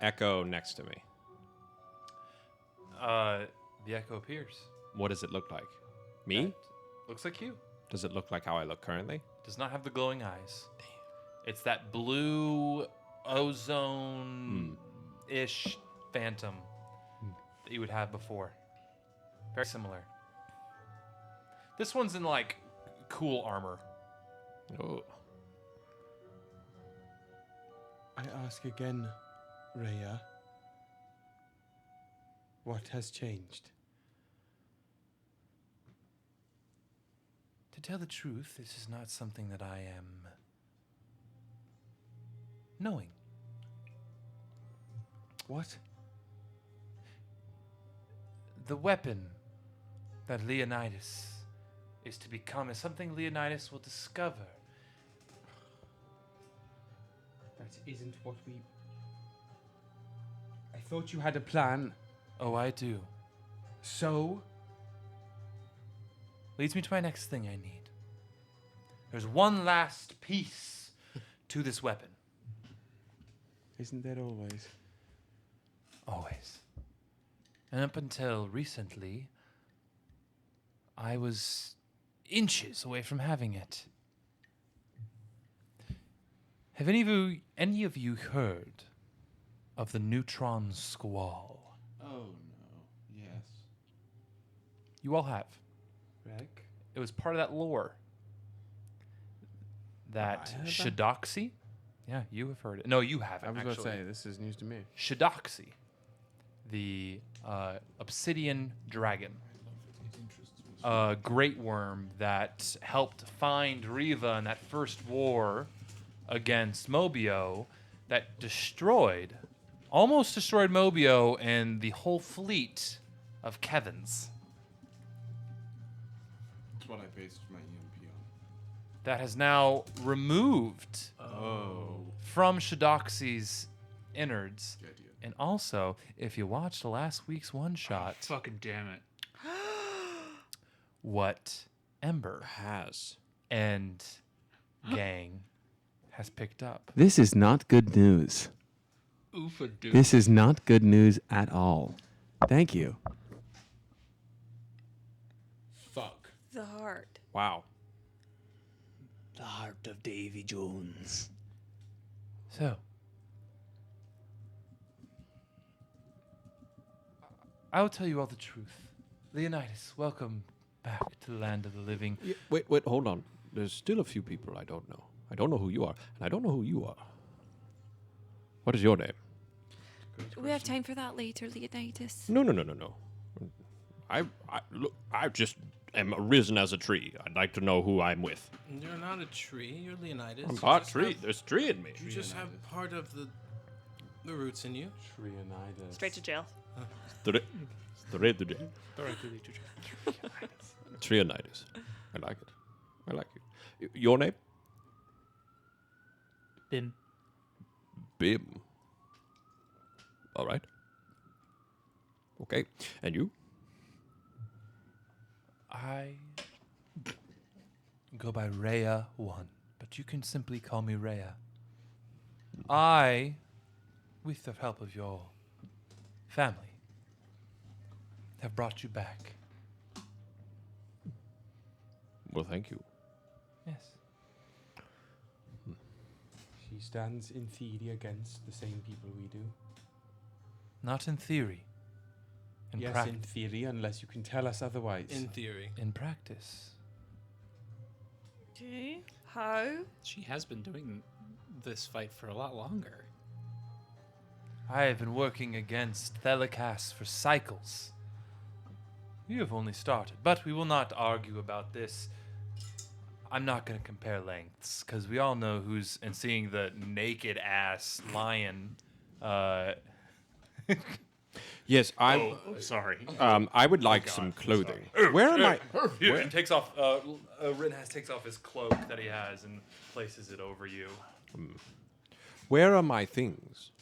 A: echo next to me.
D: The echo appears.
A: What does it look like? Me?
D: That looks like you.
A: Does it look like how I look currently?
D: Does not have the glowing eyes. It's that blue ozone-ish phantom that you would have before. Very similar. This one's in like cool armor.
A: Oh.
G: I ask again, Rhea. What has changed?
D: To tell the truth, this is not something that I am knowing.
G: What?
D: The weapon that Leonidas is to become is something Leonidas will discover.
G: That isn't what we... I thought you had a plan.
D: Oh, I do.
G: So?
D: Leads me to my next thing I need. There's one last piece to this weapon.
G: Isn't there always?
D: Always. And up until recently, I was inches away from having it. Have any of you heard of the neutron squall?
B: Oh no. Yes.
D: You all have.
G: Reg?
D: It was part of that lore. That
L: I heard that?
D: Shidoxi. Yeah, you have heard it. No, you haven't.
L: I was going to
D: actually.
L: say, this is news to me.
D: Shidoxi, the obsidian dragon, a great worm that helped find Riva in that first war against Mobio, that almost destroyed Mobio and the whole fleet of Kevins.
B: That's what I based my EMP on.
D: That has now removed
B: Oh.
D: from Shidoxi's innards.
B: Good idea.
D: And also, if you watched last week's one shot,
K: Fucking damn it.
D: what Ember
A: Has.
D: and gang has picked up.
G: This is not good news.
K: Oofa dude.
G: This is not good news at all. Thank you.
L: Fuck.
F: The heart.
A: Wow.
E: The heart of Davy Jones.
D: So, I will tell you all the truth. Leonidas, welcome back to the land of the living.
A: Yeah, wait, hold on. There's still a few people I don't know. I don't know who you are, and I don't know who you are. What is your name?
J: Do we have time for that later, Leonidas?
A: No. Look, I just am arisen as a tree. I'd like to know who I'm with.
I: You're not a tree. You're Leonidas.
A: I'm
I: You
A: not
I: just
A: tree.
I: have-
A: There's tree in me.
I: You just have part of the roots in you.
G: Leonidas.
F: Straight to jail.
A: Leonidas. I like it. I like it. Your name?
K: Bim.
A: Bim. All right. Okay. And you?
D: I go by Rhea 1, but you can simply call me Rhea. I, with the help of your family, have brought you back.
A: Well, thank you.
D: Yes.
G: She stands in theory against the same people we do.
D: Not in theory. In
G: yes,
D: practice.
G: in theory, unless you can tell us otherwise.
I: In theory.
D: In practice.
F: Okay. How?
K: She has been doing this fight for a lot longer.
D: I have been working against Thelikas for cycles. You have only started, but we will not argue about this. I'm not going to compare lengths, because we all know who's... And seeing the naked-ass lion...
A: Yes, I.
K: Sorry.
A: I would like some clothing. Where am I?
D: Ryujin takes off... Rittenhouse takes off his cloak that he has and places it over you.
A: Where are my things?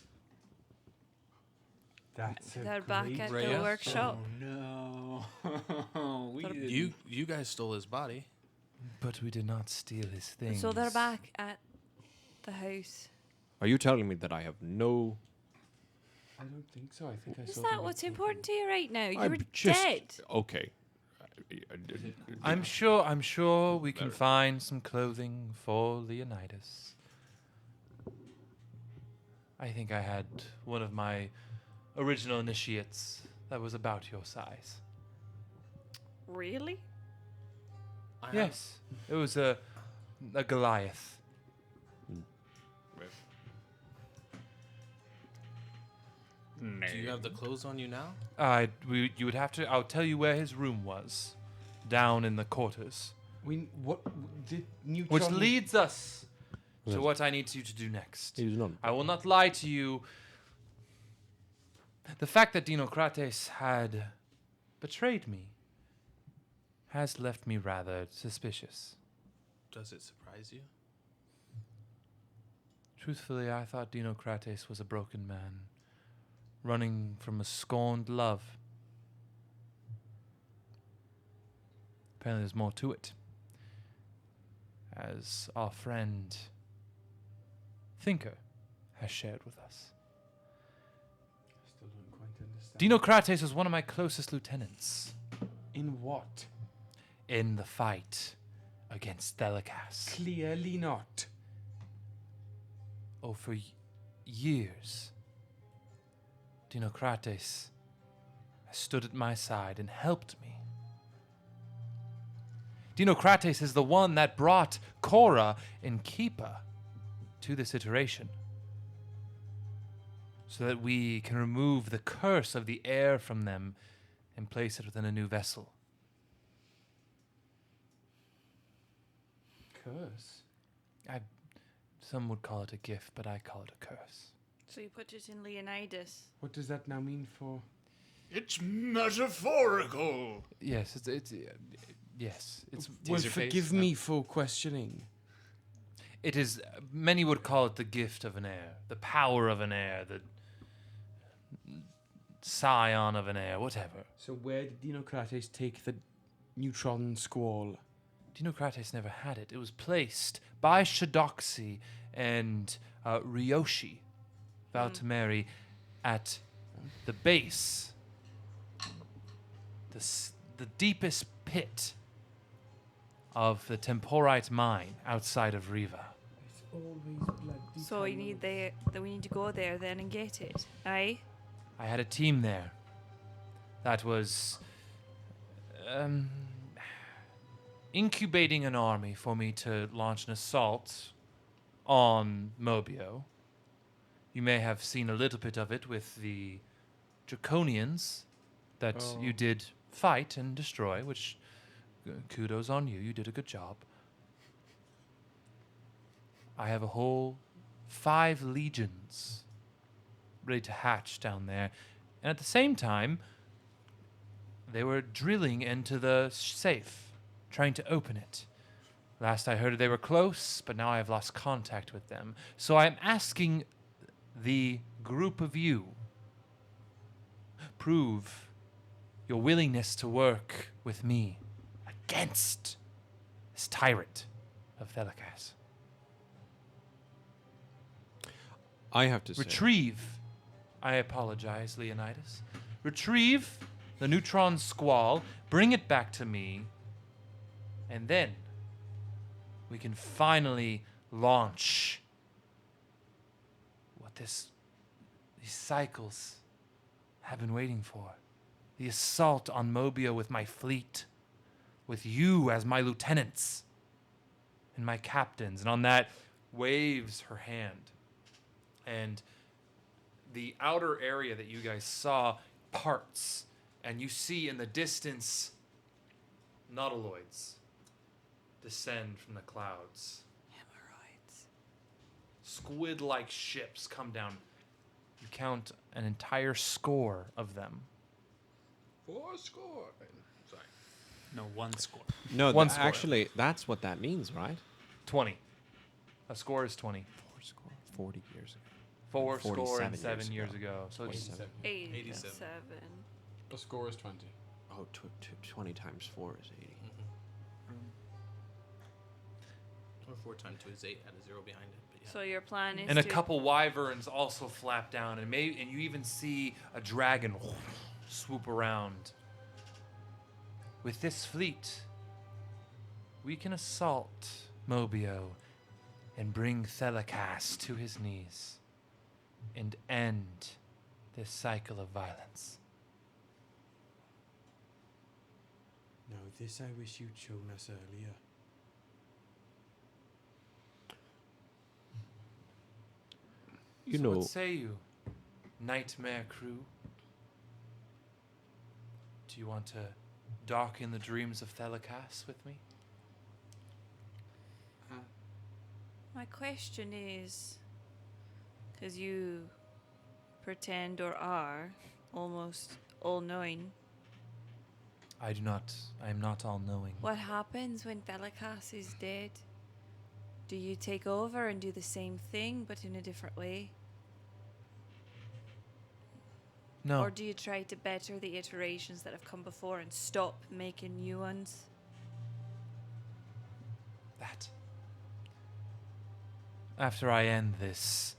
J: They're back at the
I: Rhea?
J: workshop.
K: No.
I: You guys stole his body.
D: But we did not steal his things.
J: So they're back at the house.
A: Are you telling me that I have no?
G: I don't think so. I think I
J: Is
G: saw
J: that
G: them
J: what's
G: at-
J: important to you right now?
A: I'm
J: You're
A: just-
J: dead.
A: Okay.
D: I'm sure we can find some clothing for Leonidas. I think I had one of my original initiates that was about your size.
J: Really?
D: Yes, it was a Goliath.
I: Do you have the clothes on you now?
D: You would have to. I'll tell you where his room was, down in the quarters,
G: What did Neutron?
D: which leads us to
A: Yes.
D: what I need you to do next.
A: He's not.
D: I will not lie to you. The fact that Dinokrates had betrayed me has left me rather suspicious.
I: Does it surprise you?
D: Truthfully, I thought Dinokrates was a broken man, running from a scorned love. Apparently there's more to it. As our friend Thinker has shared with us.
G: Still don't quite understand.
D: Dinokrates was one of my closest lieutenants
G: In what?
D: in the fight against Thelikas.
G: Clearly not.
D: Oh, for years, Dinokrates has stood at my side and helped me. Dinokrates is the one that brought Korra and Keepa to this iteration, so that we can remove the curse of the air from them and place it within a new vessel.
G: Curse.
D: Some would call it a gift, but I call it a curse.
J: So you put it in Leonidas.
G: What does that now mean for?
C: It's metaphorical.
D: Yes, yes, it's.
G: Well, forgive me for questioning.
D: It is. Many would call it the gift of an heir, the power of an heir, the scion of an heir, whatever.
G: So where did Dinokrates take the neutron squall?
D: Dinokrates never had it. It was placed by Shadoxi and Ryoshi, Valtimeri, at the base, the deepest pit of the Temporite mine outside of Riva.
G: It's always blood.
J: So you need we need to go there then and get it, aye?
D: I had a team there that was incubating an army for me to launch an assault on Mobio. You may have seen a little bit of it with the Draconians that you did fight and destroy, which kudos on you. You did a good job. I have a whole 5 legions ready to hatch down there. And at the same time, they were drilling into the safe, trying to open it. Last I heard, they were close, but now I have lost contact with them. So I'm asking the group of you, prove your willingness to work with me against this tyrant of Thelikas.
A: I have to say.
D: Retrieve, I apologize, Leonidas. Retrieve the neutron squall, bring it back to me, and then we can finally launch what these cycles have been waiting for. The assault on Mobio with my fleet, with you as my lieutenants and my captains. And on that waves her hand, and the outer area that you guys saw parts, and you see in the distance nautiloids descend from the clouds.
J: Hemorrhoids.
D: Squid-like ships come down. You count an entire score of them.
L: 4 score. Sorry.
K: No, 1 score.
A: No,
D: One score.
A: actually, that's what that means, right?
D: 20. A score is 20.
A: 4 score, 40 years ago.
D: 4 score
A: 47
D: and 7 years ago. So it's
A: 47.
J: 87.
B: The score is 20.
A: Oh, 20 times 4 is 80.
I: Or 4 times 2 is 8, had a 0 behind it. But yeah.
J: So your plan is
D: and a
J: to
D: couple wyverns also flap down, and you even see a dragon swoop around. With this fleet, we can assault Mobio and bring Thelikas to his knees and end this cycle of violence.
G: No, this I wish you'd shown us earlier.
A: You
D: So
A: know,
D: what say you, Nightmare Krew? Do you want to darken the dreams of Thelikas with me?
J: My question is, because you pretend or are almost all-knowing,
D: I am not all-knowing.
J: what happens when Thelikas is dead? Do you take over and do the same thing, but in a different way?
D: No.
J: Or do you try to better the iterations that have come before and stop making new ones?
D: That. After I end this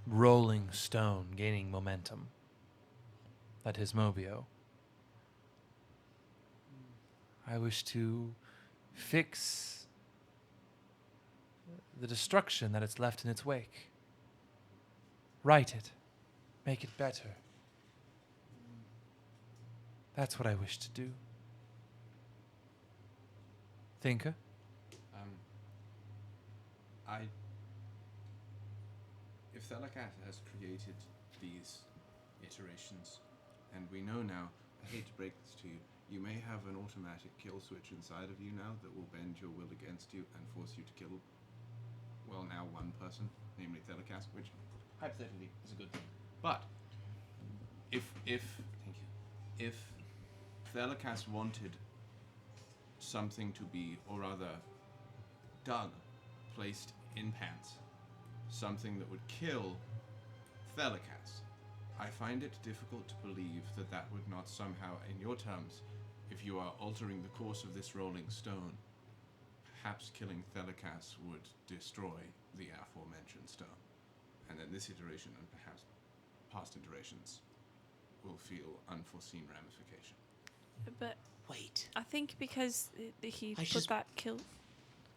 D: rolling stone gaining momentum, that is Mobio, I wish to fix the destruction that it's left in its wake. Right it. Make it better. That's what I wish to do. Thinker?
B: If Thelikas has created these iterations, and we know now, I hate to break this to you, you may have an automatic kill switch inside of you now that will bend your will against you and force you to kill, well, now one person, namely Thelikas, which hypothetically is a good thing. But if Thelikas wanted something to be, or rather, dug, placed in P.A.N.T.S, something that would kill Thelikas, I find it difficult to believe that that would not somehow, in your terms, if you are altering the course of this rolling stone, perhaps killing Thelikas would destroy the aforementioned stone. And then this iteration, and perhaps past iterations, will feel unforeseen ramification.
J: But
K: Wait.
J: I think because he
K: I
J: put
K: just-
J: that kill...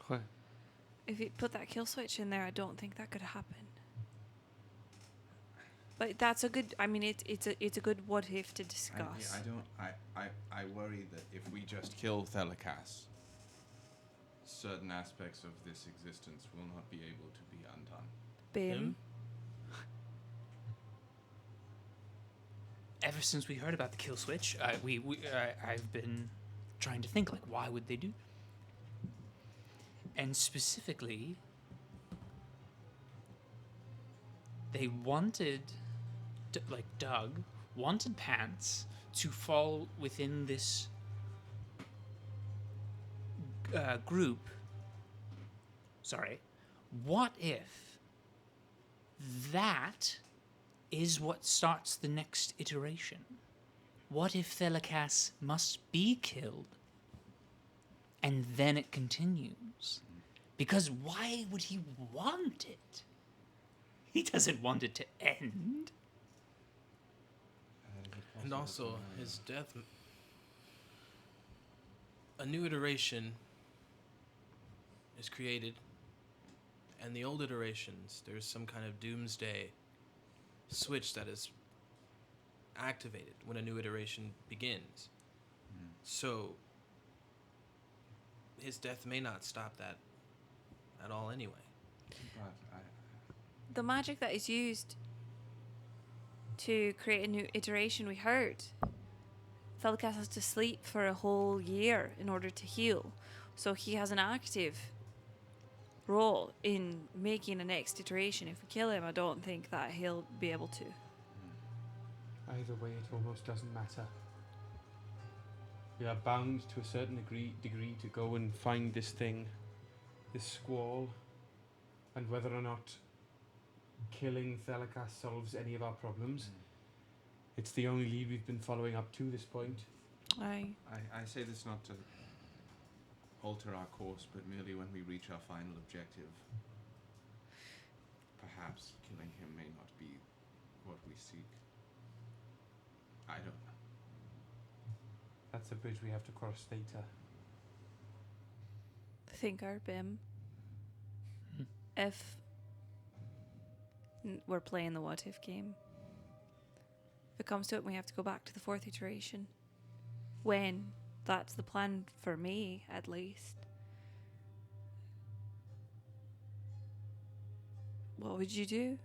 A: What?
J: If he put that kill switch in there, I don't think that could happen. But that's a good... I mean, it's a good what if to discuss.
B: I worry that if we just kill Thelikas, certain aspects of this existence will not be able to be undone.
J: Bim.
K: Ever since we heard about the kill switch, I've been trying to think, like, why would they do? And specifically, they wanted, like Doug, wanted P.A.N.T.S to fall within this group. Sorry. What if that is what starts the next iteration? What if Thelikas must be killed and then it continues? Because why would he want it? He doesn't want it to end.
I: And also, his death. A new iteration is created, and the old iterations, there's some kind of doomsday switch that is activated when a new iteration begins. So, his death may not stop that at all anyway.
H: But
J: The magic that is used to create a new iteration, we heard. Thelkas has to sleep for a whole year in order to heal. So he has an active role in making a next iteration. If we kill him, I don't think that he'll be able to.
G: Either way, it almost doesn't matter. We are bound to a certain degree to go and find this thing, this squall, and whether or not killing Thelkas solves any of our problems. It's the only lead we've been following up to this point.
B: I say this not to alter our course, but merely when we reach our final objective. Perhaps killing him may not be what we seek. I don't know.
G: That's a bridge we have to cross later.
J: Thinker, Bim. If we're playing the what if game, if it comes to it and we have to go back to the 4th iteration, when that's the plan for me, at least, what would you do?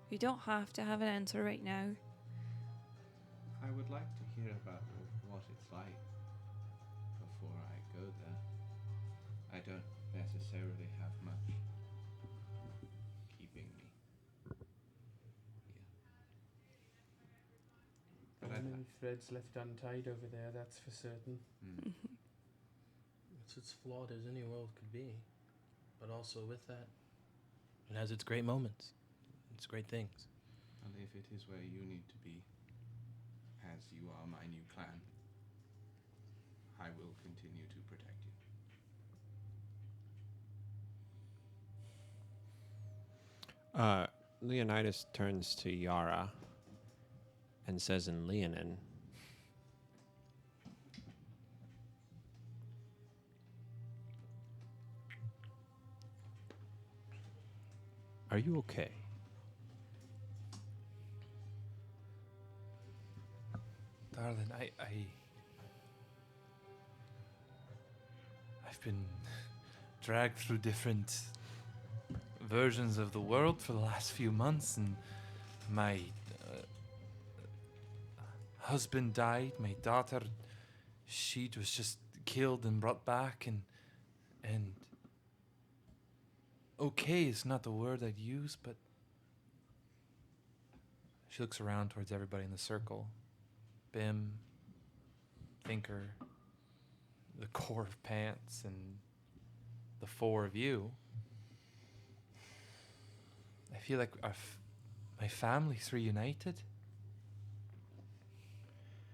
J: You don't have to have an answer right now.
B: I would like to hear about what it's like before I go there. I don't necessarily have much keeping me here. But
G: Many threads left untied over there, that's for certain.
I: It's as flawed as any world could be. But also with that, it has its great moments. It's great things.
B: And if it is where you need to be, as you are my new clan, I will continue to protect you.
A: Leonidas turns to Yara and says in Leonin, "Are you okay?"
D: Darling, I've been dragged through different versions of the world for the last few months, and my husband died. My daughter, she was just killed and brought back, and okay is not the word I'd use, but she looks around towards everybody in the circle. Bim, Thinker, the core of P.A.N.T.S, and the 4 of you. I feel like my family's reunited.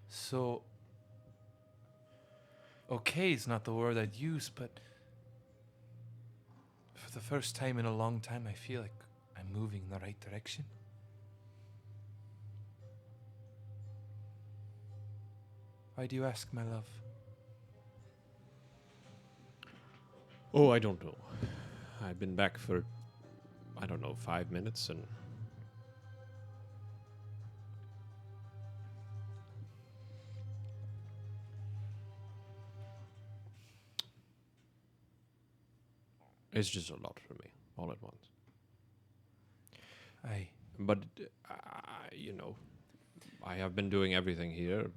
D: So, okay is not the word I'd use, but for the first time in a long time, I feel like I'm moving in the right direction. Why do you ask, my love?
A: Oh, I don't know. I've been back for, 5 minutes, and it's just a lot for me, all at once. But, I have been doing everything here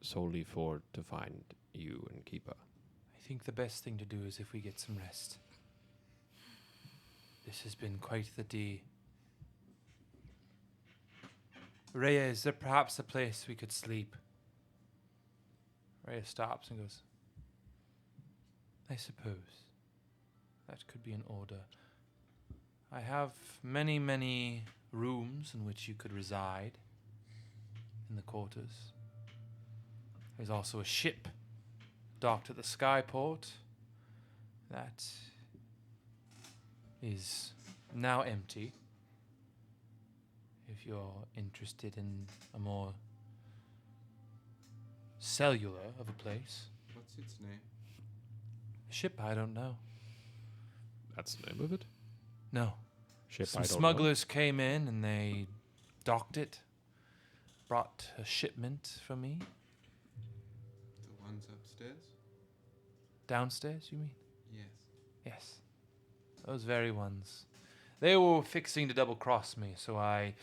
A: solely to find you and Keeper.
D: I think the best thing to do is if we get some rest. This has been quite the day. Rhea, is there perhaps a place we could sleep? Rhea stops and goes, I suppose that could be an order. I have many, many rooms in which you could reside in the quarters. There's also a ship docked at the skyport that is now empty. If you're interested in a more cellular of a place.
B: What's its name?
D: Ship, I don't know.
A: That's the name of it?
D: No.
A: Ship,
D: Some
A: I don't
D: smugglers came in and they docked it, brought a shipment for me.
B: The one ones upstairs?
D: Downstairs, you mean?
B: Yes.
D: Yes. Those very ones. They were fixing to double cross me, so I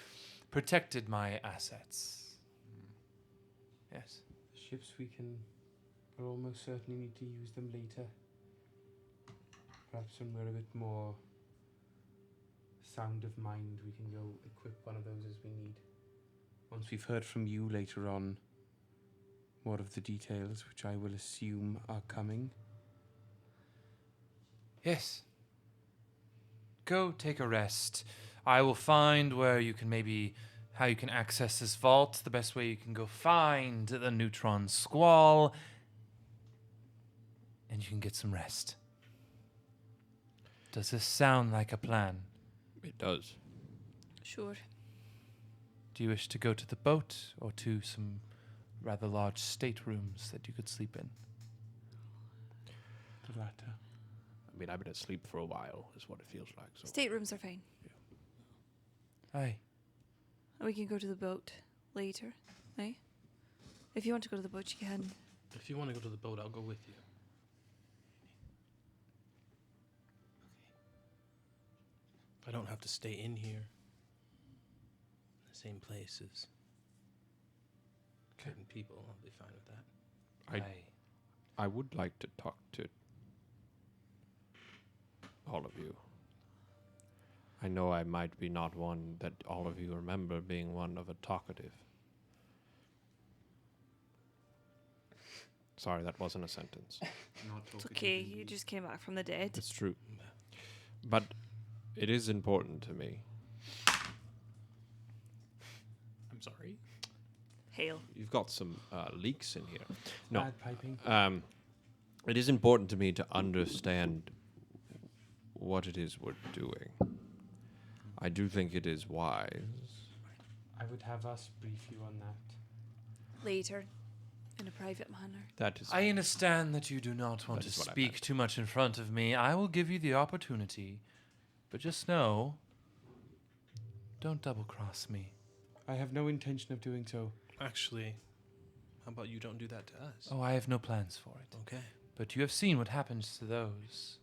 D: protected my assets. Yes.
G: Ships we'll almost certainly need to use them later. Perhaps when we're a bit more sound of mind, we can go equip one of those as we need. Once we've heard from you later on, more of the details, which I will assume are coming.
D: Yes. Go take a rest. I will find where you can how you can access this vault, the best way you can go find the neutron squall, and you can get some rest. Does this sound like a plan?
A: It does.
J: Sure.
D: Do you wish to go to the boat or to some rather large staterooms that you could sleep in?
G: The latter.
A: I mean, I've been asleep for a while, is what it feels like. So.
J: Staterooms are fine.
D: Aye.
J: We can go to the boat later, eh? If you want to go to the boat, you can.
I: If you want to go to the boat, I'll go with you. I don't have to stay in here. The same place as certain people. I'll be fine with that.
A: I would like to talk to all of you. I know I might be not one that all of you remember being one of a talkative. Sorry, that wasn't a sentence.
J: It's okay, you just came back from the dead.
A: It's true. But it is important to me.
K: I'm sorry.
J: Hail.
A: You've got some leaks in here. No.
G: Bad piping.
A: It is important to me to understand what it is we're doing. I do think it is wise.
G: I would have us brief you on that.
J: Later, in a private manner.
A: That is.
D: I understand that you do not want
A: That
D: to
A: is what I
D: speak
A: meant.
D: too much in front of me. I will give you the opportunity, but just know, don't double-cross me.
G: I have no intention of doing so.
I: Actually, how about you don't do that to us?
D: Oh, I have no plans for it.
I: Okay.
D: But you have seen what happens to those.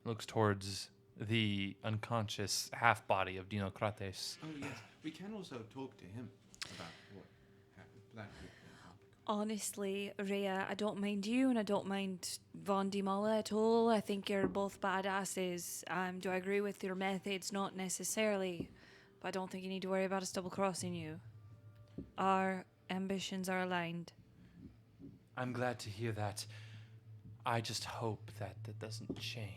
D: Looks towards the unconscious half-body of Dinokrates.
B: Oh, yes. We can also talk to him about what happened. That would be helpful.
J: Honestly, Rhea, I don't mind you and I don't mind Von D. Mulla at all. I think you're both badasses. Do I agree with your methods? Not necessarily. But I don't think you need to worry about us double-crossing you. Our ambitions are aligned.
D: I'm glad to hear that. I just hope that doesn't change.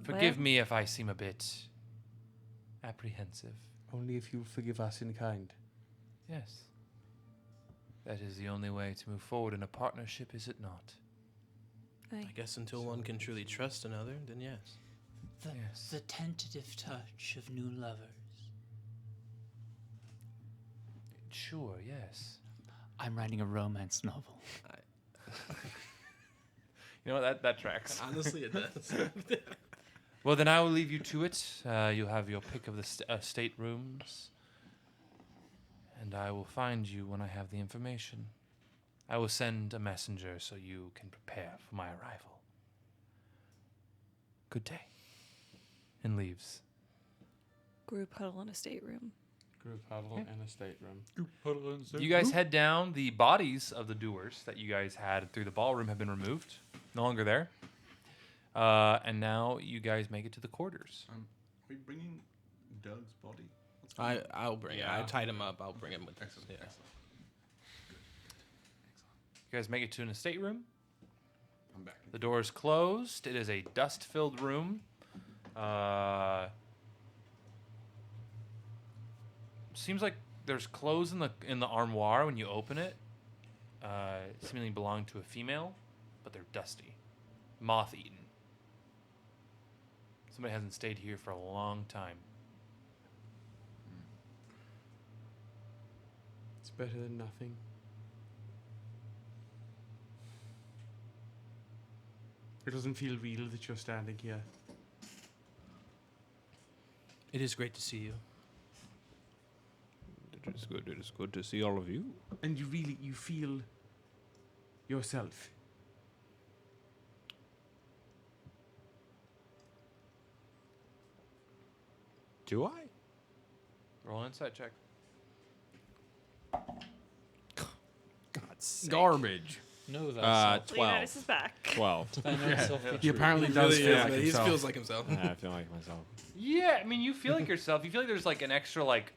D: Forgive
J: Well-
D: me if I seem a bit apprehensive.
G: Only if you forgive us in kind.
D: Yes. That is the only way to move forward in a partnership, is it not?
I: I guess until one can truly trust another, then yes.
K: The tentative touch of new lovers.
D: Sure, yes.
K: I'm writing a romance novel.
D: You know what? That tracks.
I: Honestly, it does.
D: Well, then I will leave you to it. You'll have your pick of the staterooms. And I will find you when I have the information. I will send a messenger so you can prepare for my arrival. Good day. And leaves.
J: Group huddle in a stateroom.
G: Group huddle in a stateroom.
D: You guys head down. The bodies of the doers that you guys had through the ballroom have been removed. No longer there. And now you guys make it to the quarters.
B: Are we bringing Doug's body?
I: I'll bring it. I tied him up. I'll bring him with us.
B: Excellent.
I: Yeah.
B: Excellent.
D: You guys make it to an estate room.
B: I'm back.
D: The door is closed. It is a dust-filled room. Seems like there's clothes in the armoire when you open it. Seemingly belong to a female, but they're dusty, moth-eaten. Somebody hasn't stayed here for a long time.
G: It's better than nothing. It doesn't feel real that you're standing here.
I: It is great to see you.
A: It is good. It is good to see all of you.
G: And you feel yourself.
A: Do I?
D: Roll an insight check.
A: God's sake.
L: Garbage.
K: No, that's
A: 12.
F: Leonidas is back.
A: 12.
L: He apparently does feel like
I: He
L: himself.
I: feels like himself.
A: Yeah, I feel like myself.
D: Yeah, I mean, you feel like yourself. You feel like there's like an extra like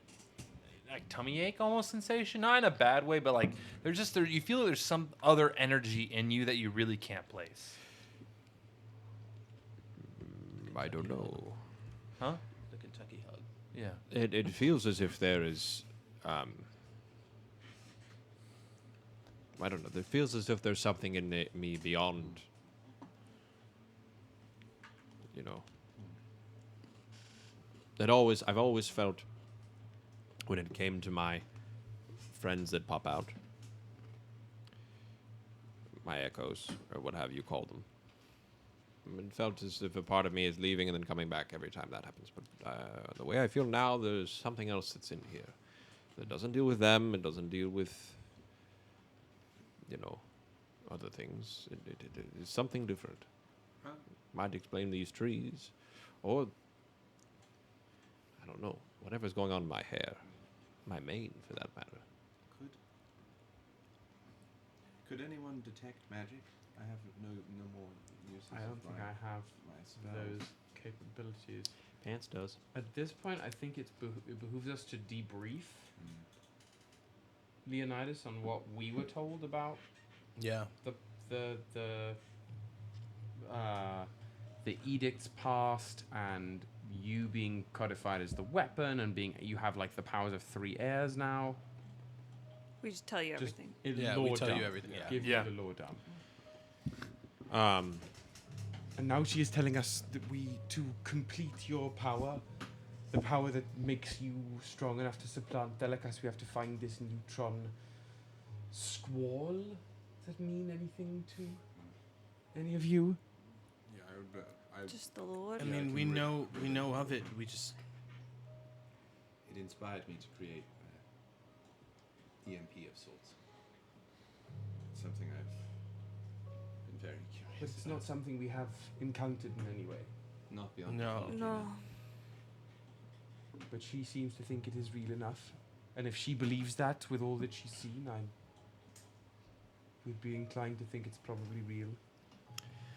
D: tummy ache almost sensation, not in a bad way, but like there's just there. You feel like there's some other energy in you that you really can't place.
A: I don't know.
D: Huh?
I: The Kentucky hug.
D: Yeah.
A: It feels as if there is, I don't know. It feels as if there's something in me beyond, you know. I've always felt when it came to my friends that pop out, my echoes or what have you call them. It felt as if a part of me is leaving and then coming back every time that happens. But the way I feel now, there's something else that's in here. That doesn't deal with them. It doesn't deal with, you know, other things. It's something different.
B: Huh?
A: Might explain these trees. Or, I don't know, whatever's going on in my hair. My mane, for that matter.
M: Could anyone detect magic? I have no more uses.
G: I don't think I have
M: my spells.
G: those capabilities.
A: P.A.N.T.S does.
G: At this point, I think it behooves us to debrief Leonidas on what we were told about
I: Yeah.
L: The edicts passed and you being codified as the weapon and you have like the powers of 3 heirs now.
F: We just tell you
L: Just
F: everything.
I: Yeah, we
L: lore
I: tell you
L: dump.
I: everything, yeah.
L: Give
D: Yeah.
L: you the lore dump.
G: And now she is telling us that to complete your power, the power that makes you strong enough to supplant Delikas, we have to find this neutron squall. Does that mean anything to any of you?
B: Yeah, I would bet.
F: Just the Lord.
I: I mean, we know of it. We just
M: It inspired me to create EMP of sorts. Something I've been very curious
G: But it's
M: about.
G: not something we have encountered in any way.
M: Not beyond
I: No.
M: technology,
F: No.
G: But she seems to think it is real enough. And if she believes that with all that she's seen, I would be inclined to think it's probably real.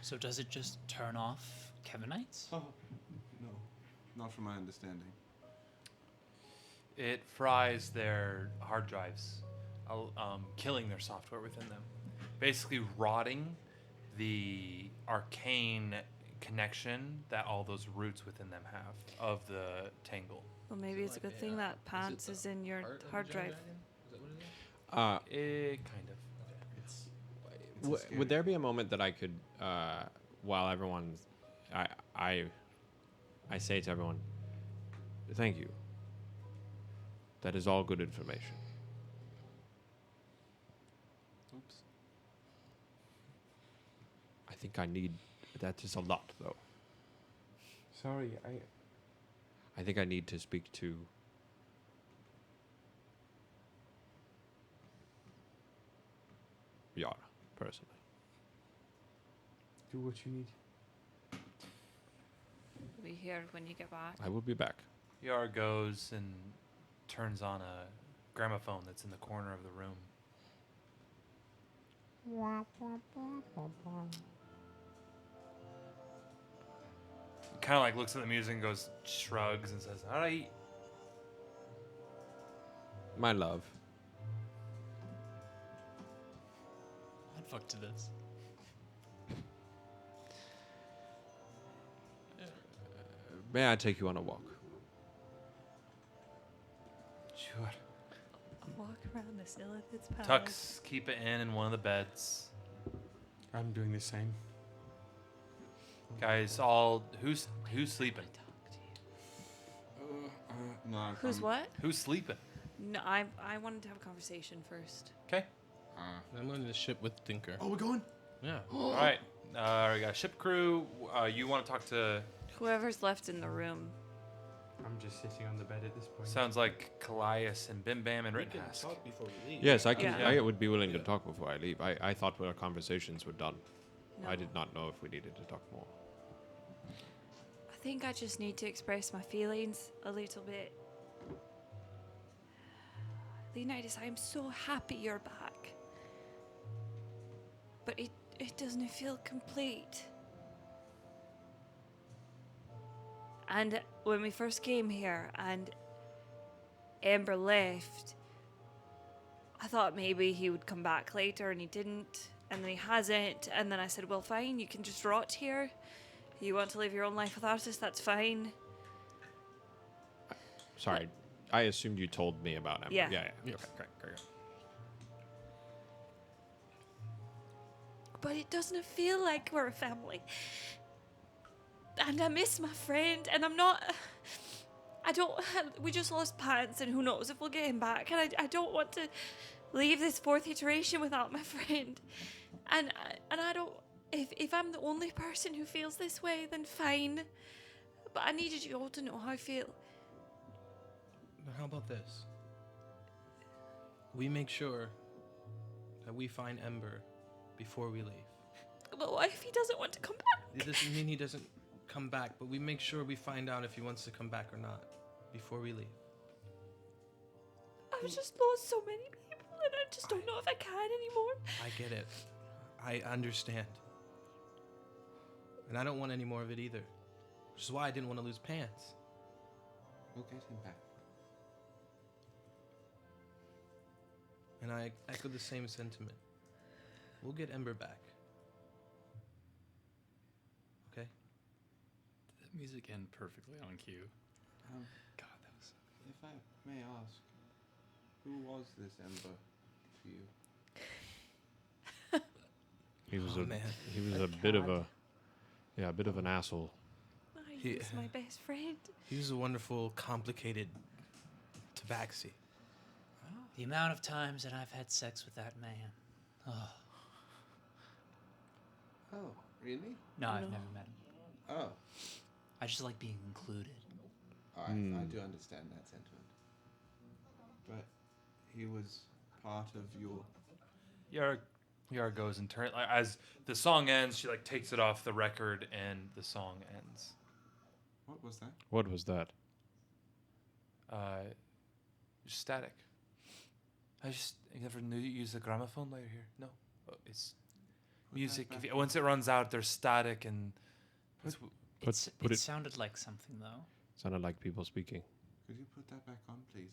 K: So does it just turn off Kevinites?
B: No, not from my understanding.
D: It fries their hard drives, killing their software within them, basically rotting the arcane connection that all those roots within them have of the tangle.
J: Well, maybe it's a good thing that P.A.N.T.S is in your hard drive.
D: It kind of.
A: Would there be a moment that I could, while everyone's, I say to everyone, thank you. That is all good information.
D: Oops.
A: I think I need, that is a lot though.
G: Sorry,
A: I think I need to speak to Yara, personally.
G: do what you need.
J: We'll be here when you get back.
A: I will be back.
D: Yara goes and turns on a gramophone that's in the corner of the room. Kind of like looks at the music and goes, shrugs and says, "All right."
A: My love.
K: What fuck to this?
A: May I take you on a walk?
D: Sure.
F: A walk around this Lilith's palace.
D: Tucks keep it in one of the beds.
G: I'm doing the same.
D: Guys, who's sleeping?
B: No,
F: Who's what?
D: Who's sleeping?
F: No, I wanted to have a conversation first.
D: Okay.
I: I'm on the ship with Tinker.
B: Oh, we're going?
I: Yeah.
D: All right. We got a ship crew. You want to talk to?
J: Whoever's left in the room.
G: I'm just sitting on the bed at this point.
D: Sounds like Kallias and Bim Bam and
I: We can
D: Rittenhouse.
I: talk before we leave.
A: Yes, I can.
F: Yeah.
A: I would be willing to talk before I leave. I thought our conversations were done.
J: No.
A: I did not know if we needed to talk more.
J: I think I just need to express my feelings a little bit. Leonidas, I'm so happy you're back. But it doesn't feel complete. And when we first came here and Amber left, I thought maybe he would come back later, and he didn't. And then he hasn't. And then I said, well, fine, you can just rot here. You want to live your own life without us, that's fine.
A: Sorry, I assumed you told me about him.
J: Yeah.
A: Okay, great.
J: But it doesn't feel like we're a family. And I miss my friend, and we just lost P.A.N.T.S, and who knows if we'll get him back. And I don't want to leave this 4th iteration without my friend. And I don't, if I'm the only person who feels this way, then fine. But I needed you all to know how I feel.
I: But how about this? We make sure that we find Ember before we leave.
J: But what if he doesn't want to come back?
I: It doesn't mean he doesn't come back, but we make sure we find out if he wants to come back or not before we leave.
J: I've just lost so many people, and I just don't know if I can anymore.
I: I get it. I understand. And I don't want any more of it either. Which is why I didn't want to lose P.A.N.T.S.
B: We'll get him back.
I: And I echo the same sentiment. We'll get Ember back. Okay?
K: The music ended perfectly on cue. God, that was...
B: If I may ask, who was this Ember to you?
A: He was
I: man.
A: he was a bit of an asshole.
J: He was my best friend.
I: He was a wonderful, complicated tabaxi.
E: The amount of times that I've had sex with that man. Oh.
B: Oh, really?
E: No, I've never met him.
B: Oh.
E: I just like being included.
B: I do understand that sentiment. But he was part of your...
D: Yara goes and turns. As the song ends, she takes it off the record, and the song ends.
B: What was that?
A: What was that?
D: Static. You never knew you use the gramophone later here? No. Oh, it's music. Once it runs out, there's static, and
E: It sounded like something, though.
A: Sounded like people speaking.
B: Could you put that back on, please?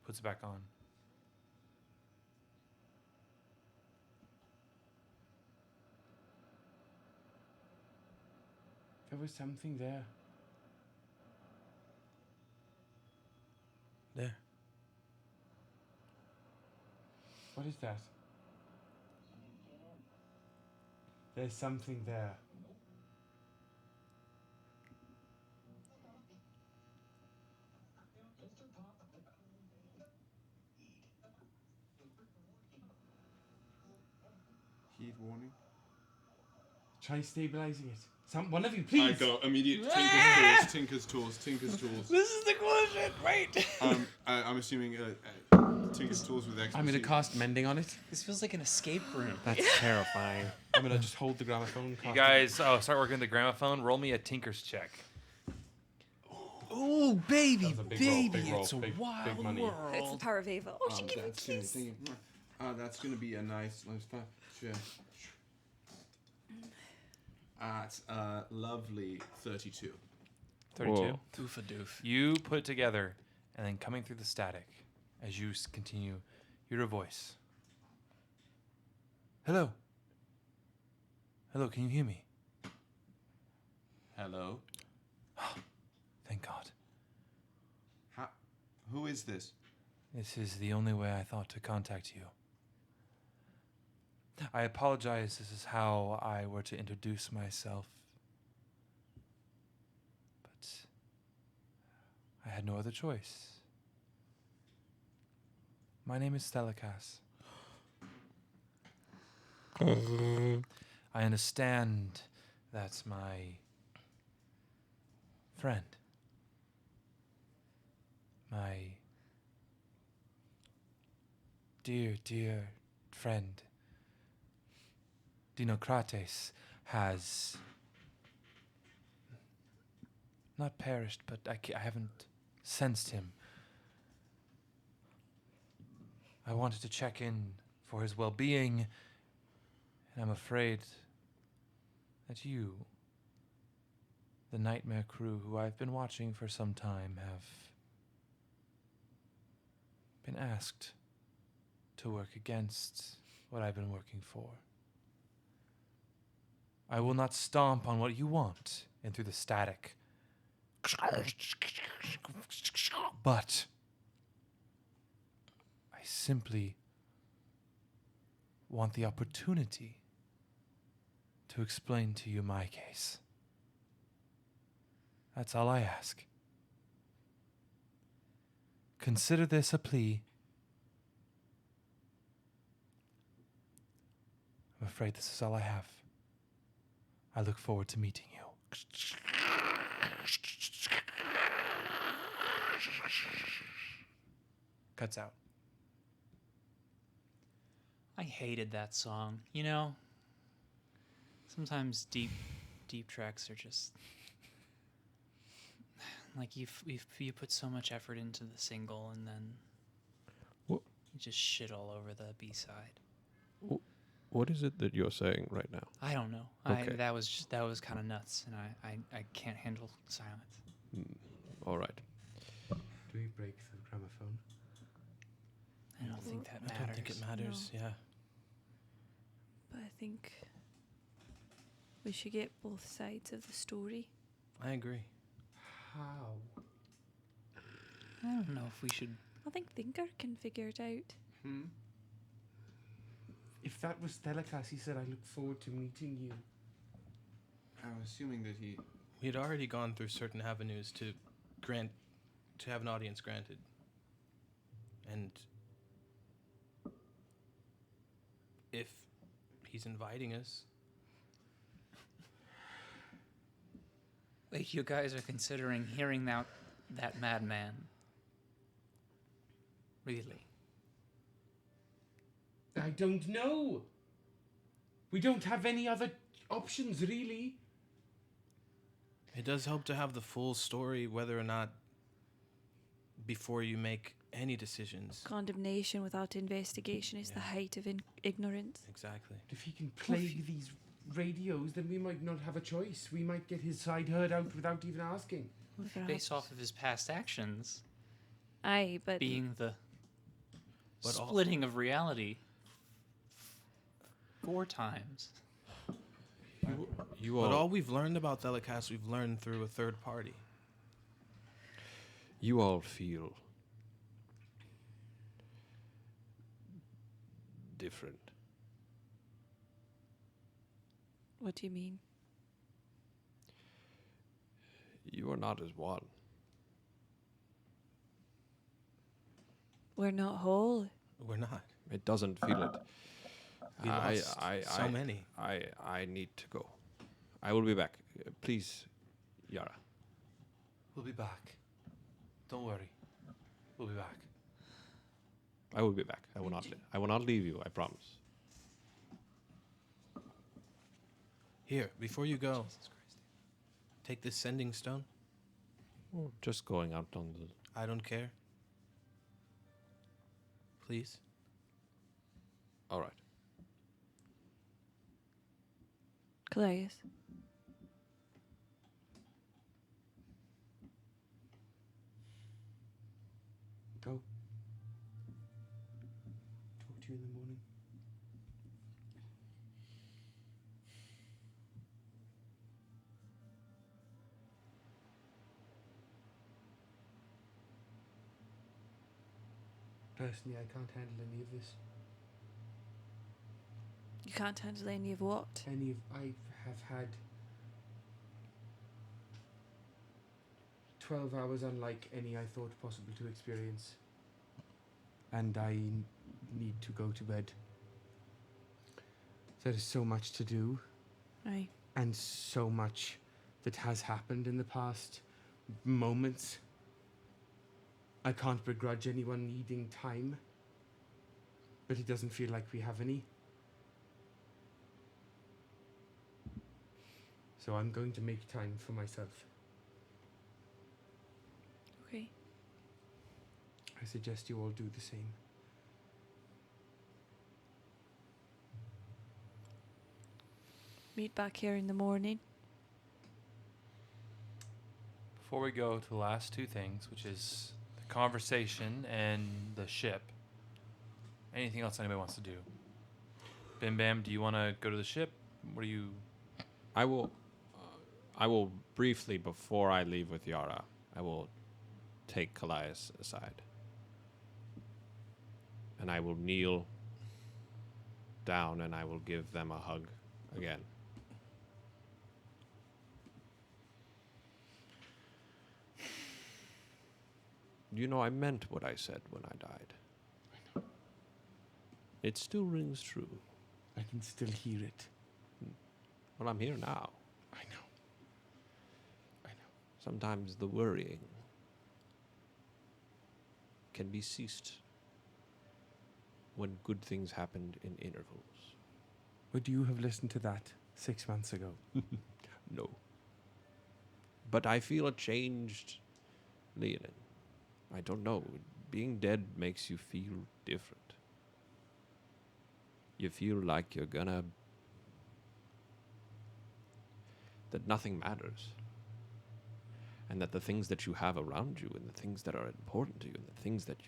D: Puts it back on.
G: There was something there.
I: There.
G: What is that? There's something there.
B: Heat warning.
G: Try stabilizing it. One of you, please.
B: I go immediate Tinker's tools.
I: This is the question, right?
B: I'm assuming Tinker's tools with expertise.
G: I'm going to cast mending on it.
E: This feels like an escape room.
A: That's terrifying.
G: I'm going to just hold the gramophone.
D: You guys, start working the gramophone. Roll me a Tinker's check.
E: Oh, baby,
B: That's a big roll,
E: it's a wild
B: big money.
E: world.
J: It's the power of Ava. Oh, she gave me a
B: That's gonna
J: kiss.
B: be- that's going to be a nice... It's a lovely 32.
D: 32.
A: Whoa.
E: Doofa doof.
D: You put it together, and then coming through the static, as you continue, hear a voice. Hello. Hello, can you hear me?
B: Hello.
D: Thank God.
B: Who is this?
D: This is the only way I thought to contact you. I apologize. This is how I were to introduce myself. But I had no other choice. My name is Kallias. I understand that's my friend. My dear, dear friend. Dinokrates has
N: Not perished, but I haven't sensed him. I wanted to check in for his well-being, and I'm afraid that you, the Nightmare Krew, who I've been watching for some time, have been asked to work against what I've been working for. I will not stomp on what you want and through the static. But I simply want the opportunity to explain to you my case. That's all I ask. Consider this a plea. I'm afraid this is all I have. I look forward to meeting you. Cuts out.
K: I hated that song. You know, sometimes deep tracks are just like you put so much effort into the single and then you just shit all over the B-side.
A: What is it that you're saying right now?
K: I don't know.
A: Okay.
K: That was kind of nuts, and I can't handle silence.
A: All right.
G: Do we break the gramophone?
K: I don't think that matters.
I: I don't think it matters.
J: No.
I: Yeah.
J: But I think we should get both sides of the story.
I: I agree.
G: How?
K: I don't know if we should.
J: I think Thinker can figure it out.
G: If that was Thelikas, he said, I look forward to meeting you.
B: I'm assuming that he.
I: We had already gone through certain avenues to have an audience granted. And if he's inviting us.
K: Wait, you guys are considering hearing that madman? Really?
G: I don't know. We don't have any other options, really.
I: It does help to have the full story, whether or not before you make any decisions.
J: Condemnation without investigation is the height of ignorance.
I: Exactly.
G: If he can plague these radios, then we might not have a choice. We might get his side heard out without even asking.
K: Based off of his past actions.
J: Aye, but
K: being the splitting of reality 4 times.
I: But all we've learned about Thelikas, we've learned through a third party.
A: You all feel different.
J: What do you mean?
A: You are not as one.
J: We're not whole.
I: We're not.
A: It doesn't feel it.
I: We lost so many.
A: I need to go. I will be back. Please, Yara.
N: We'll be back. Don't worry. We'll be back.
A: I will be back. I will not leave you, I promise.
I: Here, before you go, take this sending stone.
A: Oh, just going out on the...
I: I don't care. Please.
A: All right.
J: Kallias.
G: Go. Talk to you in the morning. Personally, I can't handle any of this.
J: You can't handle any of what?
G: I have had 12 hours unlike any I thought possible to experience. And I need to go to bed. There is so much to do.
J: Aye.
G: And so much that has happened in the past moments. I can't begrudge anyone needing time. But it doesn't feel like we have any. So I'm going to make time for myself.
J: Okay.
G: I suggest you all do the same.
J: Meet back here in the morning.
N: Before we go to the last two things, which is the conversation and the ship, anything else anybody wants to do? Bim Bam, do you want to go to the ship? What do you...
A: I will briefly, before I leave with Yara, I will take Kallias aside. And I will kneel down and I will give them a hug again. You know, I meant what I said when I died.
G: I know.
A: It still rings true.
G: I can still hear it.
A: Well, I'm here now.
G: I know.
A: Sometimes the worrying can be ceased when good things happened in intervals.
G: Would you have listened to that 6 months ago?
A: No. But I feel a changed Leonin. I don't know. Being dead makes you feel different. You feel like you're gonna... that nothing matters. And that the things that you have around you and the things that are important to you and the things that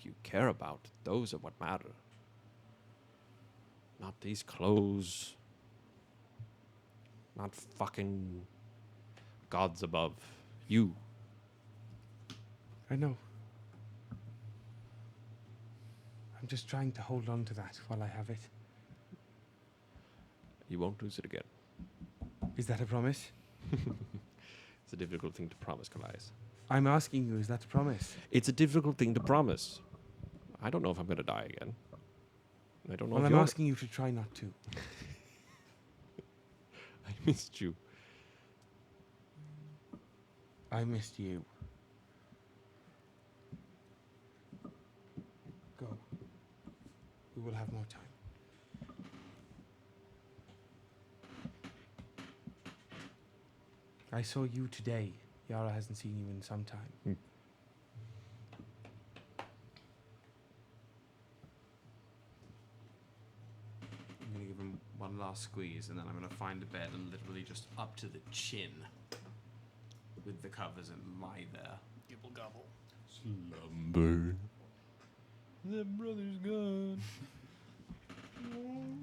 A: you care about, those are what matter. Not these clothes. Not fucking gods above. You.
G: I know. I'm just trying to hold on to that while I have it.
A: You won't lose it again.
G: Is that a promise?
A: It's a difficult thing to promise, Kallias.
G: I'm asking you, is that a promise?
A: It's a difficult thing to promise. I don't know if I'm going to die again. I don't know
G: Well,
A: if
G: I'm asking you to try not to.
A: I missed you.
G: I missed you. Go. We will have more time. I saw you today. Yara hasn't seen you in some time.
L: I'm going to give him one last squeeze, and then I'm going to find a bed and literally just up to the chin with the covers and lie there.
K: Gibble gobble.
A: Slumber.
N: The brother's gone.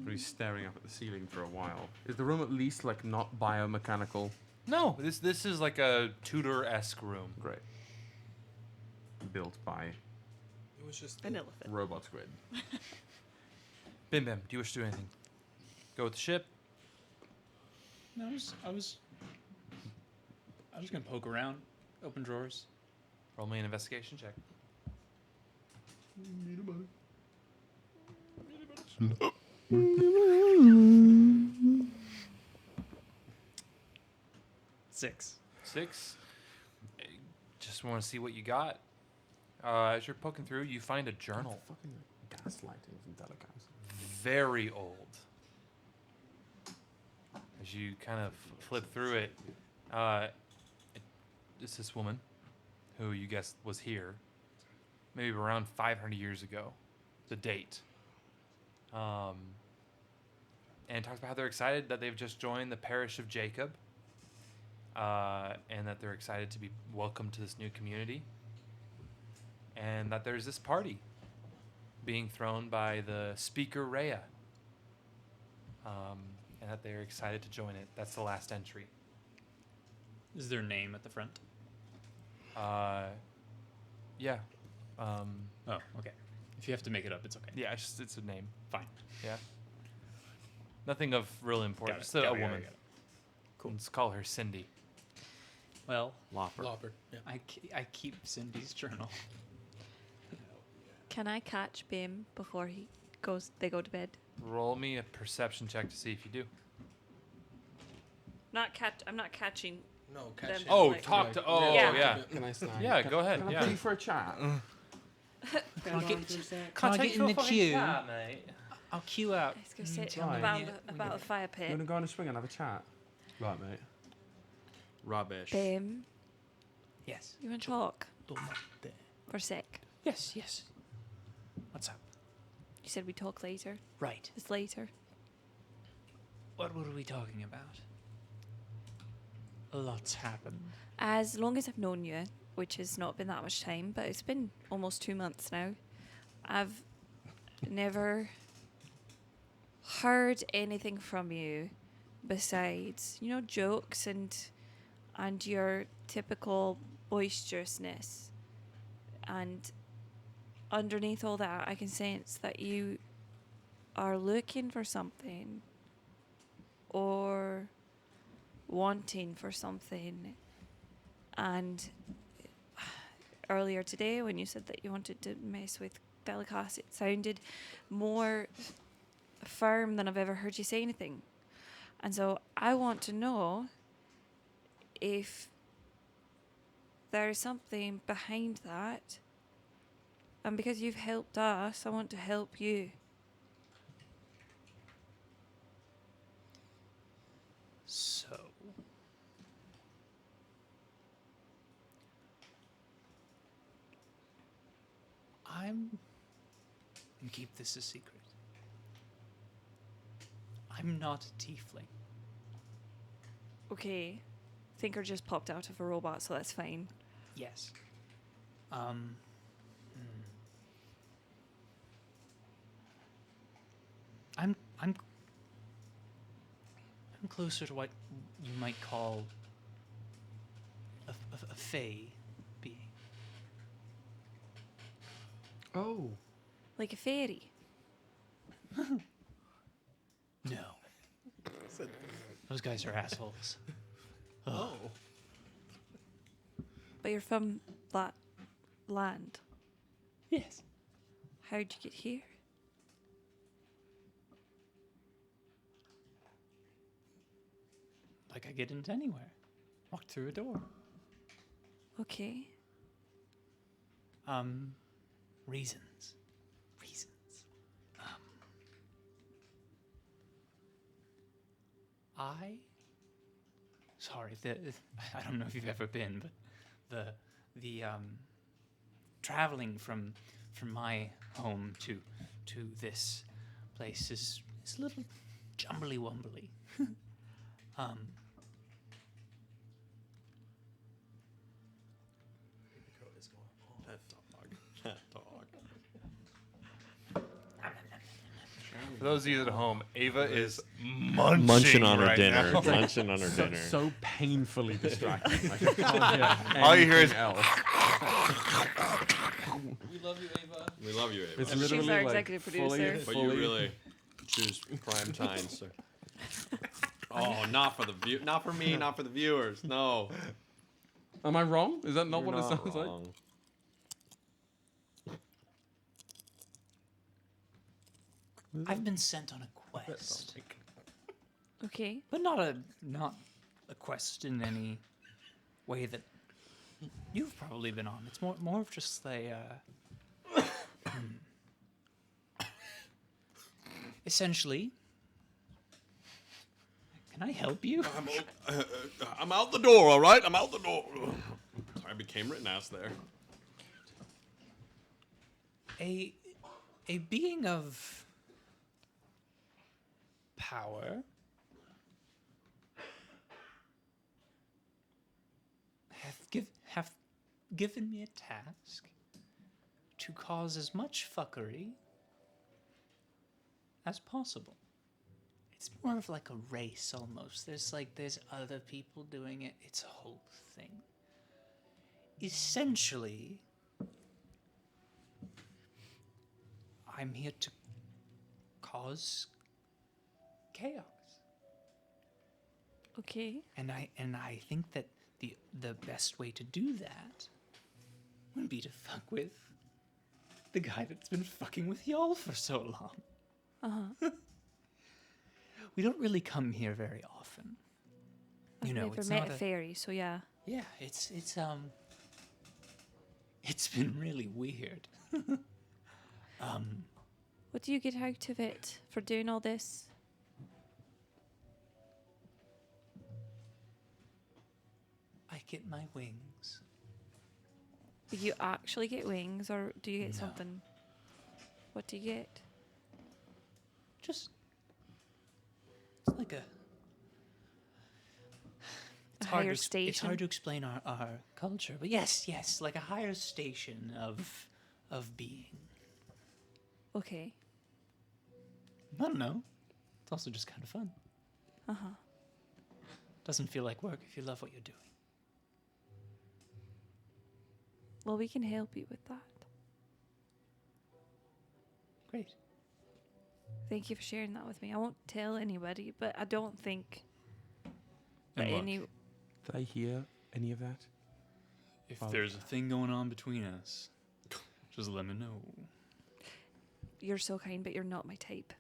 L: But he's staring up at the ceiling for a while. Is the room at least like not biomechanical?
N: No, this is like a Tudor-esque room.
L: Great. Built by
I: It was just
F: An elephant.
L: robot squid.
N: Bim Bam, do you wish to do anything? Go with the ship?
K: No, I was gonna poke around, open drawers.
N: Roll me an investigation check.
K: Six.
N: 6. Just want to see what you got. As you're poking through, you find a journal.
L: Fucking gaslighting from Delicacy.
N: Very old. As you kind of flip through it, it's this woman who you guessed was here, maybe around 500 years ago, the date. And it talks about how they're excited that they've just joined the parish of Jacob, and that they're excited to be welcomed to this new community, and that there's this party being thrown by the speaker Rhea, and that they're excited to join it. That's the last entry.
K: Is their name at the front?
N: Yeah.
K: Oh, okay. If you have to make it up, it's okay.
N: Yeah, it's a name.
K: Fine.
N: Yeah. Nothing of real importance. Just a woman.
K: Got it.
N: Cool. Let's call her Cindy.
K: Well,
I: Lopper. Yeah.
K: I keep Cindy's journal.
J: Can I catch Bim before they go to bed?
N: Roll me a perception check to see if you do.
F: I'm not catching.
I: No,
F: them,
I: catch him.
N: Oh,
F: like-
N: talk to. Oh,
F: Yeah.
N: yeah.
L: Can I slide?
N: Yeah, go ahead.
L: Can I
N: Yeah.
L: pay for a chat?
K: Can I get
N: take
K: in the
N: your fucking
K: queue?
N: chat, mate.
K: I'll queue out.
F: I was going to say
K: Tell me
F: about the fire
G: You
F: pit.
G: want to go on a swing and have a chat?
A: Right, mate. Rubbish.
J: Bim,
K: Yes.
J: you want to talk?
E: sottomatte.
J: For a sec.
E: Yes, yes. What's up?
J: You said we talk later.
E: Right.
J: It's later.
E: What were we talking about? A lot's happened.
J: As long as I've known you, which has not been that much time, but it's been almost 2 months now, I've never heard anything from you besides, jokes and your typical boisterousness. And underneath all that, I can sense that you are looking for something or wanting for something. And earlier today, when you said that you wanted to mess with Kallias, it sounded more firm than I've ever heard you say anything. And so I want to know if there is something behind that. And because you've helped us, I want to help you.
E: So, and keep this a secret. I'm not a tiefling.
J: Okay. Thinker just popped out of a robot, so that's fine.
E: Yes. I'm closer to what you might call a fae being.
G: Oh.
J: Like a fairy.
E: No. Those guys are assholes.
G: Oh.
J: But you're from that land.
E: Yes.
J: How'd you get here?
E: Like I get into anywhere. Walk through a door.
J: Okay.
E: Reasons. Sorry, I don't know if you've ever been, but the traveling from my home to this place is a little jumbly wumbly.
A: That dog.
D: For those of you at home, Ava is munching
A: on her
D: right
A: dinner.
D: now.
A: Munching on her dinner.
G: So painfully distracting. Like, I can't hear
D: All you hear is
G: anything else.
I: We love you, Ava.
A: We love you, Ava.
G: It's
J: She's
G: literally
J: our
G: like
J: executive
G: fully-
J: producer.
A: But you really choose prime time, sir. Oh, not for the not for me, not for the viewers. No.
G: Am I wrong? Is that not
A: You're
G: what it sounds like?
A: wrong.
E: I've been sent on a quest,
J: Okay.
E: but not a quest in any way that you've probably been on. It's more of just a essentially. Can I help you?
A: I'm out the door, all right? I'm out the door. I became written ass there.
E: A being of power have given me a task to cause as much fuckery as possible. It's more of like a race almost. There's other people doing it. It's a whole thing. Essentially, I'm here to cause chaos.
J: Okay.
E: And I think that the best way to do that would be to fuck with the guy that's been fucking with y'all for so long.
J: Uh-huh.
E: We don't really come here very often.
J: I've never
E: it's
J: met
E: not
J: a fairy, so yeah.
E: Yeah, it's been really weird.
J: What do you get out of it for doing all this?
E: I get my wings.
J: Do you actually get wings, or do you get
K: No.
J: something? What do you get?
K: Just it's like a
J: A higher
K: It's
J: station?
K: hard to explain our culture, but yes, like a higher station of being.
J: Okay.
K: I don't know. It's also just kind of fun.
J: Uh-huh.
K: Doesn't feel like work if you love what you're doing.
J: Well, we can help you with that.
K: Great.
J: Thank you for sharing that with me. I won't tell anybody, but I don't think that
K: And look,
J: any...
G: Did I hear any of that?
K: if
G: Well-
K: there's a thing going on between us, just let me know.
J: You're so kind, but you're not my type.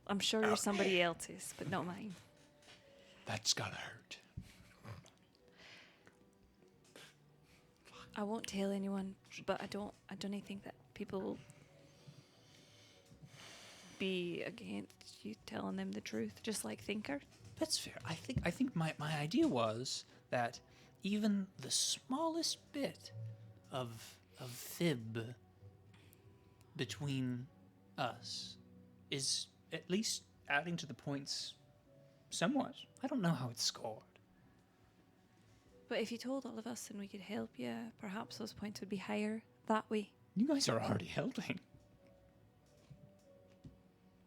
J: I'm sure you're somebody else's, but not mine.
K: That's gotta hurt.
J: I won't tell anyone, but I don't think that people will be against you telling them the truth, just like Thinker.
K: That's fair. I think my idea was that even the smallest bit of fib between us is at least adding to the points somewhat. I don't know how it's scored.
J: But if you told all of us and we could help you, perhaps those points would be higher that way.
K: You guys are already helping.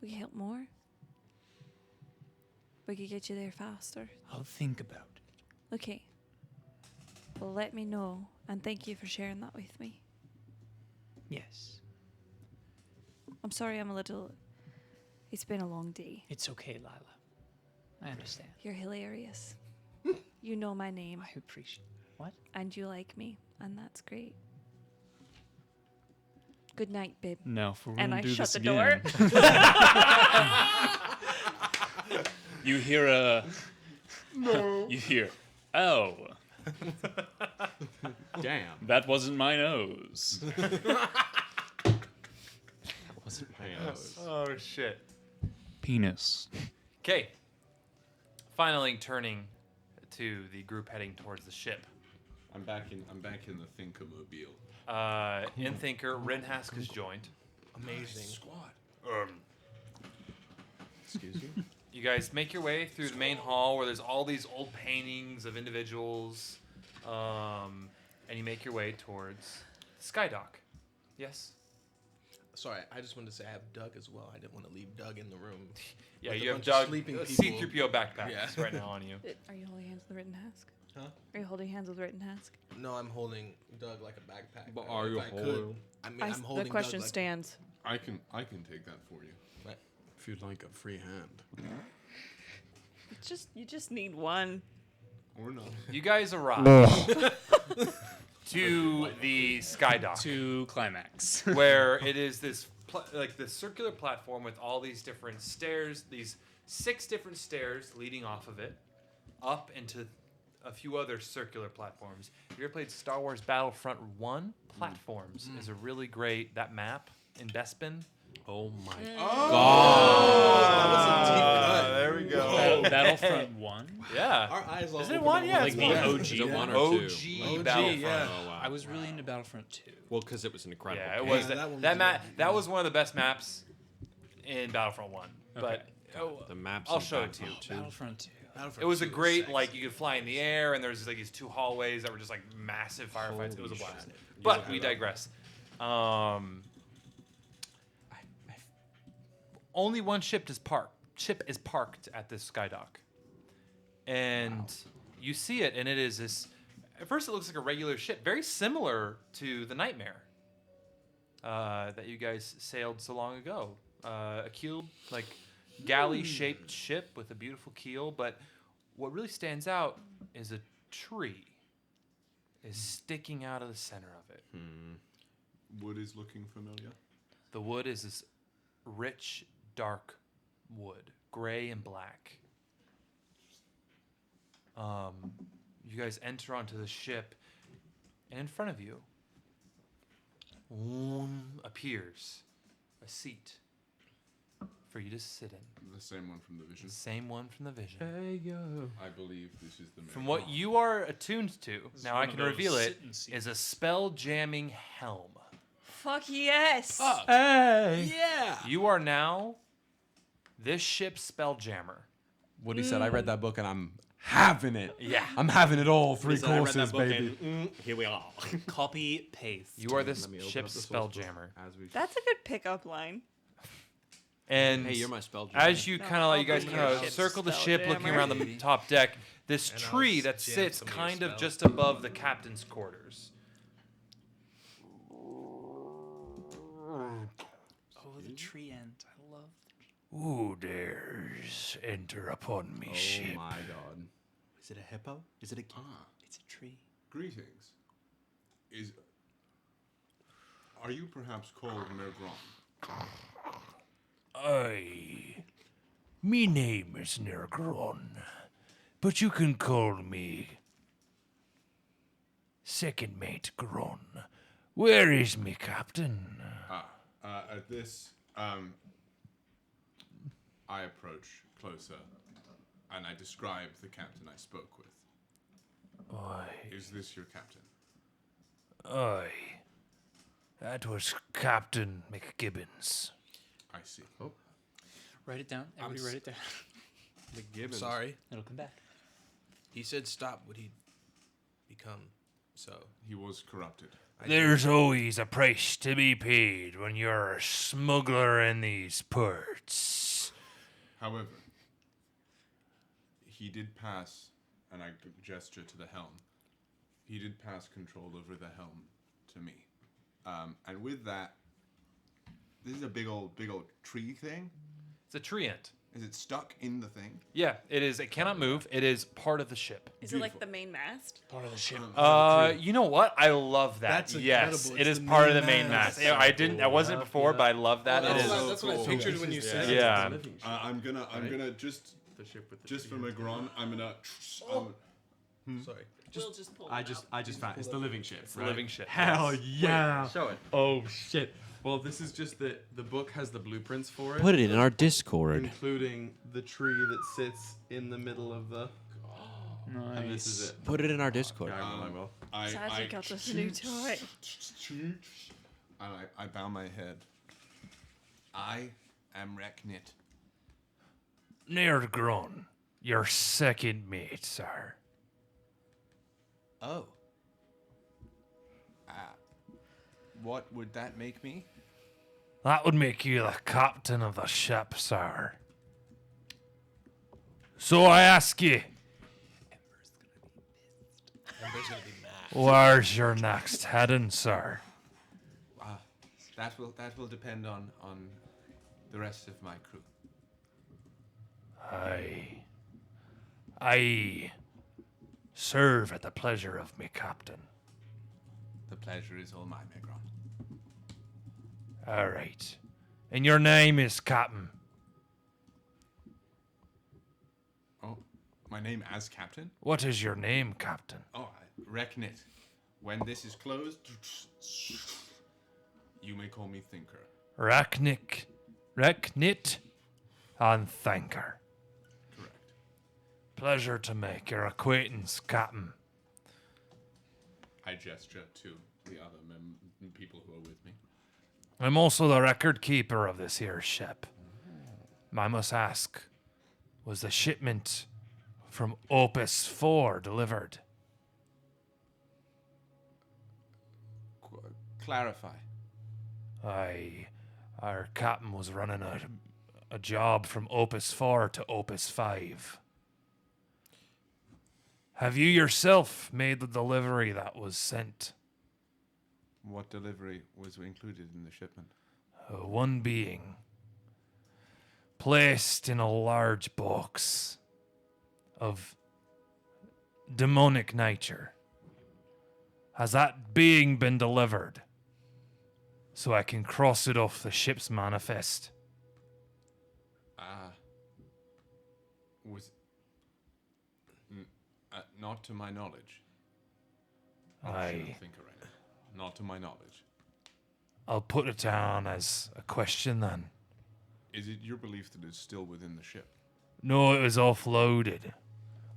J: We could help more. We could get you there faster.
K: I'll think about it.
J: Okay. Well, let me know, and thank you for sharing that with me.
K: Yes.
J: I'm sorry I'm a little... It's been a long day.
K: It's okay, Lila. I understand.
J: You're hilarious. You know my name.
K: I appreciate what?
J: And you like me, and that's great. Good night, babe.
K: No, if we're
J: And
K: gonna
J: I
K: do
J: shut
K: this
J: the door.
K: Again. You hear a...
B: No.
K: You hear, oh.
M: Damn.
K: That wasn't my nose.
M: That wasn't my nose.
D: Oh shit.
K: Penis.
D: Okay. Finally turning to the group heading towards the ship.
B: I'm back in the Thinker-mobile.
D: In Thinker, Rinhask has joined.
I: Amazing.
B: Squad.
M: Excuse you?
D: You guys make your way through the main hall where there's all these old paintings of individuals, and you make your way towards Skydock. Yes?
I: Sorry, I just wanted to say I have Doug as well. I didn't want to leave Doug in the room.
D: Yeah,
I: with a
D: you have
I: bunch of
D: Doug,
I: sleeping
D: C-3PO
I: people.
D: backpacks
I: Yeah.
D: right now on you.
J: Are you holding hands with Rittenhask?
I: Huh?
J: Are you holding hands with Rittenhask?
I: No, I'm holding Doug like a backpack.
B: But are you
I: If I could,
B: holding?
I: I mean, I'm holding
J: the question
I: Doug like
J: stands.
B: I can take that for you.
I: Right.
B: If you'd like a free hand.
J: You just need one.
B: Or not.
D: You guys arrive to the Skydock.
K: To climax.
D: Where it is this like the circular platform with all these different stairs, these 6 different stairs leading off of it, up into a few other circular platforms. If you ever played Star Wars Battlefront 1, Platforms is a really great, that map in Bespin.
A: Oh my
D: God. There we go.
K: Battlefront 1?
D: Yeah.
I: Our eyes all
D: Isn't it
I: open
D: 1?
I: at
D: Yeah,
K: Like
D: it's
K: the
D: one.
K: OG
A: Is it one
K: one?
A: or two?
D: OG Battlefront.
I: yeah.
A: Oh, wow.
K: I was really into Battlefront 2.
A: Well, because it was an incredible
D: Yeah, it
A: game.
D: was
I: that
D: that,
I: one
D: that
I: was
D: map.
I: good.
D: That was one of the best maps in Battlefront 1. But
A: The maps.
D: I'll
A: in
D: show it to you.
A: Battlefront 2.
K: Battlefront 2.
D: it was a
I: 2 is
D: great,
I: sexy.
D: like, you could fly in the air, and there's like these 2 hallways that were just like massive firefights. It was a
A: Holy
D: blast.
A: shit.
D: But we digress. Only one ship is parked at this skydock, and you see it, and it is this. At first, it looks like a regular ship, very similar to the Nightmare that you guys sailed so long ago. A keeled, like galley-shaped ship with a beautiful keel, but what really stands out is a tree is sticking out of the center of it.
B: Wood is looking familiar.
D: The wood is this rich, dark wood, gray and black. You guys enter onto the ship, and in front of you appears a seat
N: for you to sit in.
B: The same one from the vision.
N: The same one from the vision.
L: Hey yo.
B: I believe this is the.
N: From what you are attuned to,
K: This
N: now
K: is
N: I
K: one
N: can
K: of those
N: reveal it,
K: sit and see.
N: is a spell jamming helm.
F: Fuck yes.
N: Hey!
M: Yeah.
N: You are now this ship's spell jammer.
M: Woody said, I read that book and I'm having it.
N: Yeah.
M: I'm having it all. 3
O: Listen, I read that
M: courses,
O: book
M: baby.
O: and, here we are.
K: Copy paste.
N: You are this
L: Let me open
N: ship's
L: up the
N: spell
L: source book
N: jammer.
L: as we
F: That's a good pickup line.
N: And
A: Hey, you're my spell jammer.
N: as you
F: No,
N: kind of,
F: I'll
N: you guys
F: be
N: kind
F: your
N: of
F: ship's
N: circle the
F: spell
N: ship, looking
F: jammer.
N: around the top deck, this
I: And I'll
N: tree that
I: jam
N: sits
I: some of your
N: kind of
I: spells.
N: just above the captain's quarters.
K: Oh, the tree ant. I love.
C: Who dares enter upon me ship?
M: Oh my god.
O: Is it a hippo? Is it a?
K: It's a tree.
B: Greetings. Are you perhaps called Nergron?
C: Aye. Me name is Nergron, but you can call me Second Mate Gron. Where is me captain?
B: At this, I approach closer, and I describe the captain I spoke with.
C: Aye.
B: Is this your captain?
C: Aye. That was Captain McGibbons.
B: I see.
L: Oh,
K: Write it down. Everybody write it down.
L: McGibbons. Sorry.
K: It'll come back.
L: He said stop what he'd become. So
B: He was corrupted.
C: There's always a price to be paid when you're a smuggler in these parts.
B: However, he did pass, and I gesture to the helm. He did pass control over the helm to me, and with that, this is a big old tree thing.
N: It's a tree ant.
B: Is it stuck in the thing?
N: Yeah, it is. It cannot move. It is part of the ship.
F: Is it like the main mast?
K: Part of the ship.
N: You know what? I love that.
I: That's
N: yes,
I: incredible.
N: it
I: It's
N: is
I: the
N: part of
I: main
N: the main
I: mast.
N: mast. Yeah, I didn't. I wasn't before, but I love that.
I: That's
N: it
I: what
N: is.
I: I- that's what I pictured when you said it.
N: Yeah.
I: It's a living ship.
B: I'm gonna just
L: the ship with the
B: just for
L: tree.
B: Megron. I'm gonna.
L: Sorry.
F: We'll just pull
M: I
F: it
M: just
F: out.
M: found it's the living ship.
N: It's the living ship.
M: Hell yeah!
L: Wait, show it.
M: Oh shit!
L: Well, this is just the book has the blueprints for it.
A: Put it in our Discord.
L: Including the tree that sits in the middle of the.
K: Nice.
L: And this is it.
A: Put it in our Discord.
L: I will.
J: Sadly got us a new toy.
B: I bow my head. I am Reknit.
C: Nergron, your second mate, sir.
B: Oh. What would that make me?
C: That would make you the captain of the ship, sir. So I ask you,
I: Ember's gonna be mad.
C: where's your next heading, sir?
B: That will depend on the rest of my crew.
C: I serve at the pleasure of me captain.
B: The pleasure is all mine, Megron.
C: All right. And your name is Captain.
B: Oh, my name as captain?
C: What is your name, Captain?
B: Oh, Reknit. When this is closed, you may call me Thinker.
C: Reknit, and Thinker.
B: Correct.
C: Pleasure to make your acquaintance, Captain.
B: I gesture to the other people who are with me.
C: I'm also the record keeper of this here ship. I must ask, was the shipment from Opus 4 delivered?
B: Clarify.
C: Our captain was running a job from Opus 4 to Opus 5. Have you yourself made the delivery that was sent?
B: What delivery was included in the shipment?
C: One being placed in a large box of demonic nature. Has that being been delivered? So I can cross it off the ship's manifest.
B: Not to my knowledge.
C: Aye.
B: Thinker right now. Not to my knowledge.
C: I'll put it down as a question then.
B: Is it your belief that it's still within the ship?
N: No, it was offloaded.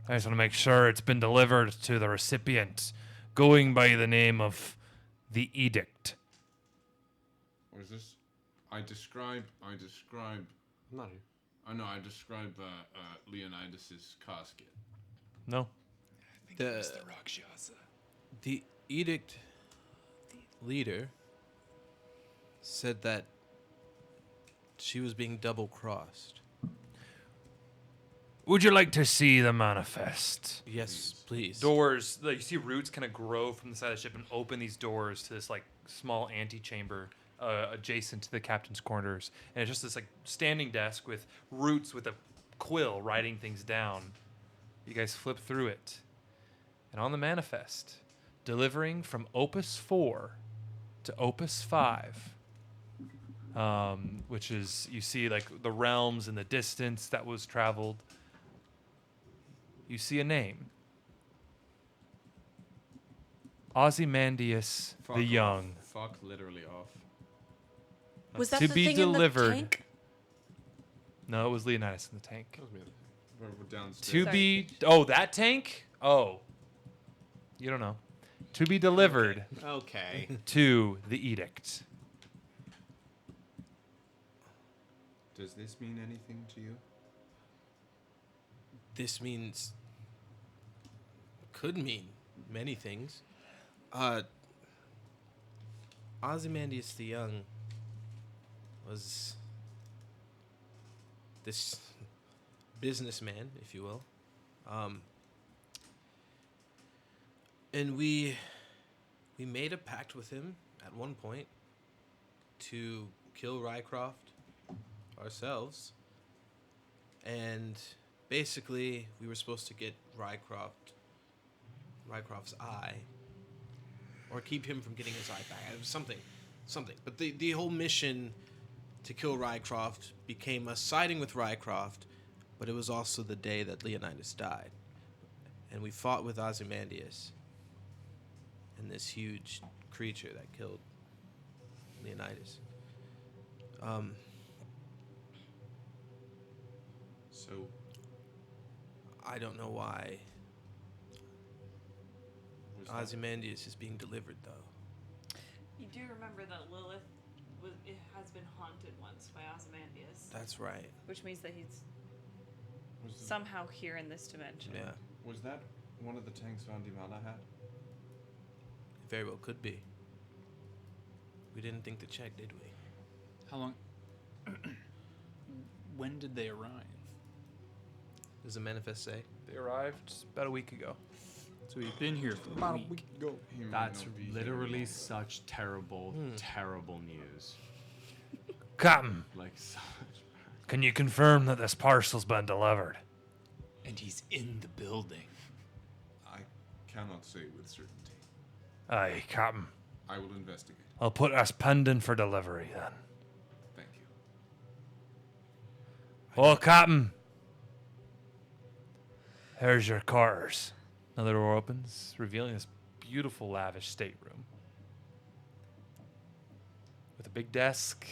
N: I just want to make sure it's been delivered to the recipient, going by the name of the Edict.
B: Or is this? I describe.
M: I'm not here.
B: I know. I describe Leonidas's casket.
N: No.
I: The edict leader said that she was being double crossed.
N: Would you like to see the manifest?
I: Yes, please.
D: Doors, like you see roots kind of grow from the side of the ship and open these doors to this like small antechamber adjacent to the captain's quarters. And it's just this like standing desk with roots with a quill writing things down. You guys flip through it. And on the manifest, delivering from Opus 4 to Opus 5, which is, you see like the realms in the distance that was traveled. You see a name. Ozymandias the Young.
M: Fuck literally off.
J: Was that
N: to
J: the
N: be
J: thing
N: delivered.
J: in the tank?
N: No, it was Leonidas in the tank.
B: We're downstairs.
N: To be that tank? Oh. You don't know. To be delivered.
O: Okay.
N: To the edict.
B: Does this mean anything to you?
I: This could mean many things. Ozymandias the Young was this businessman, if you will. And we made a pact with him at one point to kill Rycroft ourselves. And basically, we were supposed to get Rycroft's eye, or keep him from getting his eye back. It was something. But the whole mission to kill Rycroft became us siding with Rycroft, but it was also the day that Leonidas died. And we fought with Ozymandias and this huge creature that killed Leonidas.
B: So
I: I don't know why Ozymandias is being delivered, though.
F: You do remember that Lilith has been haunted once by Ozymandias.
I: That's right.
F: Which means that he's somehow here in this dimension.
I: Yeah.
M: Was that one of the tanks Valtimeri had?
I: It very well could be. We didn't think to check, did we?
K: How long? When did they arrive?
I: Does the manifest say?
N: They arrived about a week ago.
K: So we've been here for a week.
M: That's literally such terrible, terrible news.
N: Captain,
M: Like such.
N: can you confirm that this parcel's been delivered?
K: And he's in the building.
B: I cannot say with certainty.
N: Aye, Captain.
B: I will investigate.
N: I'll put us pending for delivery then.
B: Thank you.
N: Well, Captain. Here's your quarters. Another door opens, revealing this beautiful, lavish stateroom. With a big desk,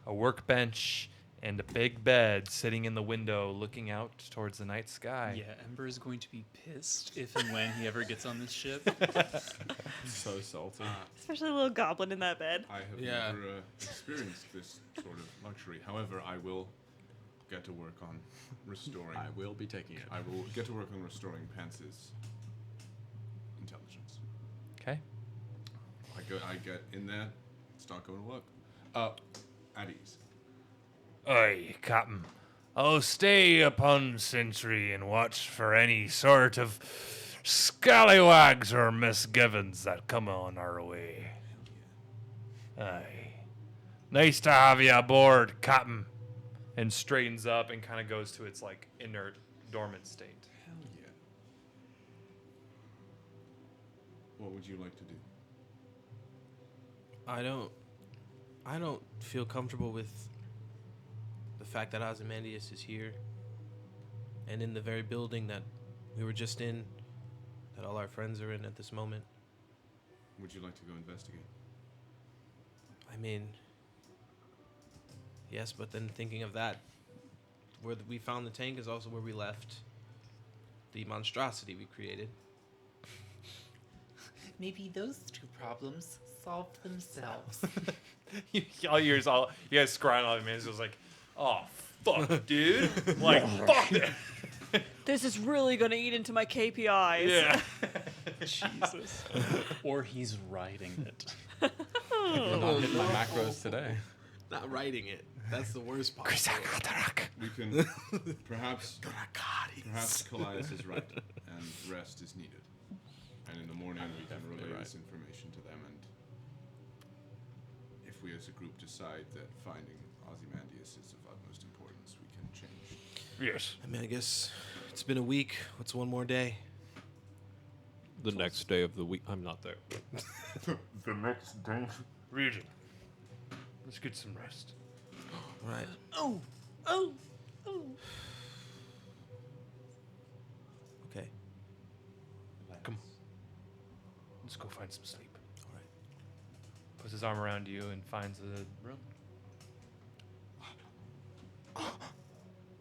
N: a workbench, and a big bed sitting in the window looking out towards the night sky.
K: Yeah, Ember is going to be pissed if and when he ever gets on this ship.
M: So salty.
J: Especially a little goblin in that bed.
B: I have never experienced this sort of luxury. However, I will get to work on restoring.
M: I will be taking it.
B: I will get to work on restoring P.A.N.T.'s intelligence.
N: Okay.
B: I get in there, start going to work. At ease.
N: Aye, Captain. I'll stay upon sentry and watch for any sort of scallywags or misgivings that come on our way. Aye. Nice to have you aboard, Captain.
D: And straightens up and kind of goes to its like inert, dormant state.
B: Hell yeah. What would you like to do?
I: I don't feel comfortable with the fact that Ozymandias is here and in the very building that we were just in, that all our friends are in at this moment.
B: Would you like to go investigate?
I: I mean, Yes, but then thinking of that, where we found the tank is also where we left the monstrosity we created.
K: Maybe those two problems solve themselves.
D: you guys scrying all the man was like, oh fuck, dude. Like, fuck it.
J: This is really gonna eat into my KPIs.
D: Yeah.
K: Jesus. Or he's writing it.
B: I'm not hitting my macros today.
I: Not writing it. That's the worst part.
B: We can perhaps Kallias is right, and rest is needed. And in the morning we can relay this information to them, and if we as a group decide that finding Ozymandias is of utmost importance, we can change.
D: Yes.
I: I mean, I guess it's been a week. What's one more day?
A: The next day of the week. I'm not there.
B: The next day.
C: Ryujin, let's get some rest.
I: Right.
E: Oh.
I: Okay.
C: Come. Let's go find some sleep.
I: All right.
C: Puts his arm around you and finds a room.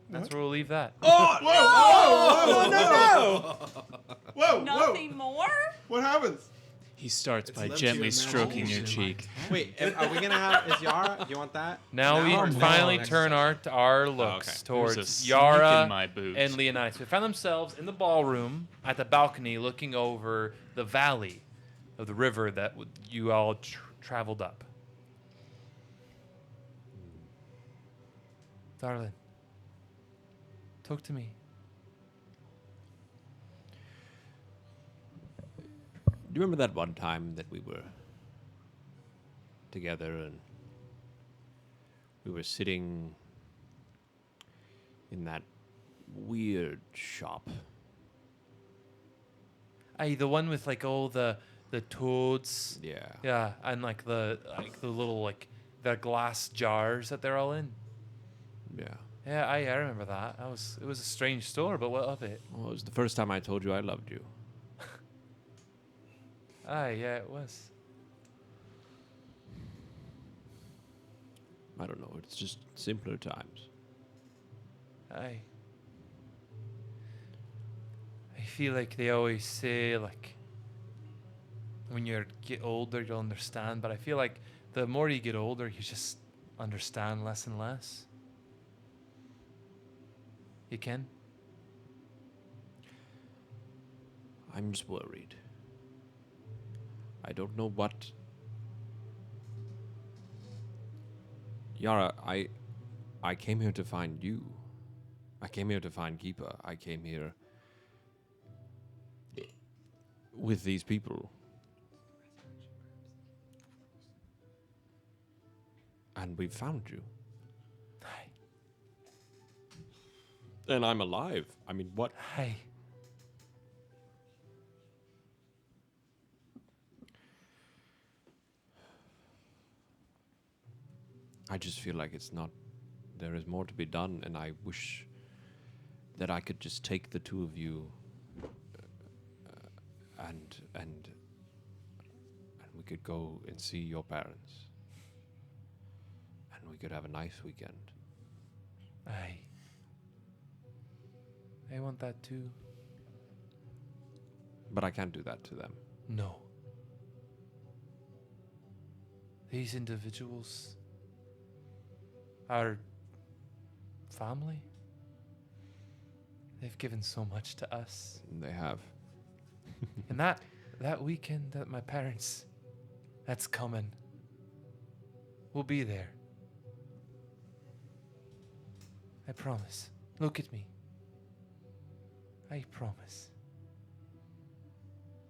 C: That's where we'll leave that.
B: Whoa!
F: Nothing more?
B: What happens?
K: He starts
I: It's
K: by
I: left
K: gently
I: your
K: stroking your
I: imagination,
K: cheek.
G: Wait, are we gonna have? Is Yara? You want that?
C: Now we
G: or
C: finally
G: next
C: turn
G: session?
C: our looks
A: okay.
C: towards
K: There's a snake
C: Yara
K: in my boot.
C: and Leonidas. They found themselves in the ballroom at the balcony looking over the valley of the river that you all traveled up. Darling, talk to me.
A: Do you remember that one time that we were together and we were sitting in that weird shop?
C: Aye, the one with like all the toads.
A: Yeah.
C: Yeah, and like the little like the glass jars that they're all in.
A: Yeah.
C: Yeah, I remember that. It was a strange store, but what of it?
A: Well, it was the first time I told you I loved you.
C: Aye, yeah, it was.
A: I don't know. It's just simpler times.
C: Aye. I feel like they always say like when you get older you'll understand, but I feel like the more you get older you just understand less and less. You can?
A: I'm just worried. I don't know what. Yara, I came here to find you. I came here to find Keeper. I came here with these people. And we found you. And I'm alive. I mean, what?
C: Hey.
A: I just feel like it's not. There is more to be done, and I wish that I could just take the two of you and we could go and see your parents, and we could have a nice weekend.
C: Aye. I want that too.
A: But I can't do that to them.
C: No. These individuals are family. They've given so much to us.
A: They have.
C: And that weekend that my parents, that's coming. We'll be there. I promise. Look at me. I promise.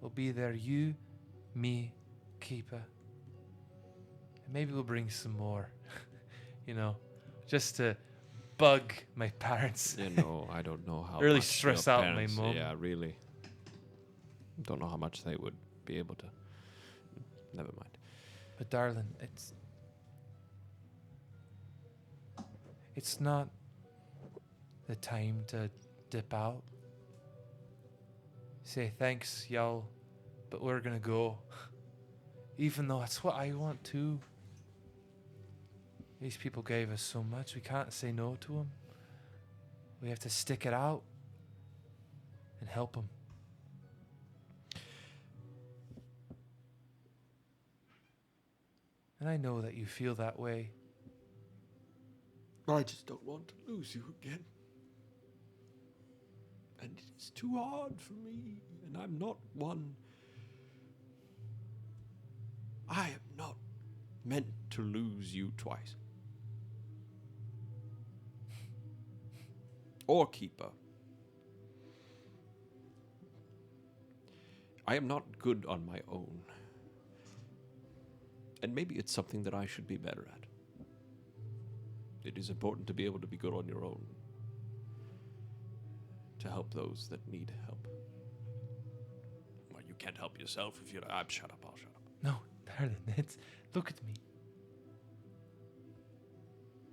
C: We'll be there, you, me, Keeper. And maybe we'll bring some more. You know, just to bug my parents.
A: You know, I don't know how
C: really
A: much
C: stress
A: your
C: out
A: parents,
C: my mom.
A: Yeah, really. Don't know how much they would be able to. Never mind.
C: But darling, it's not the time to dip out. Say thanks, y'all, but we're gonna go. Even though that's what I want too.
N: These people gave us so much, we can't say no to them. We have to stick it out and help them. And I know that you feel that way.
A: I just don't want to lose you again. And it's too hard for me, and I'm not one. I am not meant to lose you twice. Or Keeper. I am not good on my own. And maybe it's something that I should be better at. It is important to be able to be good on your own. To help those that need help. Well, you can't help yourself if you're... shut up, I'll shut up.
N: No, darling, look at me.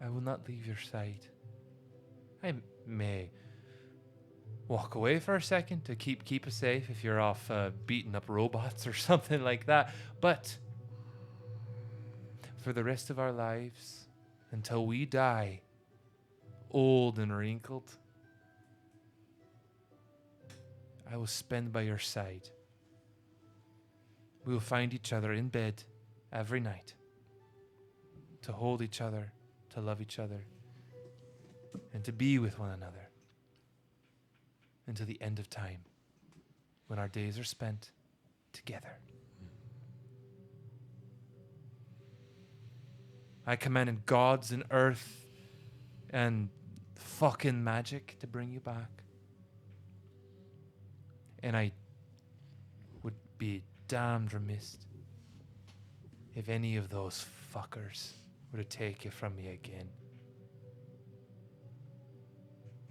N: I will not leave your side. I may walk away for a second to keep us safe if you're off beating up robots or something like that. But for the rest of our lives, until we die, old and wrinkled, I will spend by your side. We will find each other in bed every night to hold each other, to love each other, and to be with one another until the end of time, when our days are spent together. I commanded gods and earth and fucking magic to bring you back. And I would be damned remiss if any of those fuckers were to take you from me again.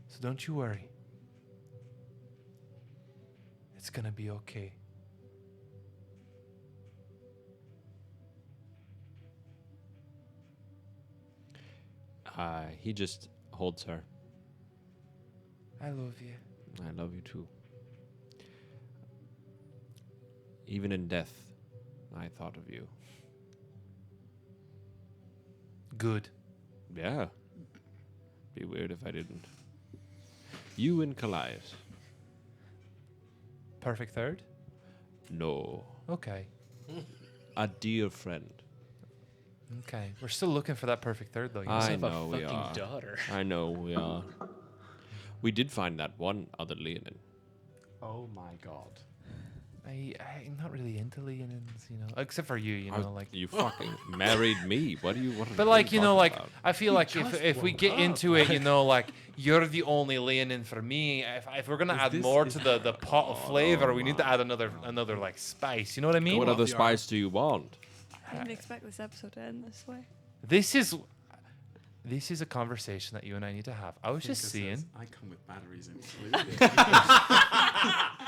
N: So don't you worry. It's gonna be okay.
A: He just holds her.
N: I love you.
A: I love you too. Even in death, I thought of you.
N: Good.
A: Yeah. Be weird if I didn't. You and Kallias.
N: Perfect third?
A: No.
N: Okay.
A: A dear friend.
N: Okay. We're still looking for that perfect third, though. You
A: I
N: know?
A: know we are. I know we are. We did find that one other Leonin.
O: Oh my god.
N: I'm not really into Leonins, you know, except for you, you know, like
A: you fucking married me. What do you? What
N: but like you know, like about? I feel like if we get into it, you know, like you're the only Leonin for me. If we're gonna add more to the pot of flavor, we need to add another like spice. You know what I mean?
A: What other spice do you want?
J: I didn't expect this episode to end this way.
N: This is a conversation that you and I need to have. I was just seeing.
O: I come with batteries included.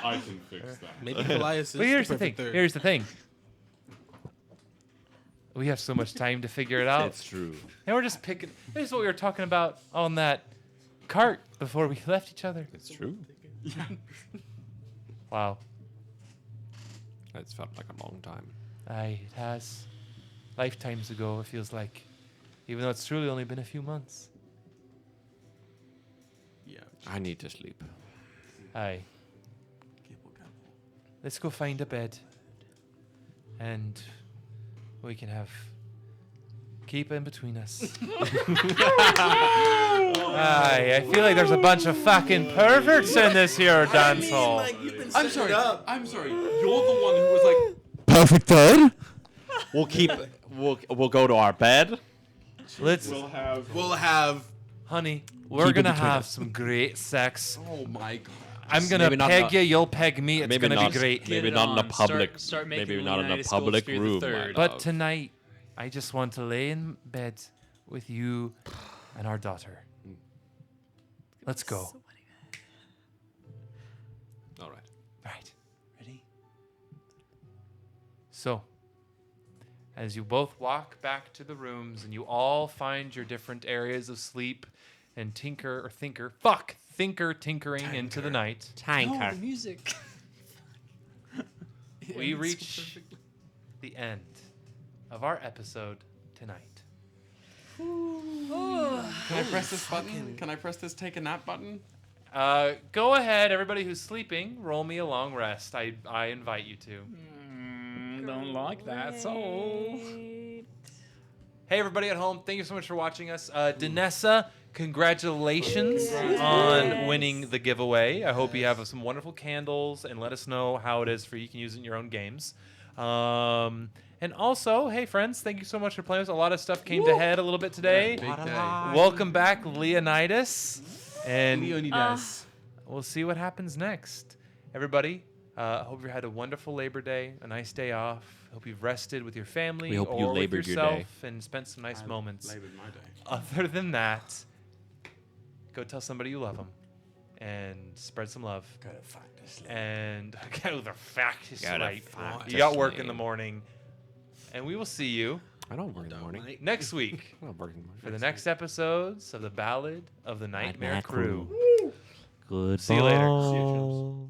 B: I can fix that.
I: Maybe Kallias is
N: But here's the thing.
I: third.
N: Here's the thing. We have so much time to figure it out.
A: It's true.
N: And we're just picking. This is what we were talking about on that cart before we left each other.
A: It's true.
N: Wow.
A: It's felt like a long time.
N: It has. Lifetimes ago, it feels like. Even though it's truly only been a few months.
O: Yeah.
A: I need to sleep.
N: Aye. Let's go find a bed. And we can have keep in between us. Aye, I feel like there's a bunch of fucking perverts in this here dance hall.
L: I'm sorry. I'm sorry. You're the one who was like
A: perfect third. We'll go to our bed.
I: We'll have
N: honey, we're gonna have some great sex.
L: Oh my god.
N: I'm gonna peg you, you'll peg me. It's
A: maybe
N: gonna
A: not,
N: be great.
A: Maybe not in a public.
K: Start making
A: maybe not in a
K: Leonidas
A: public
K: Goldsphere the
A: room.
K: third.
N: But tonight, I just want to lay in bed with you and our daughter. Let's go.
A: All right.
N: Right.
K: Ready?
N: So, as you both walk back to the rooms and you all find your different areas of sleep and tinkering into the night.
K: No, the music.
N: We reach the end of our episode tonight.
L: Can I press this button? Can I press this take a nap button?
D: Go ahead, everybody who's sleeping. Roll me a long rest. I invite you to.
K: Don't like that. So.
D: Hey, everybody at home, thank you so much for watching us. Danessa, congratulations on winning the giveaway. I hope you have some wonderful candles and let us know how it is for you. You can use it in your own games. And also, hey, friends, thank you so much for playing with us. A lot of stuff came to head a little bit today.
L: Big day.
D: Welcome back, Leonidas. And
L: Leonidas.
D: we'll see what happens next. Everybody, hope you had a wonderful Labor Day, a nice day off. Hope you've rested with your family
A: We hope you
D: or with
A: labored your
D: yourself
A: day.
D: and spent some nice moments.
L: Labored my day.
D: Other than that, go tell somebody you love them and spread some love.
O: Go to find us.
D: And go the fact is
A: Gotta
D: right.
A: find
D: You got
A: us
D: work
A: later.
D: in the morning. And we will see you
A: I don't work in the morning.
D: next week
A: I don't work in the morning.
D: for the next episodes of the Ballad of the Nightmare Krew.
A: Good.
D: See you later.
A: See you,